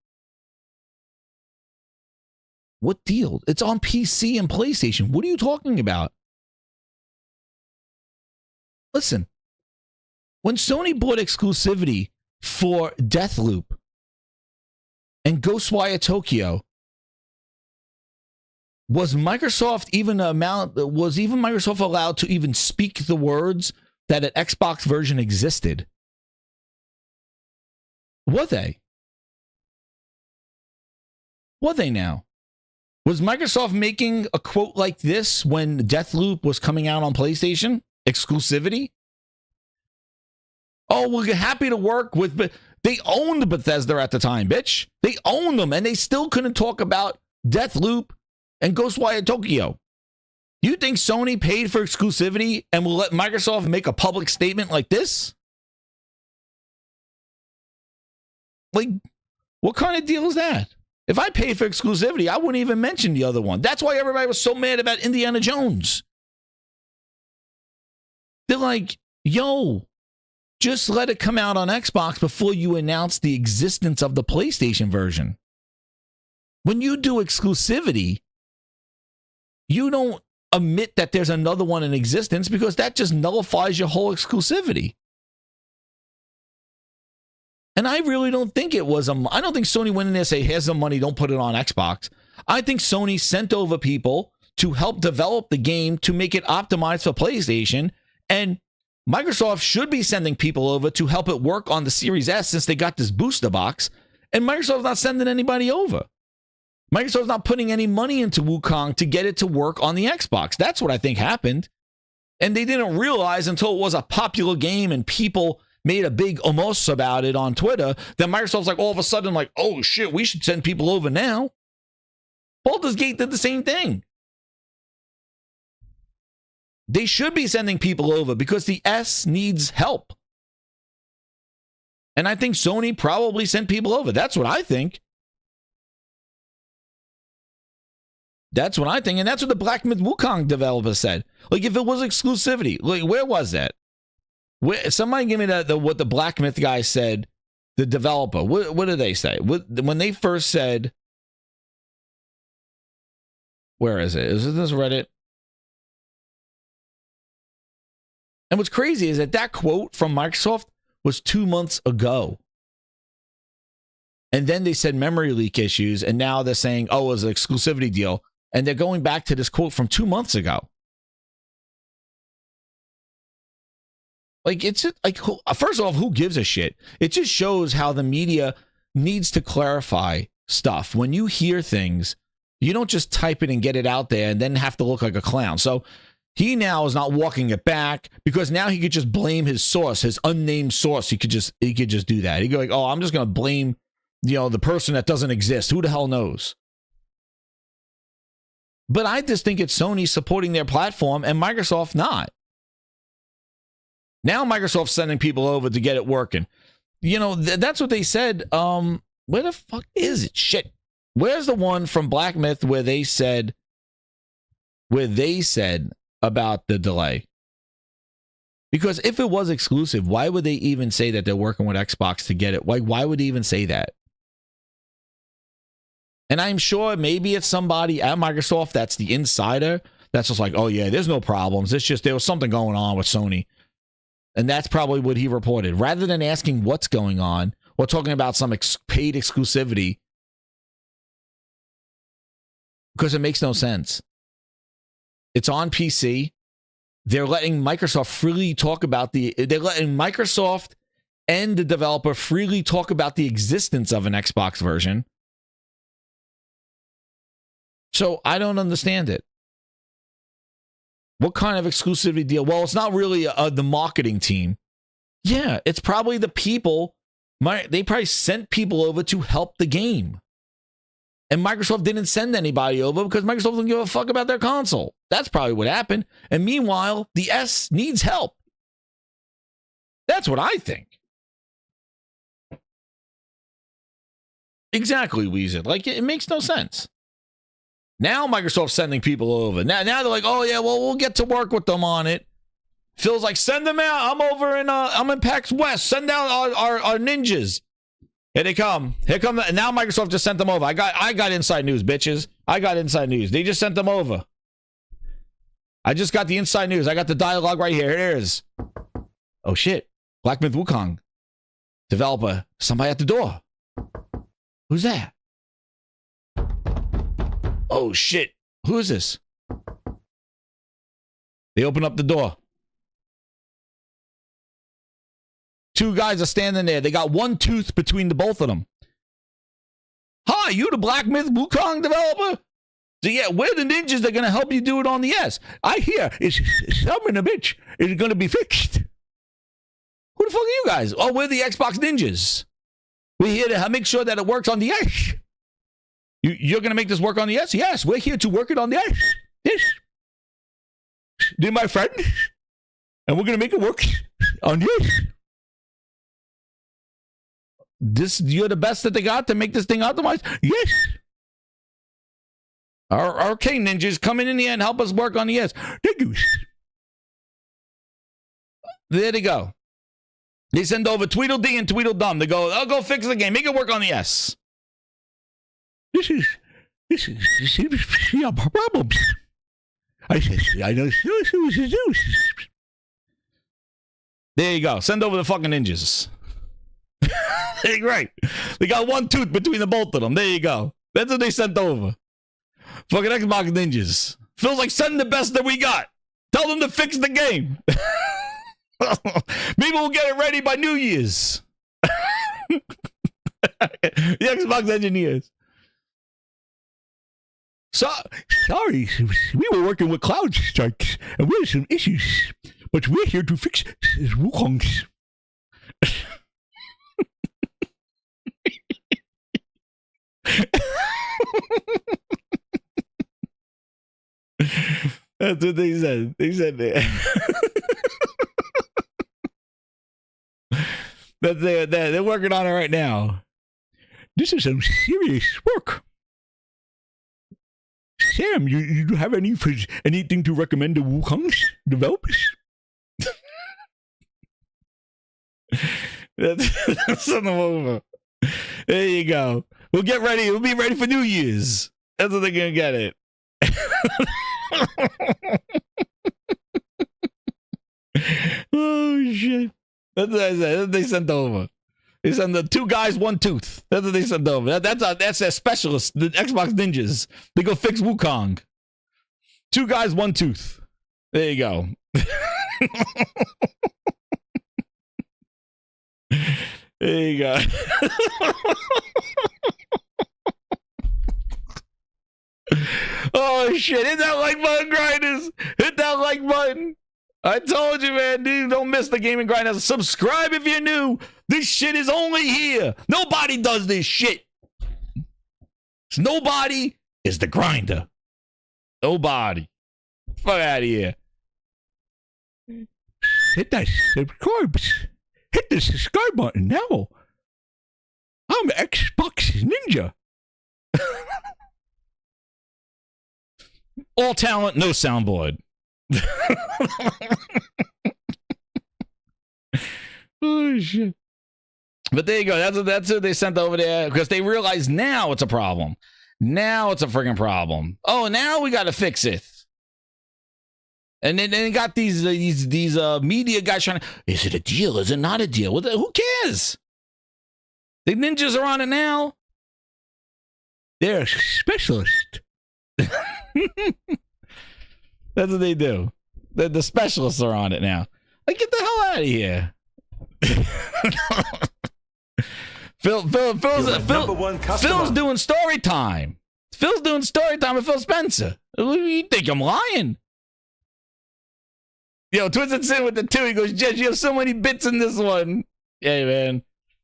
What deal? It's on PC and PlayStation. What are you talking about? Listen, when Sony bought exclusivity for Deathloop and Ghostwire Tokyo, was Microsoft Microsoft allowed to even speak the words that an Xbox version existed? Were they? Were they now? Was Microsoft making a quote like this when Deathloop was coming out on PlayStation? Exclusivity? Oh, we're happy to work with, but they owned Bethesda at the time, bitch. They owned them, and they still couldn't talk about Deathloop, and Ghostwire Tokyo. You think Sony paid for exclusivity and will let Microsoft make a public statement like this? Like, what kind of deal is that? If I paid for exclusivity, I wouldn't even mention the other one. That's why everybody was so mad about Indiana Jones. They're like, yo, just let it come out on Xbox before you announce the existence of the PlayStation version. When you do exclusivity, you don't admit that there's another one in existence because that just nullifies your whole exclusivity. And I really don't think it was I don't think Sony went in there and say, here's some money, don't put it on Xbox. I think Sony sent over people to help develop the game to make it optimized for PlayStation. And Microsoft should be sending people over to help it work on the Series S since they got this booster box. And Microsoft's not sending anybody over. Microsoft's not putting any money into Wukong to get it to work on the Xbox. That's what I think happened. And they didn't realize until it was a popular game and people made a big omos about it on Twitter that Microsoft's like all of a sudden like, oh shit, we should send people over now. Baldur's Gate did the same thing. They should be sending people over because the S needs help. And I think Sony probably sent people over. That's what I think. That's what I think. And that's what the Black Myth Wukong developer said. Like, if it was exclusivity, like, where was that? Somebody give me what the Black Myth guy said, the developer. What did they say? When they first said, where is it? Is it this Reddit? And what's crazy is that quote from Microsoft was 2 months ago. And then they said memory leak issues, and now they're saying, oh, it was an exclusivity deal. And they're going back to this quote from 2 months ago. Like, it's just, like, first off, who gives a shit? It just shows how the media needs to clarify stuff. When you hear things, you don't just type it and get it out there and then have to look like a clown. So he now is not walking it back because now he could just blame his source, his unnamed source. He could just do that. He'd go like, oh, I'm just going to blame, the person that doesn't exist. Who the hell knows? But I just think it's Sony supporting their platform and Microsoft not. Now Microsoft's sending people over to get it working. That's what they said. Where the fuck is it? Shit. Where's the one from Black Myth where they said about the delay? Because if it was exclusive, why would they even say that they're working with Xbox to get it? Why would they even say that? And I'm sure maybe it's somebody at Microsoft that's the insider that's just like, oh yeah, there's no problems. It's just there was something going on with Sony. And that's probably what he reported. Rather than asking what's going on, or talking about some paid exclusivity, because it makes no sense. It's on PC. They're letting Microsoft freely talk about they're letting Microsoft and the developer freely talk about the existence of an Xbox version. So I don't understand it. What kind of exclusivity deal? Well, it's not really the marketing team. Yeah, it's probably the people. They probably sent people over to help the game. And Microsoft didn't send anybody over because Microsoft didn't give a fuck about their console. That's probably what happened. And meanwhile, the S needs help. That's what I think. Exactly, Weezer. Like, it makes no sense. Now Microsoft's sending people over. Now they're like, oh yeah, well, we'll get to work with them on it. Phil's like, send them out. I'm over I'm in PAX West. Send out our ninjas. Here they come. Here come. And now Microsoft just sent them over. I got inside news, bitches. I got inside news. They just sent them over. I just got the inside news. I got the dialogue right here. Here it is. Oh shit. Black Myth Wukong. Developer. Somebody at the door. Who's that? Oh shit. Who is this? They open up the door. Two guys are standing there. They got one tooth between the both of them. Hi, you the Black Myth Wukong developer? So yeah, we're the ninjas that are going to help you do it on the S. I hear it's something a bitch. Is it going to be fixed? Who the fuck are you guys? Oh, we're the Xbox ninjas. We're here to make sure that it works on the S. You're going to make this work on the S? Yes, we're here to work it on the S. Yes. They're my friends. And we're going to make it work on the S. You're the best that they got to make this thing optimized? Yes. Our arcade ninjas come in the end, help us work on the S. Thank you. There they go. They send over Tweedledee and Tweedledum. They go, I'll go fix the game. Make it work on the S. This is problems. I know. There you go. Send over the fucking ninjas. Right. They got one tooth between the both of them. There you go. That's what they sent over. Fucking Xbox ninjas. Feels like send the best that we got. Tell them to fix the game. Maybe we'll get it ready by New Year's. The Xbox engineers. Sorry, we were working with cloud strikes and we had some issues, but we're here to fix WUKONGs. That's what they said. They said that they're working on it right now. This is some serious work. Sam, you have anything to recommend to WUKONG's developers? Send them over. There you go. We'll get ready. We'll be ready for New Year's. That's what they're gonna get it. Oh shit! That's what I said. That's what they sent over. They sent the 2 guys, 1 tooth. That's what they sent over. That's their specialist, the Xbox ninjas. They go fix Wukong. 2 guys, 1 tooth. There you go. There you go. Oh shit, hit that like button, grinders. Hit that like button. I told you, man, dude, don't miss the gaming grinders. Subscribe if you're new. This shit is only here. Nobody does this shit. Nobody is the grinder. Nobody. Fuck out of here. Hit that subscribe. Hit the subscribe button now. I'm Xbox Ninja. All talent, no soundboard. Oh shit. But there you go. That's what they sent over there because they realize now it's a problem. Now it's a friggin' problem. Oh, now we got to fix it. And then they got these media guys trying to, is it a deal? Is it not a deal? Who cares? The ninjas are on it now. They're specialists. That's what they do. The specialists are on it now. Like, get the hell out of here. Phil's doing story time. Phil's doing story time with Phil Spencer. You think I'm lying? Yo, Twisted Sin with the 2. He goes, Judge, you have so many bits in this one. Yeah, man.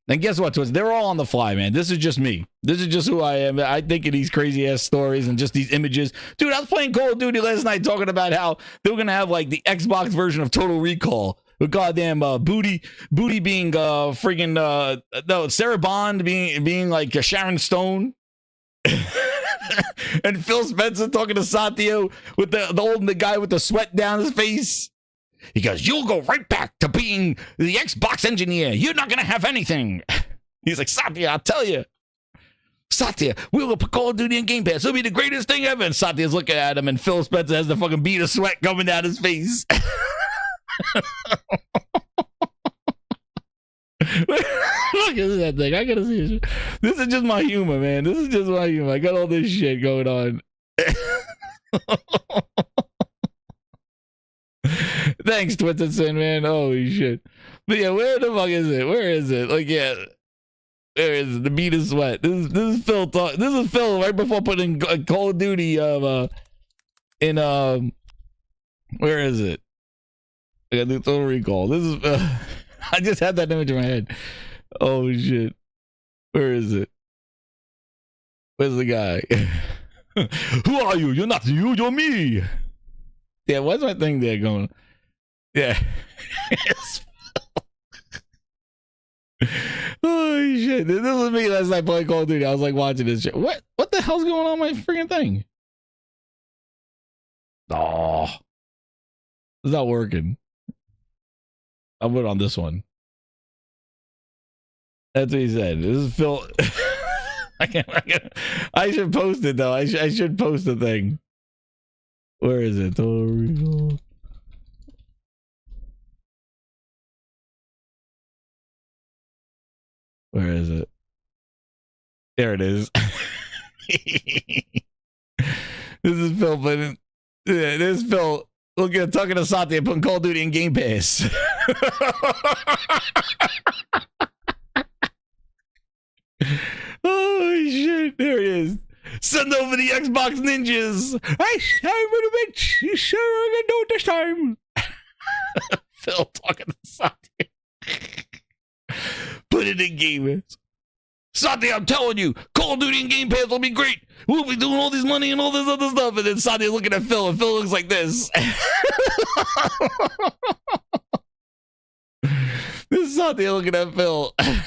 And guess what, Twisted? They're all on the fly, man. This is just me. This is just who I am. I think of these crazy ass stories and just these images. Dude, I was playing Call of Duty last night talking about how they were gonna have like the Xbox version of Total Recall. With goddamn booty being friggin' Sarah Bond being like Sharon Stone. And Phil Spencer talking to Satya with the guy with the sweat down his face. He goes, you'll go right back to being the Xbox engineer. You're not going to have anything. He's like, Satya, I'll tell you. Satya, we'll put Call of Duty in Game Pass. It'll be the greatest thing ever. And Satya's looking at him, and Phil Spencer has the fucking bead of sweat coming down his face. Look at that thing. I gotta see it. This is just my humor, man. This is just my humor. I got all this shit going on. Thanks, Twisted Sin, man. Holy shit. But yeah, where the fuck is it? Where is it? Like, yeah. Where is it? The beat of sweat. This is Phil talk. This is Phil right before putting Call of Duty where is it? I got the Total Recall. This is I just had that image in my head. Oh shit. Where is it? Where's the guy? Who are you? You're not you, you're me. Yeah, what's my thing there going? Yeah. Oh shit. This was me last night playing Call of Duty. I was like watching this shit. What the hell's going on my freaking thing? Oh. It's not working. I went on this one. That's what he said. This is Phil. I should post it though. I should post the thing. Where is it? Where is it? There it is. This is Phil, but yeah, this is Phil. Look at talking to Satya putting Call of Duty in Game Pass. Oh shit! There it is. Send over the Xbox ninjas. I gonna bitch. You sure are gonna do it this time? Phil talking to Satya. Put it in Game Pass. Satya, I'm telling you, Call of Duty and Game Pass will be great. We'll be doing all this money and all this other stuff. And then Satya looking at Phil, and Phil looks like this. This is Satya looking at Phil. I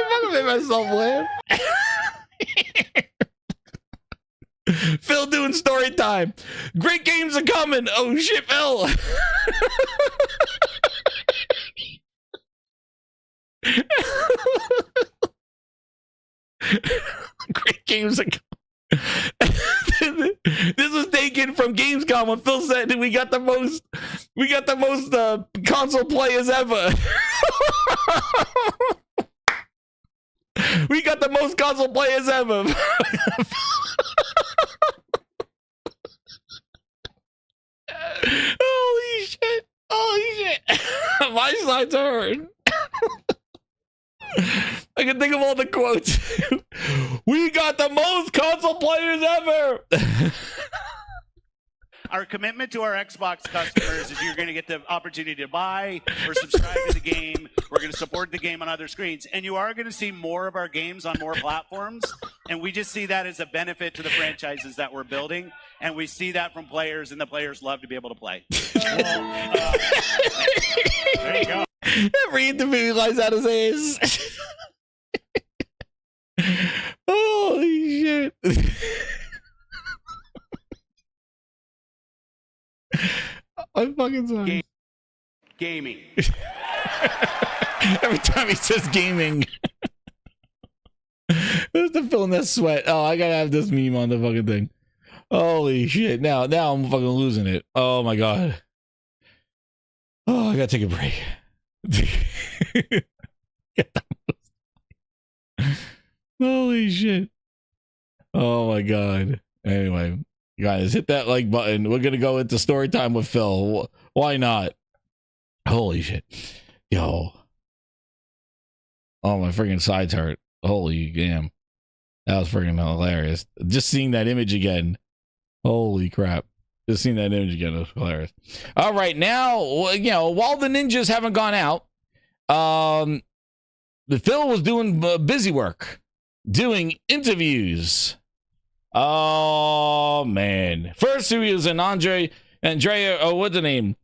fucking made myself laugh. Phil doing story time. Great games are coming. Oh shit, Phil. Great games are coming. This was taken from Gamescom when Phil said we got the most console players ever. We got the most console players ever. Holy shit. Holy shit. My sides hurt. I can think of all the quotes. We got the most console players ever. Our commitment to our Xbox customers is you're going to get the opportunity to buy or subscribe to the game. We're going to support the game on other screens. And you are going to see more of our games on more platforms. And we just see that as a benefit to the franchises that we're building. And we see that from players, and the players love to be able to play. There you go. Every interview lies out his ass. Holy shit. I'm fucking sorry. Gaming. Every time he says gaming. Who's the feeling that sweat? Oh, I gotta have this meme on the fucking thing. Holy shit. Now I'm fucking losing it. Oh my god. Oh, I gotta take a break. Holy shit. Oh my god. Anyway, guys, hit that like button. We're gonna go into story time with Phil. Why not? Holy shit. Yo. Oh, my freaking sides hurt. Holy damn. That was freaking hilarious. Just seeing that image again. Holy crap. Just seeing that image again was hilarious. All right, now, you know, while the ninjas haven't gone out, Phil was doing busy work, doing interviews. Oh man! First, he was in Andrea. Oh, what's the name?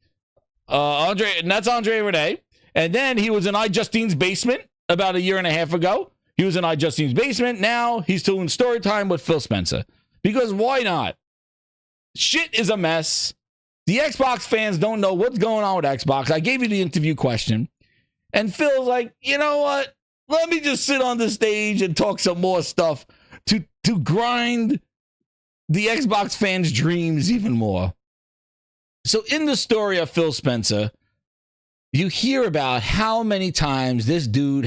Andre, and that's Andre Renee. And then he was in iJustine's basement about a year and a half ago. He was in iJustine's basement. Now he's doing story time with Phil Spencer. Because why not? Shit is a mess. The Xbox fans don't know what's going on with Xbox. I gave you the interview question. And Phil's like, you know what? Let me just sit on the stage and talk some more stuff to grind the Xbox fans' dreams even more. So in the story of Phil Spencer, you hear about how many times this dude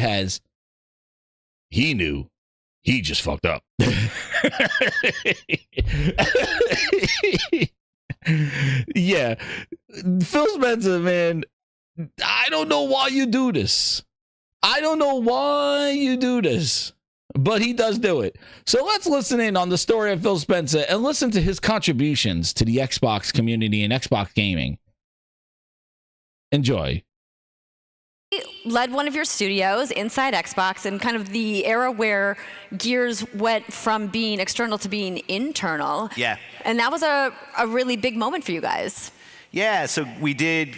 he knew. He just fucked up. Yeah. Phil Spencer, man, I don't know why you do this. I don't know why you do this. but he does do it. So let's listen in on the story of Phil Spencer and listen to his contributions to the Xbox community and Xbox gaming. Enjoy. Led one of your studios inside Xbox in kind of the era where Gears went from being external to being internal. Yeah. And that was a really big moment for you guys. Yeah, so we did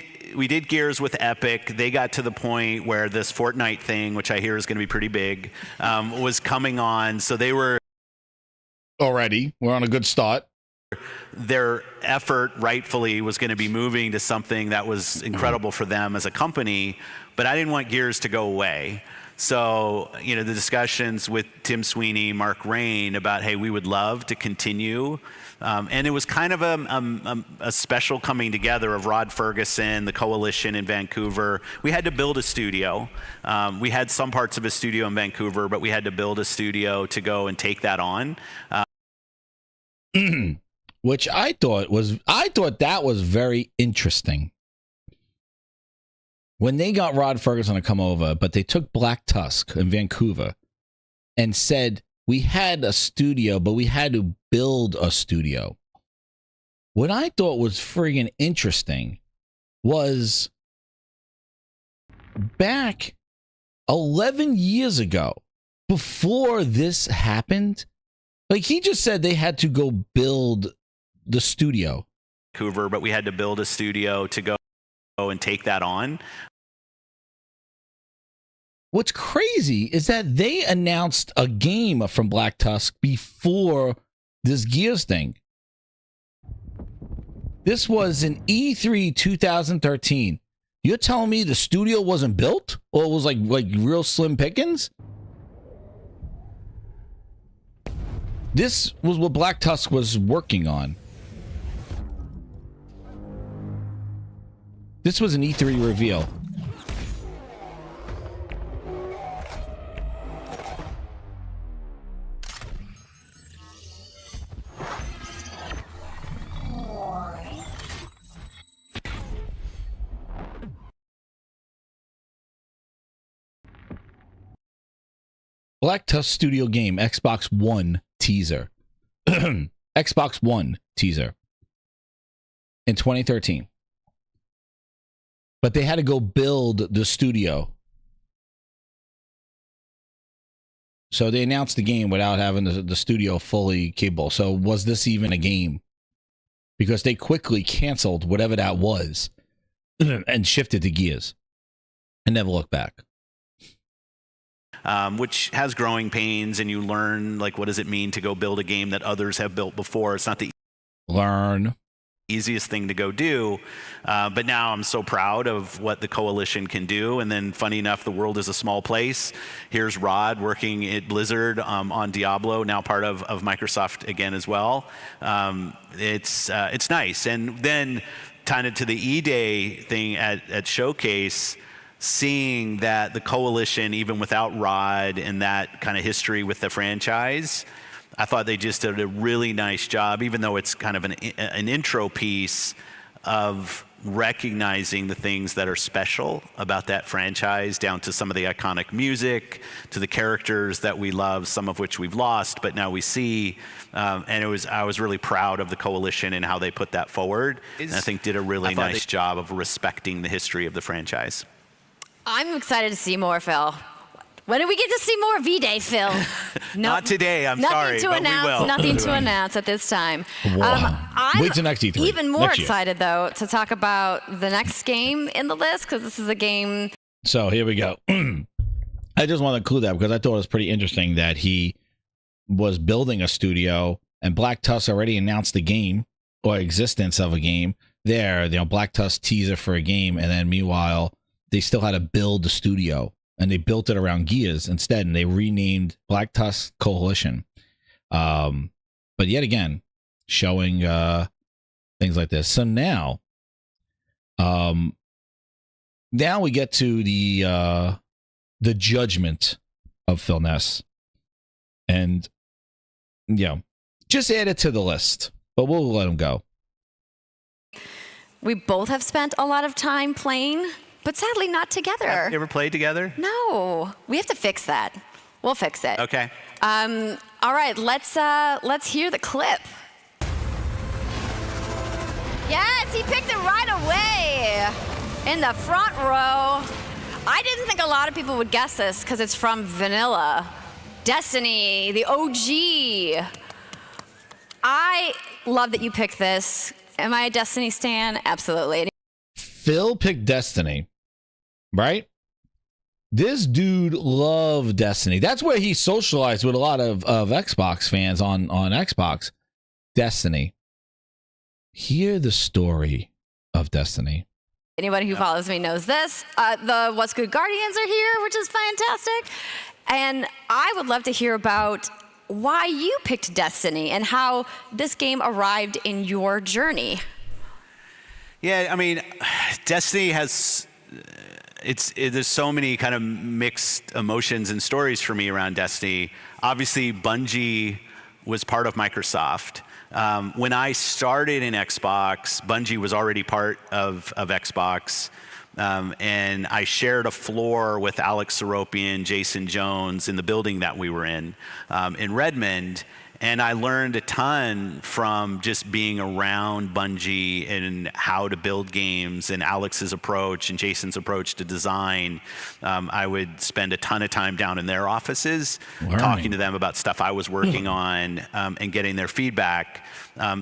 Gears with Epic. They got to the point where this Fortnite thing, which I hear is going to be pretty big, was coming on. So they were already. We're on a good start. Their effort rightfully was going to be moving to something that was incredible for them as a company, but I didn't want Gears to go away. So, you know, the discussions with Tim Sweeney, Mark Rain about, hey, we would love to continue. And it was kind of a special coming together of Rod Ferguson, the coalition in Vancouver. We had to build a studio. We had some parts of a studio in Vancouver, but we had to build a studio to go and take that on. Which I thought that was very interesting. When they got Rod Ferguson to come over, but they took Black Tusk in Vancouver and said, we had a studio, but we had to build a studio. What I thought was friggin' interesting was back 11 years ago, before this happened, like he just said they had to go build the studio. Vancouver, but we had to build a studio to go and take that on. What's crazy is that they announced a game from Black Tusk before this Gears thing. This was in E3 2013. You're telling me the studio wasn't built, or it was like real slim pickings? This was what Black Tusk was working on. This was an E3 reveal. Black Tusk Studio game, Xbox One teaser. Xbox One teaser in 2013. But they had to go build the studio. So they announced the game without having the studio fully capable. So was this even a game? Because they quickly canceled whatever that was and shifted to Gears and never looked back. Which has growing pains, and you learn, like, what does it mean to go build a game that others have built before? It's not the easiest thing to go do, but now I'm so proud of what the coalition can do. And then, funny enough, the world is a small place. Here's Rod working at Blizzard on Diablo, now part of Microsoft again as well. It's nice. And then tying it to the E-Day thing at Showcase, seeing that the coalition, even without Rod and that kind of history with the franchise, I thought they just did a really nice job, even though it's kind of an intro piece of recognizing the things that are special about that franchise, down to some of the iconic music, to the characters that we love, some of which we've lost, but now we see. And I was really proud of the coalition and how they put that forward. And I think did a really nice job of respecting the history of the franchise. I'm excited to see more, Phil. When do we get to see more V-Day, Phil? Not today, I'm sorry, but we will. Nothing to announce at this time. Wait till next E3. Even more excited, though, to talk about the next game in the list, because this is a game. So here we go. I just want to include that because I thought it was pretty interesting that he was building a studio, and Black Tusk already announced the game or existence of a game. Black Tusk teaser for a game, and then meanwhile, they still had to build the studio, and they built it around Gears instead, and they renamed Black Tusk Coalition. But yet again, showing things like this. So now we get to the judgment of Phil Ness, and just add it to the list, but we'll let him go. We both have spent a lot of time playing, but sadly not together. Have you ever played together? No. We have to fix that. We'll fix it. Okay. All right, let's hear the clip. Yes, he picked it right away in the front row. I didn't think a lot of people would guess this because it's from Vanilla. Destiny, the OG. I love that you picked this. Am I a Destiny stan? Absolutely. Phil picked Destiny, right? This dude loved Destiny. That's where he socialized with a lot of Xbox fans on Xbox. Destiny. Hear the story of Destiny. Anybody who follows me knows this. The What's Good Guardians are here, which is fantastic. And I would love to hear about why you picked Destiny and how this game arrived in your journey. Yeah, I mean, Destiny has, there's so many kind of mixed emotions and stories for me around Destiny. Obviously, Bungie was part of Microsoft. When I started in Xbox, Bungie was already part of Xbox. And I shared a floor with Alex Seropian, Jason Jones in the building that we were in Redmond. And I learned a ton from just being around Bungie and how to build games and Alex's approach and Jason's approach to design. I would spend a ton of time down in their offices talking to them about stuff I was working on and getting their feedback.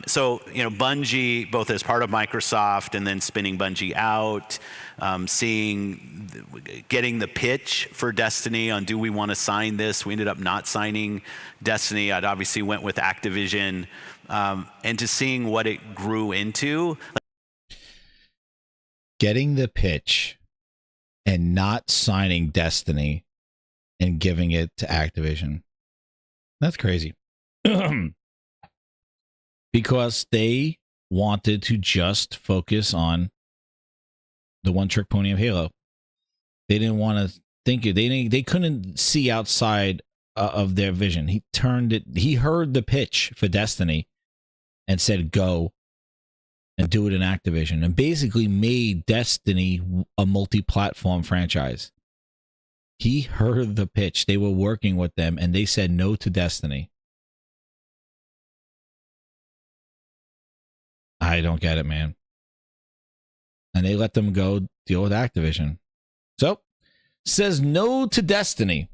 So, you know, Bungie, both as part of Microsoft and then spinning Bungie out, getting the pitch for Destiny on do we want to sign this? We ended up not signing Destiny. I'd obviously went with Activision, and to seeing what it grew into. Getting the pitch and not signing Destiny and giving it to Activision. That's crazy. Because they wanted to just focus on the one-trick pony of Halo. They didn't want to think it. They couldn't see outside of their vision. He heard the pitch for Destiny and said, go and do it in Activision, and basically made Destiny a multi-platform franchise. He heard the pitch. They were working with them and they said no to Destiny. I don't get it, man. And they let them go deal with Activision. So, says no to Destiny.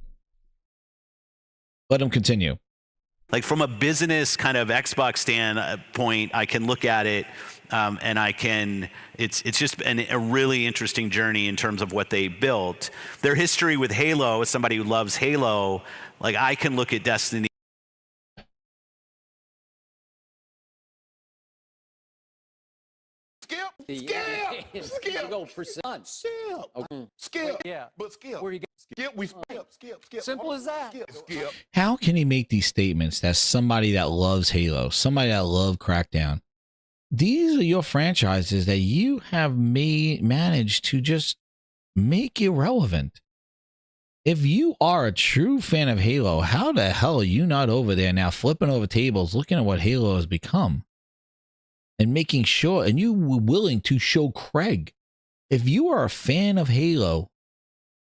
Let them continue. Like from a business kind of Xbox standpoint, I can look at it and I can, it's just a really interesting journey in terms of what they built. Their history with Halo, as somebody who loves Halo, like I can look at Destiny. Skip. Go for son. Skip. Okay. Skip. Yeah. But skip. Where you go? Skip. We skip. Simple as that. Skip. How can he make these statements? That's somebody that loves Halo, somebody that loved Crackdown. These are your franchises that you have managed to just make irrelevant. If you are a true fan of Halo, how the hell are you not over there now flipping over tables, looking at what Halo has become? And making sure, and you were willing to show Craig, if you are a fan of Halo,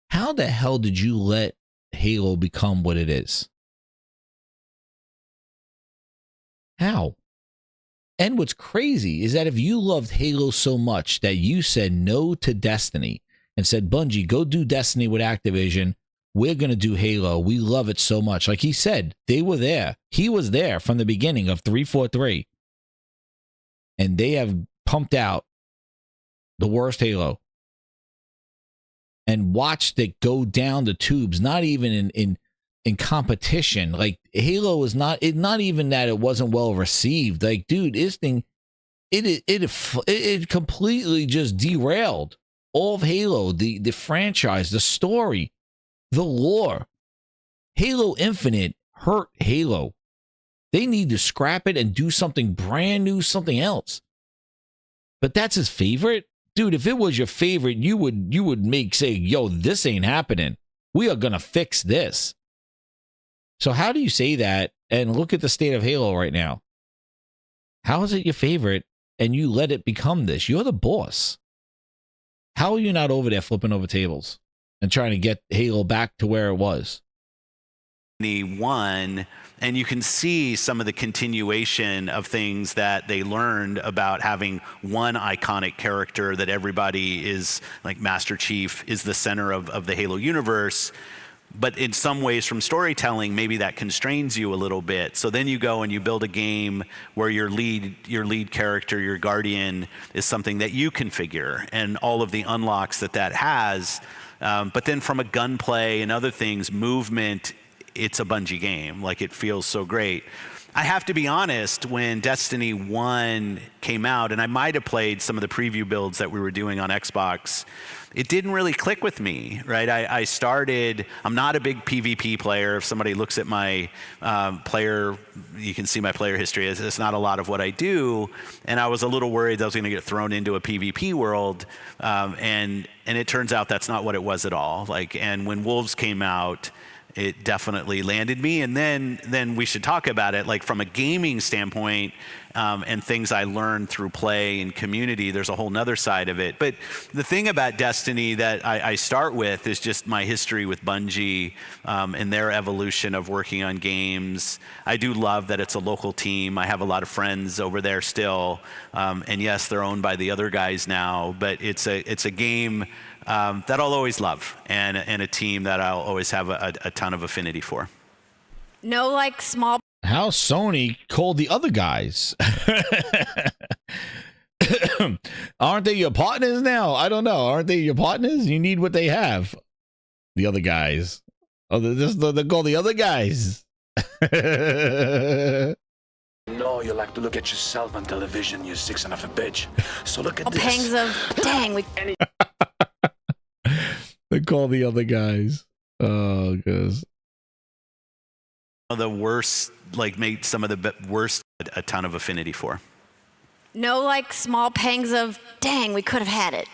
how the hell did you let Halo become what it is? How? And what's crazy is that if you loved Halo so much that you said no to Destiny and said, Bungie, go do Destiny with Activision. We're going to do Halo. We love it so much. Like he said, they were there. He was there from the beginning of 343. And they have pumped out the worst Halo and watched it go down the tubes, not even in competition. Like Halo is not even that it wasn't well received. Like, dude, this thing, it completely just derailed all of Halo, the franchise, the story, the lore. Halo Infinite hurt Halo. They need to scrap it and do something brand new, something else. But that's his favorite? Dude, if it was your favorite, you would say, yo, this ain't happening. We are going to fix this. So how do you say that and look at the state of Halo right now? How is it your favorite and you let it become this? You're the boss. How are you not over there flipping over tables and trying to get Halo back to where it was? 1, and you can see some of the continuation of things that they learned about having one iconic character that everybody is like. Master Chief is the center of the Halo universe. But in some ways from storytelling, maybe that constrains you a little bit. So then you go and you build a game where your lead character, your guardian, is something that you configure and all of the unlocks that has. But then from a gunplay and other things, movement, it's a Bungie game. Like, it feels so great. I have to be honest, when Destiny 1 came out, and I might have played some of the preview builds that we were doing on Xbox, it didn't really click with me, right? I'm not a big PvP player. If somebody looks at my player, you can see my player history. It's not a lot of what I do. And I was a little worried that I was going to get thrown into a PvP world. And it turns out that's not what it was at all. And when Wolves came out, it definitely landed me. And then we should talk about it, like from a gaming standpoint, and things I learned through play and community. There's a whole nother side of it. But the thing about Destiny that I start with is just my history with Bungie and their evolution of working on games. I do love that it's a local team. I have a lot of friends over there still. And yes, they're owned by the other guys now, but it's a game that I'll always love, and a team that I'll always have a ton of affinity for. No, like small. How Sony called the other guys. Aren't they your partners now? I don't know. Aren't they your partners? You need what they have. The other guys. Oh, they're called the other guys. No, you like to look at yourself on television, you sick son of a bitch. So look at this. Pangs of dang. They call the other guys. Oh, goodness. The worst, made some of the worst, a ton of affinity for. No, like small pangs of dang, we could have had it.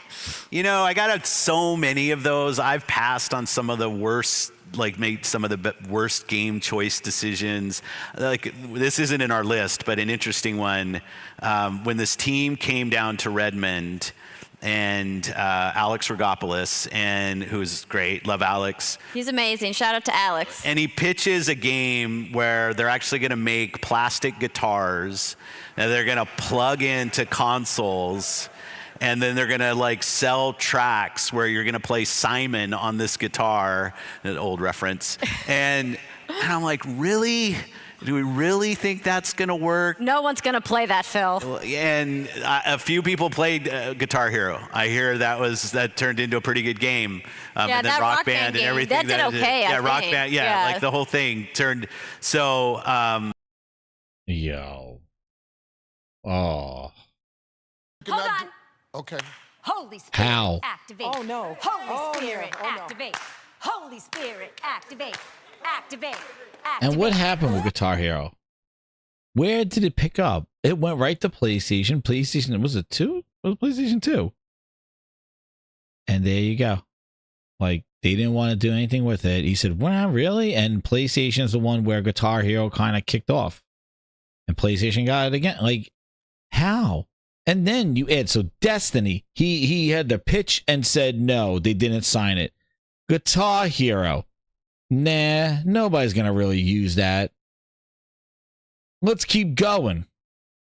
You know, I got so many of those. I've passed on some of the worst, made some of the worst game choice decisions. This isn't in our list, but an interesting one. When this team came down to Redmond, and Alex Rogopoulos, and who's great, love Alex. He's amazing. Shout out to Alex. And he pitches a game where they're actually going to make plastic guitars, and they're going to plug into consoles, and then they're going to sell tracks where you're going to play Simon on this guitar, an old reference. And I'm like, really? Do we really think that's going to work? No one's going to play that, Phil. And a few people played Guitar Hero. I hear that turned into a pretty good game. Yeah, and then that Rock Band and everything. That did okay, yeah, I Rock think. Band. Yeah, the whole thing turned. So. Yo. Oh. Hold on. Okay. Holy Spirit, How? activate. Oh, no. Holy Spirit, no. Oh, no. activate. Holy Spirit, activate. Activate. And what happened with Guitar Hero? Where did it pick up? It went right to PlayStation. PlayStation, was it 2? It was PlayStation 2. And there you go. They didn't want to do anything with it. He said, well, really? And PlayStation's the one where Guitar Hero kind of kicked off. And PlayStation got it again. How? And then you add, so Destiny, he had the pitch and said no, they didn't sign it. Guitar Hero. Nah, nobody's going to really use that. Let's keep going.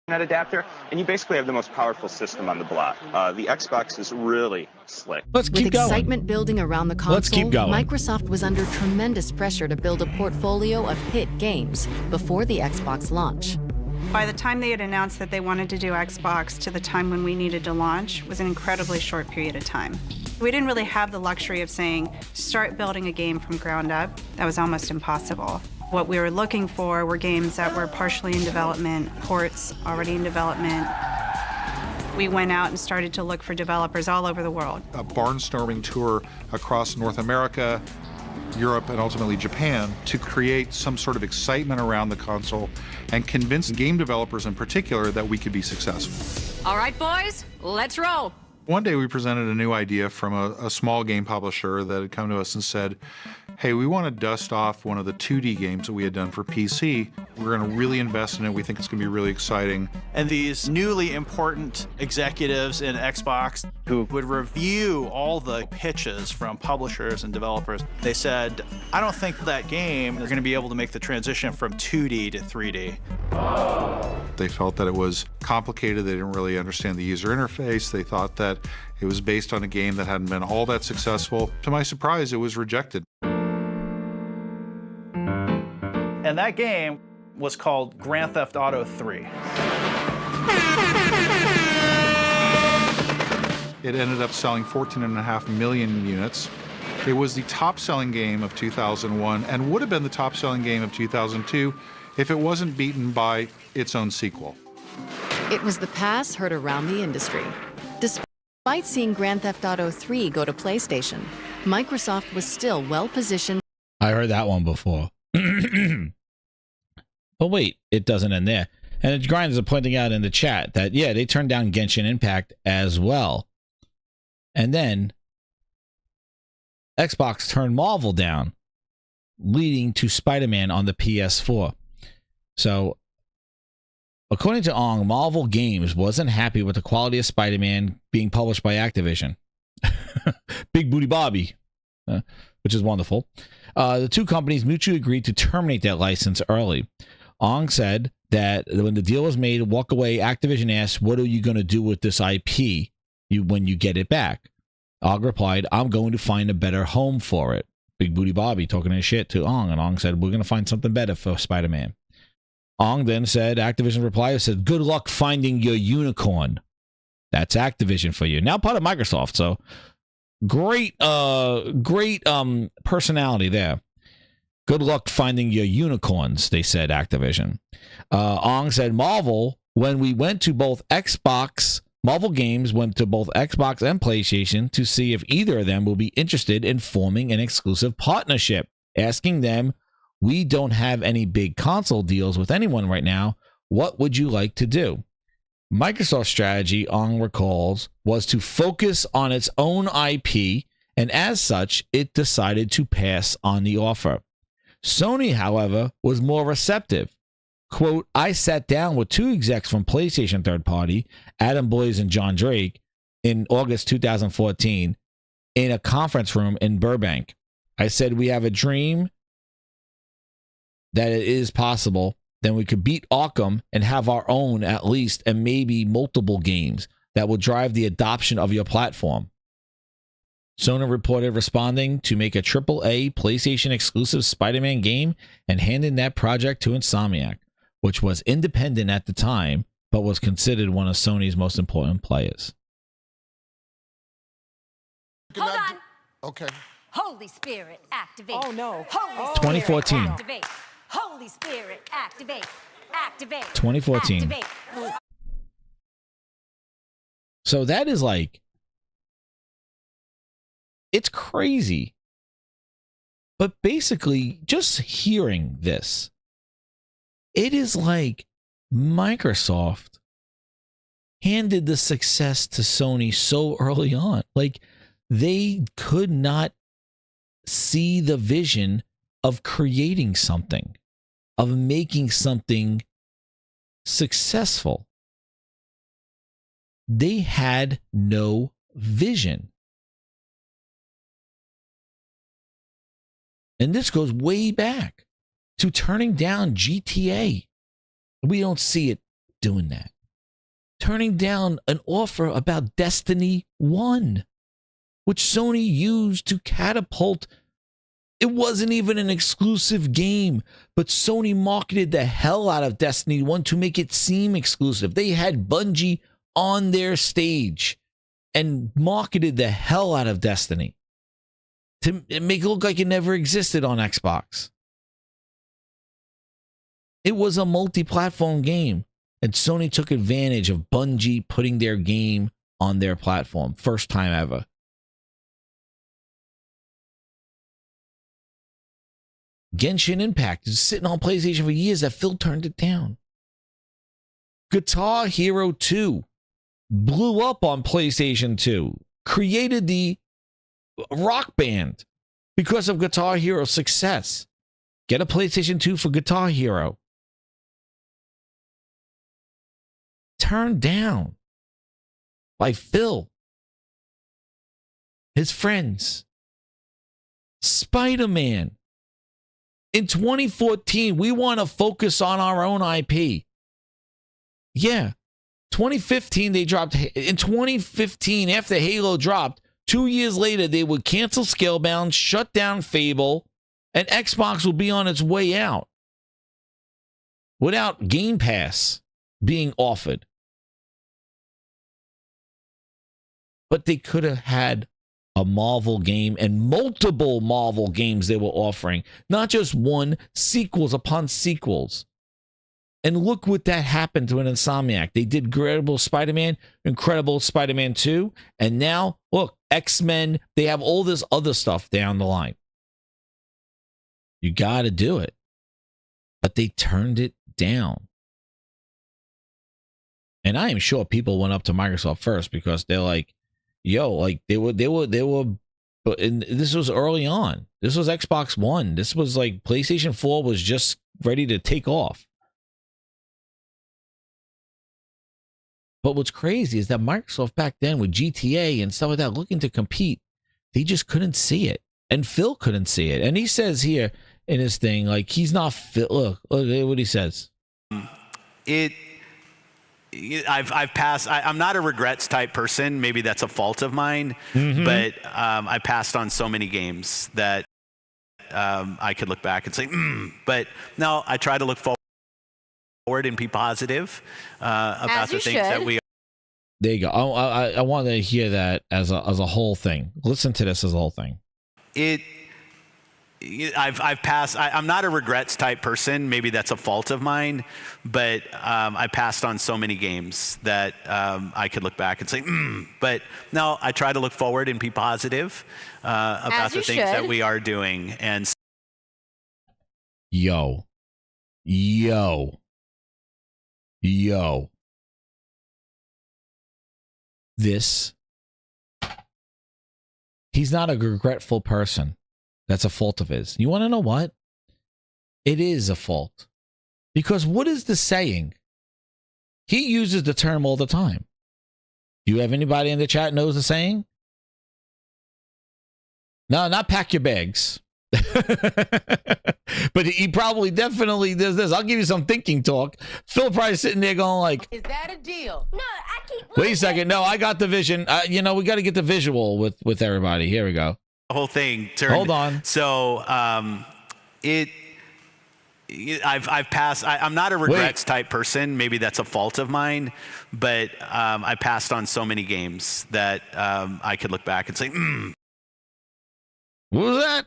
That adapter, and you basically have the most powerful system on the block. The Xbox is really slick. Let's keep going. With excitement building around the console, Let's keep going. Microsoft was under tremendous pressure to build a portfolio of hit games before the Xbox launch. By the time they had announced that they wanted to do Xbox to the time when we needed to launch was an incredibly short period of time. We didn't really have the luxury of saying, start building a game from ground up. That was almost impossible. What we were looking for were games that were partially in development, ports already in development. We went out and started to look for developers all over the world. A barnstorming tour across North America, Europe, and ultimately Japan to create some sort of excitement around the console and convince game developers in particular that we could be successful. All right, boys, let's roll. One day we presented a new idea from a small game publisher that had come to us and said, hey, we want to dust off one of the 2D games that we had done for PC. We're going to really invest in it. We think it's going to be really exciting. And these newly important executives in Xbox who would review all the pitches from publishers and developers, they said, I don't think that game is going to be able to make the transition from 2D to 3D. They felt that it was complicated. They didn't really understand the user interface. They thought that it was based on a game that hadn't been all that successful. To my surprise, it was rejected. And that game was called Grand Theft Auto 3. It ended up selling 14.5 million units. It was the top-selling game of 2001 and would have been the top-selling game of 2002 if it wasn't beaten by its own sequel. It was the pass heard around the industry. Despite seeing Grand Theft Auto 3 go to PlayStation, Microsoft was still well-positioned. I heard that one before. But wait, it doesn't end there. And the grinders are pointing out in the chat that, yeah, they turned down Genshin Impact as well. And then Xbox turned Marvel down, leading to Spider-Man on the PS4. So, according to Ong, Marvel Games wasn't happy with the quality of Spider-Man being published by Activision. Big Booty Bobby, which is wonderful. The two companies mutually agreed to terminate that license early. Ong said that when the deal was made, walk away, Activision asked, what are you going to do with this IP when you get it back? Ong replied, I'm going to find a better home for it. Big Booty Bobby talking his shit to Ong, and Ong said, we're going to find something better for Spider-Man. Ong then said, Activision replied, said, good luck finding your unicorn. That's Activision for you. Now part of Microsoft, so great personality there. Good luck finding your unicorns, they said, Activision. Ong said, Marvel went to both Xbox and PlayStation to see if either of them will be interested in forming an exclusive partnership, asking them, we don't have any big console deals with anyone right now. What would you like to do? Microsoft's strategy, Ong recalls, was to focus on its own IP, and as such, it decided to pass on the offer. Sony, however, was more receptive. Quote, I sat down with two execs from PlayStation third party, Adam Boyes and John Drake, in August 2014 in a conference room in Burbank. I said, we have a dream that it is possible. Then we could beat Arkham and have our own at least, and maybe multiple games that will drive the adoption of your platform. Sony reported responding to make a AAA PlayStation exclusive Spider-Man game and handing that project to Insomniac, which was independent at the time, but was considered one of Sony's most important players. Hold on. Okay. Holy Spirit, activate. Oh, no. Holy 2014. Spirit, activate. Holy Spirit, activate. Activate. 2014. Activate. So that is like, it's crazy. But basically, just hearing this, it is like Microsoft handed the success to Sony so early on. Like, they could not see the vision of creating something, of making something successful. They had no vision. And this goes way back to turning down GTA. We don't see it doing that. Turning down an offer about Destiny 1, which Sony used to catapult. It wasn't even an exclusive game, but Sony marketed the hell out of Destiny 1 to make it seem exclusive. They had Bungie on their stage and marketed the hell out of Destiny to make it look like it never existed on Xbox. It was a multi-platform game, and Sony took advantage of Bungie putting their game on their platform. First time ever. Genshin Impact is sitting on PlayStation for years that Phil turned it down. Guitar Hero 2 blew up on PlayStation 2. Created the Rock Band. because of Guitar Hero's success. Get a PlayStation 2 for Guitar Hero. Turned down by Phil, his friends. Spider-Man. In 2014, we want to focus on our own IP. Yeah. 2015, they dropped. In 2015, after Halo dropped, 2 years later, they would cancel Scalebound, shut down Fable, and Xbox will be on its way out without Game Pass being offered. But they could have had a Marvel game and multiple Marvel games they were offering, not just one, sequels upon sequels. And look what that happened to an Insomniac. They did Incredible Spider-Man, Incredible Spider-Man 2, and now, look, X-Men, they have all this other stuff down the line. You got to do it. But they turned it down. And I am sure people went up to Microsoft first because they're like, yo, like they were, but this was early on. This was Xbox One. This was like PlayStation 4 was just ready to take off. But what's crazy is that Microsoft back then with GTA and stuff like that, looking to compete, they just couldn't see it. And Phil couldn't see it. And he says here in his thing, like, he's not Phil. Look what he says. I've passed. I'm not a regrets type person. Maybe that's a fault of mine. But I passed on so many games that I could look back and say, but no, I try to look forward and be positive about the things that we. There you go. I want to hear that as a whole thing. Listen to this as a whole thing. I've passed. I'm not a regrets type person. Maybe that's a fault of mine, but I passed on so many games that I could look back and say, but no, I try to look forward and be positive about the things that we are doing. And yo, this, he's not a regretful person. That's a fault of his. You want to know what? It is a fault. Because what is the saying? He uses the term all the time. Do you have anybody in the chat knows the saying? No, not pack your bags. But he probably definitely does this. I'll give you some thinking talk. Phil probably sitting there going like, is that a deal? No, I keep. Wait a second. No, I got the vision. You know, we got to get the visual with everybody. Here we go. The whole thing turned. Hold on. So I've passed. I'm not a regrets type person. Maybe that's a fault of mine, but I passed on so many games that I could look back and say, What was that?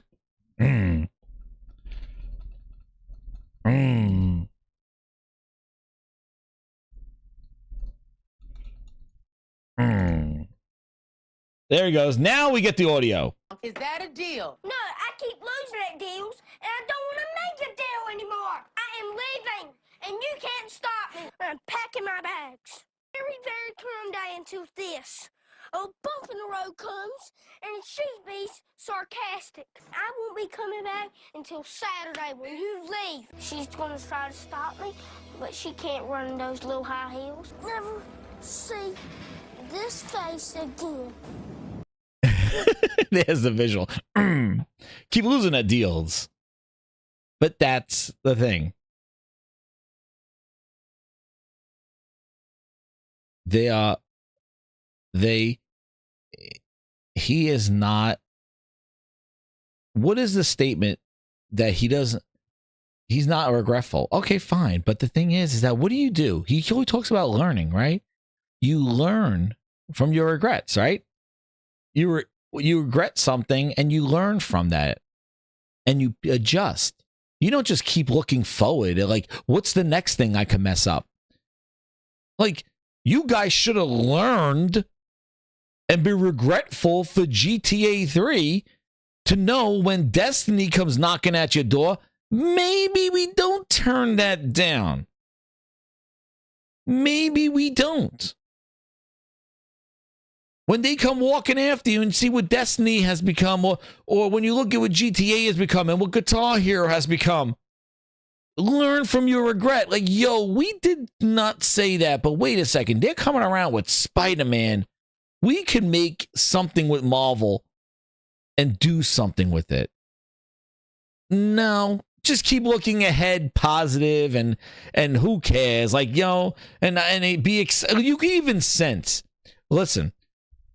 There he goes. Now we get the audio. Is that a deal? No, I keep losing at deals, and I don't want to make a deal anymore. I am leaving, and you can't stop me. I'm packing my bags. Very, very calm day until this. A bump in the road comes, and she's be sarcastic. I won't be coming back until Saturday when you leave. She's going to try to stop me, but she can't run in those little high heels. Never see this face again. There's the visual. Keep losing at deals. But that's the thing. He is not. What is the statement that he's not regretful? Okay, fine. But the thing is that what do? He always talks about learning, right? You learn from your regrets, right? You regret something and you learn from that and you adjust. You don't just keep looking forward at like, what's the next thing I can mess up? Like, you guys should have learned and be regretful for GTA 3 to know when Destiny comes knocking at your door, maybe we don't turn that down. Maybe we don't. When they come walking after you and see what Destiny has become, or when you look at what GTA has become and what Guitar Hero has become, learn from your regret. Like, yo, we did not say that, but wait a second. They're coming around with Spider-Man. We can make something with Marvel and do something with it. No, just keep looking ahead, positive, and who cares? Like, yo, and it be you can even sense. Listen,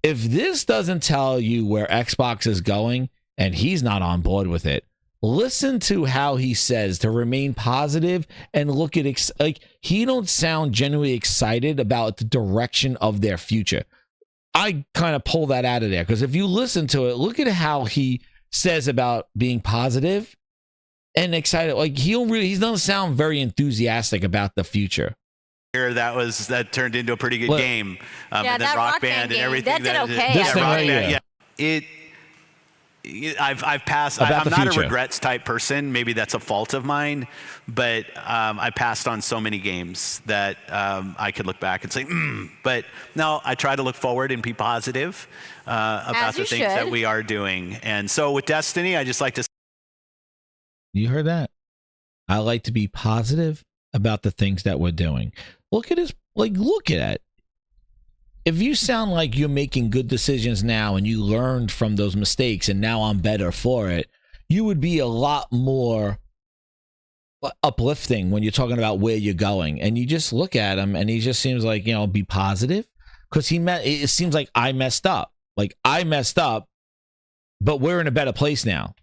if this doesn't tell you where Xbox is going and he's not on board with it, listen to how he says to remain positive and look at like he don't sound genuinely excited about the direction of their future. I kind of pull that out of there because if you listen to it, look at how he says about being positive and excited. Like he doesn't sound very enthusiastic about the future. That turned into a pretty good game. Yeah, and that Rock Band and game, everything. that did okay. This thing right here. I've passed. I'm not a regrets type person. Maybe that's a fault of mine, but I passed on so many games that I could look back and say, but no, I try to look forward and be positive about the things that we are doing. And so with Destiny, I just like to. You heard that? I like to be positive about the things that we're doing. Look at look at it. If you sound like you're making good decisions now and you learned from those mistakes and now I'm better for it, you would be a lot more uplifting when you're talking about where you're going. And you just look at him and he just seems like, be positive because it seems like I messed up. Like I messed up, but we're in a better place now.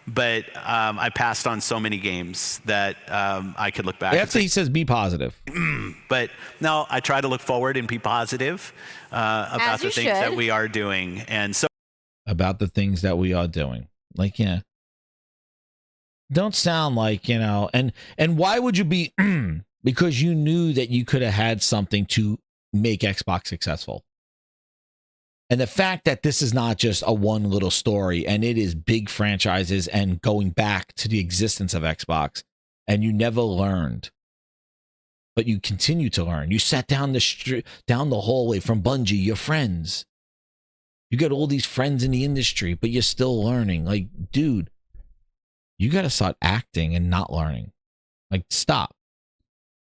But I passed on so many games that I could look back. After he says be positive. But no, I try to look forward and be positive about the things that we are doing. And so about the things that we are doing. Like, yeah. Don't sound like, and why would you be? Because you knew that you could have had something to make Xbox successful. And the fact that this is not just a one little story and it is big franchises and going back to the existence of Xbox and you never learned, but you continue to learn. You sat down down the hallway from Bungie, your friends. You got all these friends in the industry, but you're still learning. Like, dude, you got to start acting and not learning. Like, stop.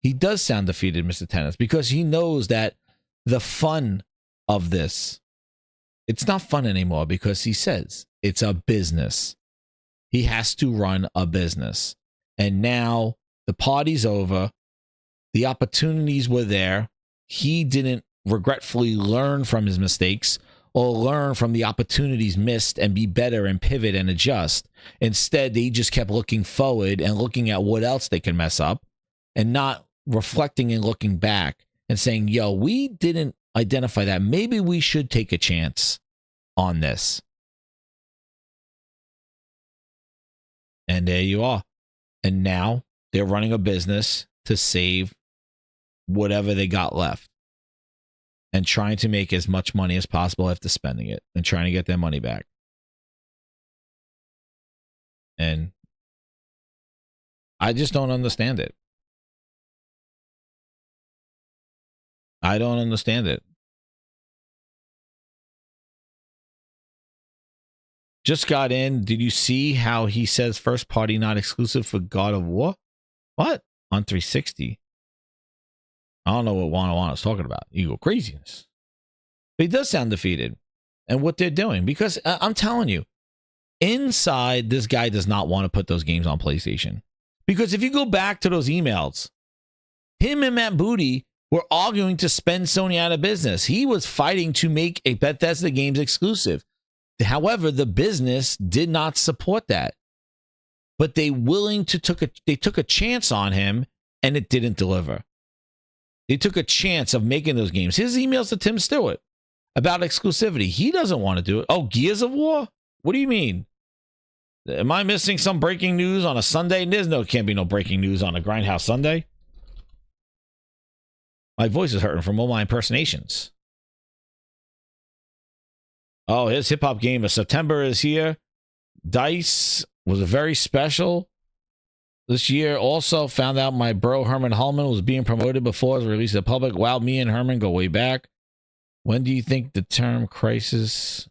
He does sound defeated, Mr. Tennis, because he knows that the fun of this, it's not fun anymore because he says it's a business. He has to run a business. And now the party's over. The opportunities were there. He didn't regretfully learn from his mistakes or learn from the opportunities missed and be better and pivot and adjust. Instead, they just kept looking forward and looking at what else they can mess up and not reflecting and looking back and saying, yo, we didn't identify that. Maybe we should take a chance on this. And there you are. And now they're running a business to save whatever they got left and trying to make as much money as possible after spending it and trying to get their money back. And I just don't understand it. I don't understand it. Just got in. Did you see how he says first party not exclusive for God of War? What? On 360. I don't know what Wana is talking about. Ego craziness. But he does sound defeated. And what they're doing. Because I'm telling you, inside, this guy does not want to put those games on PlayStation. Because if you go back to those emails, him and Matt Booty were arguing to spend Sony out of business. He was fighting to make a Bethesda games exclusive. However, the business did not support that. But they took a chance on him and it didn't deliver. They took a chance of making those games. His emails to Tim Stewart about exclusivity. He doesn't want to do it. Oh, Gears of War? What do you mean? Am I missing some breaking news on a Sunday? Can't be no breaking news on a Grindhouse Sunday. My voice is hurting from all my impersonations. Oh, his hip-hop game of September is here. DICE was very special. This year also found out my bro Herman Hullman was being promoted before it was released to the public. Wow, me and Herman go way back. When do you think the term crisis?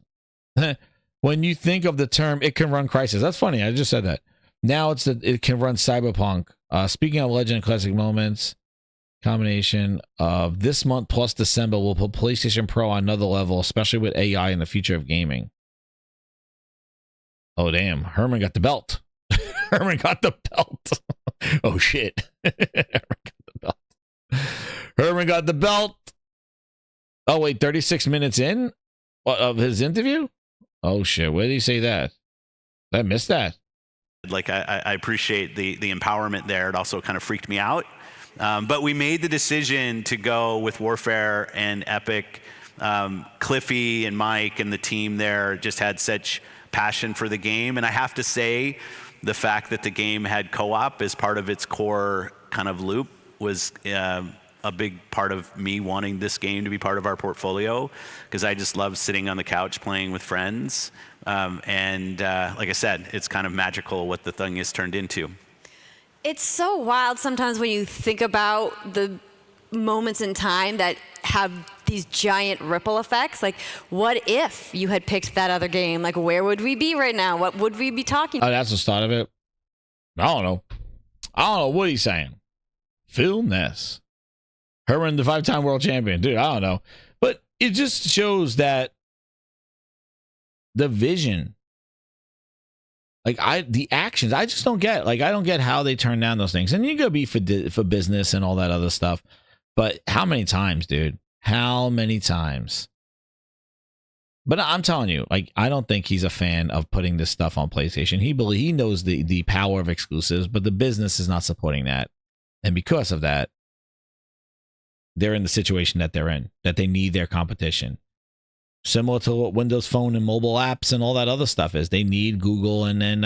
When you think of the term, it can run crisis. That's funny. I just said that. Now it's that it can run cyberpunk. Speaking of legend and classic moments, combination of this month plus December will put PlayStation Pro on another level, especially with AI in the future of gaming. Oh, damn. Herman got the belt. Herman got the belt. Oh, shit. Herman got the belt. Oh, wait, 36 minutes in of his interview? Oh, shit. Where did he say that? I missed that. Like, I appreciate the empowerment there. It also kind of freaked me out. But we made the decision to go with Warfare and Epic. Cliffy and Mike and the team there just had such passion for the game. And I have to say, the fact that the game had co-op as part of its core kind of loop was a big part of me wanting this game to be part of our portfolio, because I just love sitting on the couch playing with friends. Like I said, it's kind of magical what the thing is turned into. It's so wild sometimes when you think about the moments in time that have these giant ripple effects. Like, what if you had picked that other game? Like, where would we be right now? What would we be talking about? Oh, that's the start of it? I don't know. I don't know what he's saying. Phil Ness. Herman, the 5-time world champion. Dude, I don't know. But it just shows that the vision, like the actions, I just don't get. Like, I don't get how they turn down those things. And you gotta be for business and all that other stuff. But how many times, dude? How many times? But I'm telling you, like, I don't think he's a fan of putting this stuff on PlayStation. He knows the power of exclusives, but the business is not supporting that. And because of that, they're in the situation that they're in, that they need their competition. Similar to what Windows Phone and mobile apps and all that other stuff is. They need Google, and then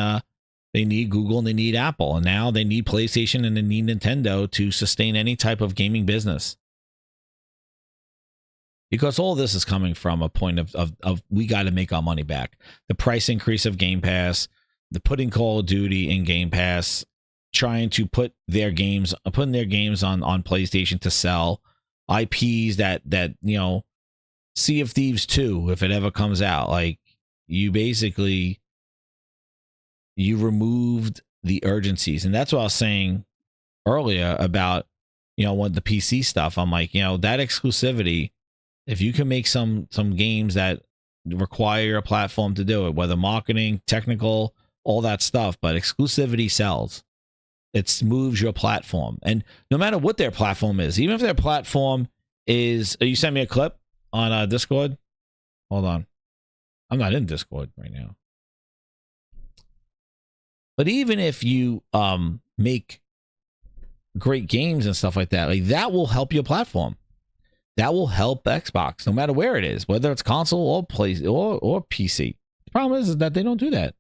they need Google and they need Apple. And now they need PlayStation and they need Nintendo to sustain any type of gaming business. Because all this is coming from a point of we got to make our money back. The price increase of Game Pass, the putting Call of Duty in Game Pass, trying to putting their games on PlayStation to sell, IPs that you know, Sea of Thieves 2, if it ever comes out, like, you basically, you removed the urgencies. And that's what I was saying earlier about, you know, what the PC stuff. I'm like, you know, that exclusivity, if you can make some games that require a platform to do it, whether marketing, technical, all that stuff, but exclusivity sells. It moves your platform. And no matter what their platform is, even if their platform is, you sent me a clip on Discord. Hold on. I'm not in Discord right now. But even if you make great games and stuff like that, like, that will help your platform. That will help Xbox, no matter where it is, whether it's console or or PC. The problem is that they don't do that.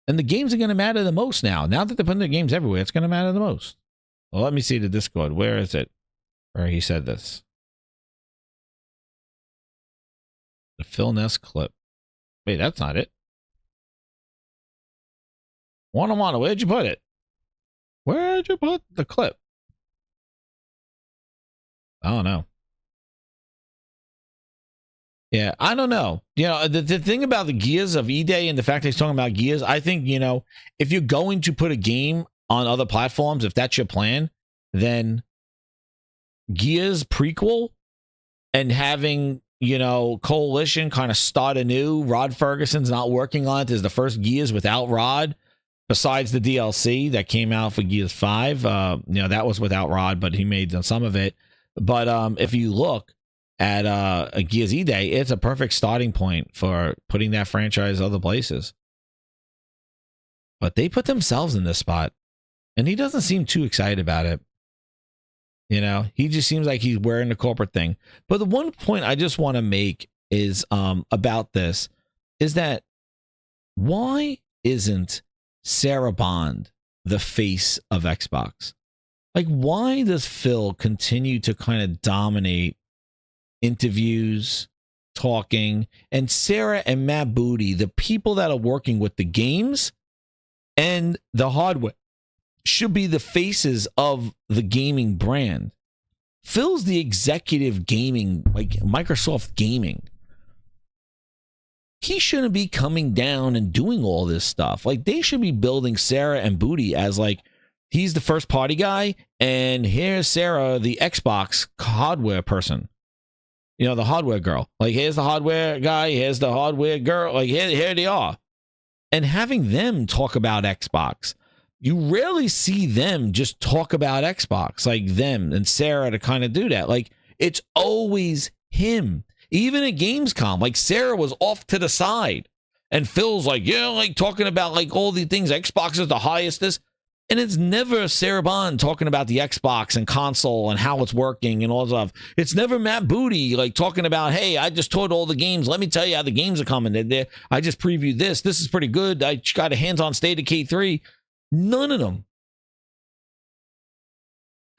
And the games are going to matter the most now. Now that they're putting their games everywhere, it's going to matter the most. Well, let me see the Discord. Where is it? Where he said this. The Phil Ness clip. Wait, that's not it. One-on-one, where'd you put it? Where'd you put the clip? I don't know. Yeah, I don't know. You know, the thing about the Gears of E-Day and the fact that he's talking about Gears, I think, you know, if you're going to put a game on other platforms, if that's your plan, then Gears prequel and having, you know, Coalition kind of start anew. Rod Ferguson's not working on it. There's the first Gears without Rod, besides the DLC that came out for Gears 5. You know, that was without Rod, but he made some of it. But if you look at a Gears E-Day, it's a perfect starting point for putting that franchise other places. But they put themselves in this spot, and he doesn't seem too excited about it. You know, he just seems like he's wearing the corporate thing. But the one point I just want to make is about this is that why isn't Sarah Bond the face of Xbox? Like, why does Phil continue to kind of dominate interviews, talking, and Sarah and Matt Booty, the people that are working with the games and the hardware, should be the faces of the gaming brand? Phil's the executive gaming, like Microsoft gaming. He shouldn't be coming down and doing all this stuff. Like, they should be building Sarah and Booty as like, he's the first party guy, and here's Sarah, the Xbox hardware person. You know, the hardware girl. Like, here's the hardware guy, here's the hardware girl. Like, here they are. And having them talk about Xbox. You rarely see them just talk about Xbox, like them and Sarah to kind of do that. Like, it's always him. Even at Gamescom, like, Sarah was off to the side. And Phil's like, yeah, like, talking about, like, all these things. Xbox is the highest this. And it's never Sarah Bond talking about the Xbox and console and how it's working and all that stuff. It's never Matt Booty, like, talking about, hey, I just toured all the games. Let me tell you how the games are coming. I just previewed this. This is pretty good. I got a hands-on state of K3. None of them.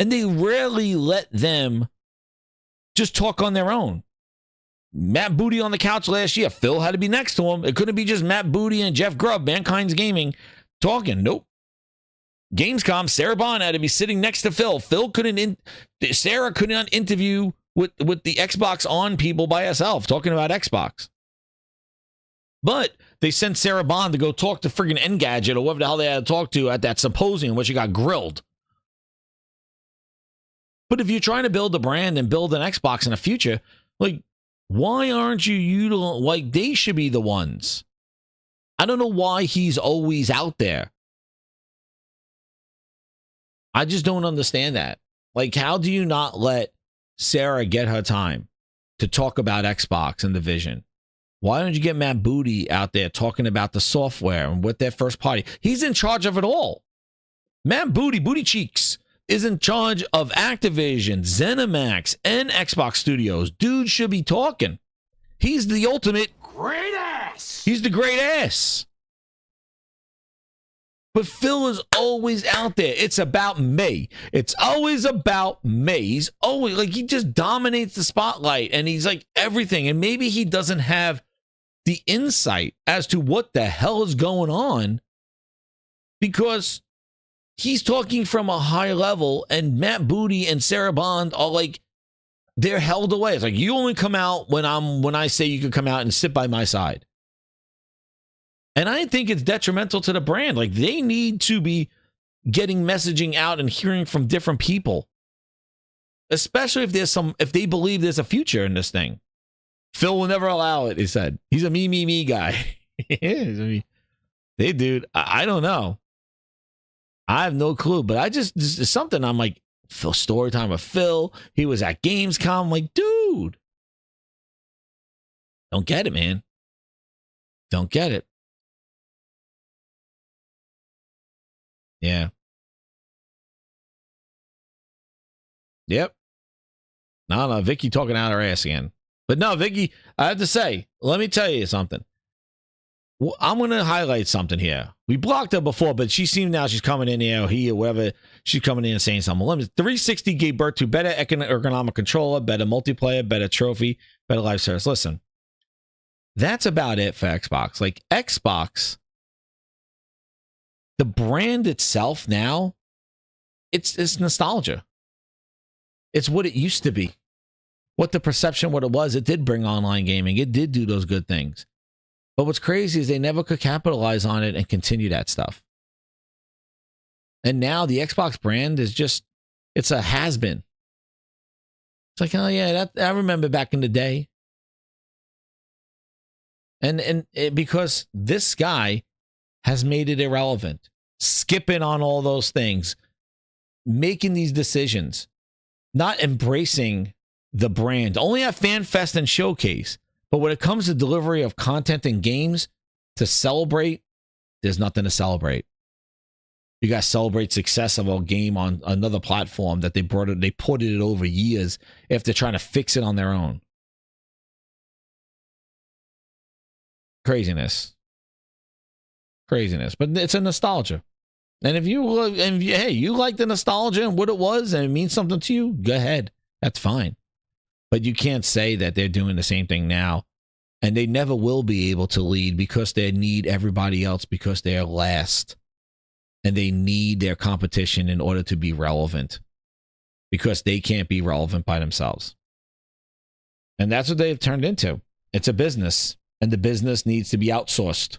And they rarely let them just talk on their own. Matt Booty on the couch last year. Phil had to be next to him. It couldn't be just Matt Booty and Jeff Grubb, Mankind's Gaming, talking. Nope. Gamescom, Sarah Bond had to be sitting next to Phil. Sarah couldn't interview with the Xbox On people by herself, talking about Xbox. But they sent Sarah Bond to go talk to friggin' Engadget or whatever the hell they had to talk to at that symposium where she got grilled. But if you're trying to build a brand and build an Xbox in the future, like, why aren't you like, they should be the ones. I don't know why he's always out there. I just don't understand that. Like, how do you not let Sarah get her time to talk about Xbox and the vision? Why don't you get Matt Booty out there talking about the software and what their first party? He's in charge of it all. Matt Booty, Booty Cheeks, is in charge of Activision, ZeniMax, and Xbox Studios. Dude should be talking. He's the ultimate great ass. He's the great ass. But Phil is always out there. It's about me. It's always about me. He's always like, he just dominates the spotlight and he's like everything. And maybe he doesn't have the insight as to what the hell is going on because he's talking from a high level and Matt Booty and Sarah Bond are like, they're held away. It's like, you only come out when I say you can come out and sit by my side. And I think it's detrimental to the brand. Like, they need to be getting messaging out and hearing from different people, especially if they believe there's a future in this thing. Phil will never allow it, he said. He's a me guy. Hey, dude, I don't know. I have no clue, but this is something I'm like, Phil, story time with Phil. He was at Gamescom. I'm like, dude, don't get it, man. Don't get it. Yeah. Yep. No, Vicky talking out her ass again. But no, Vicky, I have to say, let me tell you something. I'm going to highlight something here. We blocked her before, but she seemed now she's coming in here, he or whatever. She's coming in and saying something. 360 gave birth to better ergonomic controller, better multiplayer, better trophy, better live service. Listen, that's about it for Xbox. Like, Xbox, the brand itself now, it's nostalgia. It's what it used to be. What the perception, what it was. It did bring online gaming. It did do those good things. But what's crazy is they never could capitalize on it and continue that stuff. And now the Xbox brand is just, it's a has-been. It's like, oh yeah, I remember back in the day. And because this guy has made it irrelevant, skipping on all those things, making these decisions, not embracing the brand, only at FanFest and Showcase. But when it comes to delivery of content and games to celebrate, there's nothing to celebrate. You got to celebrate success of a game on another platform that they ported it over years if they're trying to fix it on their own. Craziness. But it's a nostalgia. And if you hey, you like the nostalgia and what it was and it means something to you, go ahead. That's fine. But you can't say that they're doing the same thing now. And they never will be able to lead because they need everybody else because they are last. And they need their competition in order to be relevant. because they can't be relevant by themselves. And that's what they've turned into. It's a business, and the business needs to be outsourced.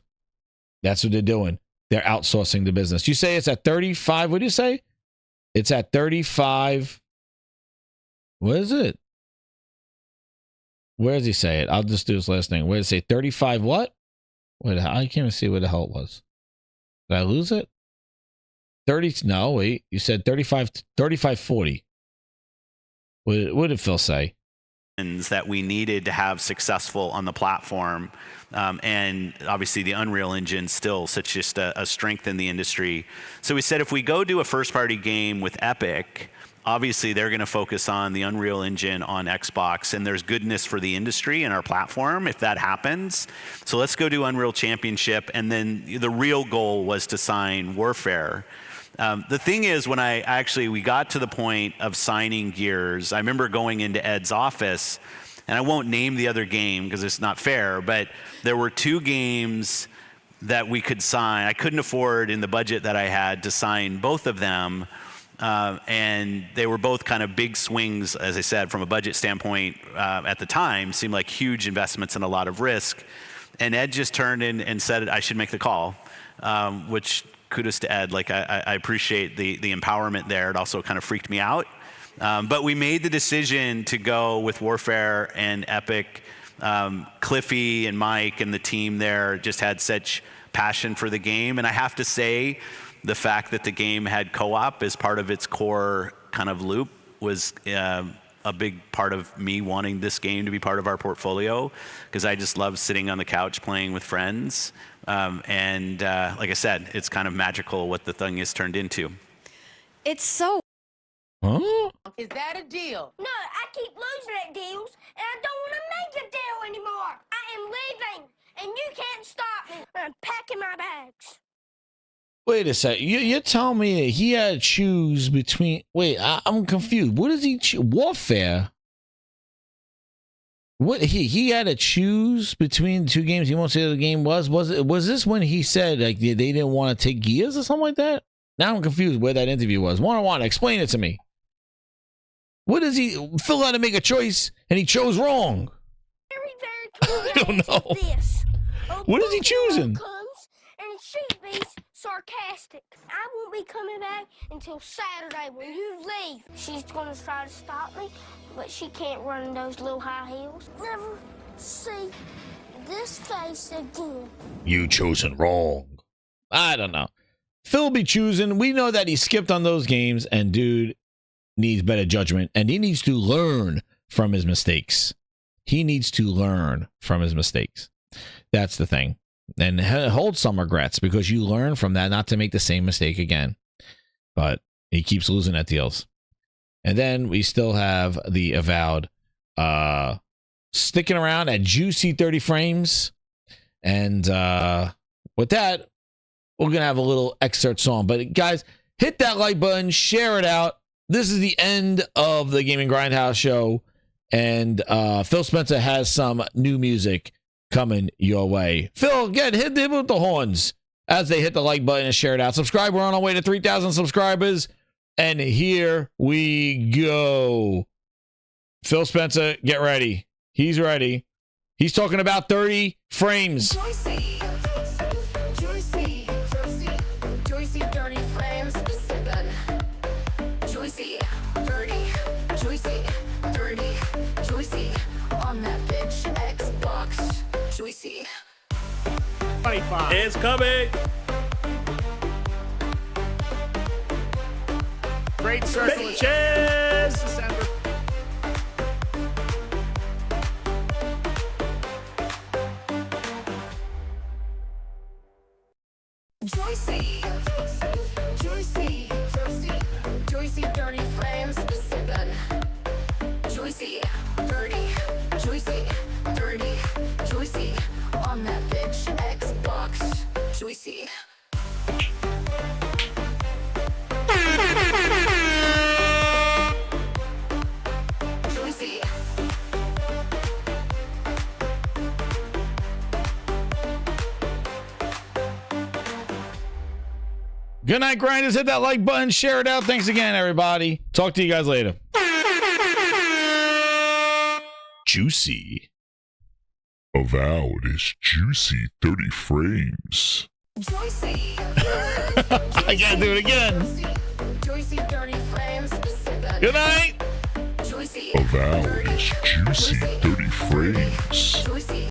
That's what they're doing. They're outsourcing the business. You say it's at 35. What do you say? It's at 35. What is it? Where does he say it? I'll just do his last name. Where does it say 35 what? Wait, I can't even see where the hell it was. Did I lose it? 30. No, wait. You said 35, 35.40. What did Phil say? That we needed to have successful on the platform. And obviously the Unreal Engine still such just a strength in the industry. So we said if we go do a first party game with Epic, obviously they're going to focus on the Unreal Engine on Xbox, and there's goodness for the industry and our platform if that happens. So let's go do Unreal Championship. And then the real goal was to sign Warfare. The thing is, when we got to the point of signing Gears, I remember going into Ed's office, and I won't name the other game because it's not fair, but there were 2 games that we could sign. I couldn't afford in the budget that I had to sign both of them. And they were both kind of big swings, as I said, from a budget standpoint at the time, seemed like huge investments and a lot of risk. And Ed just turned in and said I should make the call, which kudos to Ed. Like I appreciate the empowerment there. It also kind of freaked me out. But we made the decision to go with Warfare and Epic. Cliffy and Mike and the team there just had such passion for the game. And I have to say, the fact that the game had co-op as part of its core kind of loop was a big part of me wanting this game to be part of our portfolio, because I just love sitting on the couch playing with friends. And like I said, it's kind of magical what the thing is turned into. It's so... Huh? Is that a deal? No, I keep losing at deals, and I don't want to make a deal anymore. I am leaving, and you can't stop me. I'm packing my bags. Wait a sec. You're telling me he had to choose between... Wait, I'm confused. What does he choose? Warfare? What he had to choose between 2 games? He won't say what the game was. Was this when he said like they didn't want to take Gears or something like that? Now I'm confused where that interview was. One-on-one, explain it to me. What does he... Phil had to make a choice, and he chose wrong. I don't know. What is he choosing? And she be sarcastic. I won't be coming back until Saturday when you leave. She's gonna try to stop me, but she can't run in those little high heels. Never see this face again. You chosen wrong. I don't know. Phil be choosing. We know that he skipped on those games, and dude needs better judgment, and he needs to learn from his mistakes. He needs to learn from his mistakes. That's the thing. And hold some regrets, because you learn from that not to make the same mistake again. But he keeps losing at deals. And then we still have the Avowed sticking around at juicy 30 frames. And with that, we're going to have a little excerpt song. But guys, hit that like button, share it out. This is the end of the Gaming Grindhouse show. And Phil Spencer has some new music coming your way. Phil, again, hit them with the horns as they hit the like button and share it out. Subscribe. We're on our way to 3,000 subscribers. And here we go. Phil Spencer, get ready. He's ready. He's talking about 30 frames. Juicy, juicy, juicy, juicy, dirty frames. Juicy, dirty, juicy, dirty, juicy. On that bitch Xbox. Juicy. 25. It's coming. Great circle. Cheers. December. Juicy, juicy, juicy, juicy, dirty frames. Juicy, dirty, juicy, dirty, juicy. On that bitch Xbox. Juicy. Juicy. Good night, grinders. Hit that like button, share it out. Thanks again, everybody. Talk to you guys later. juicy. Avowed is juicy 30 frames. Juicy. I gotta do it again. Juicy 30 frames. Good night. Juicy. Avowed is juicy 30 frames. Juicy.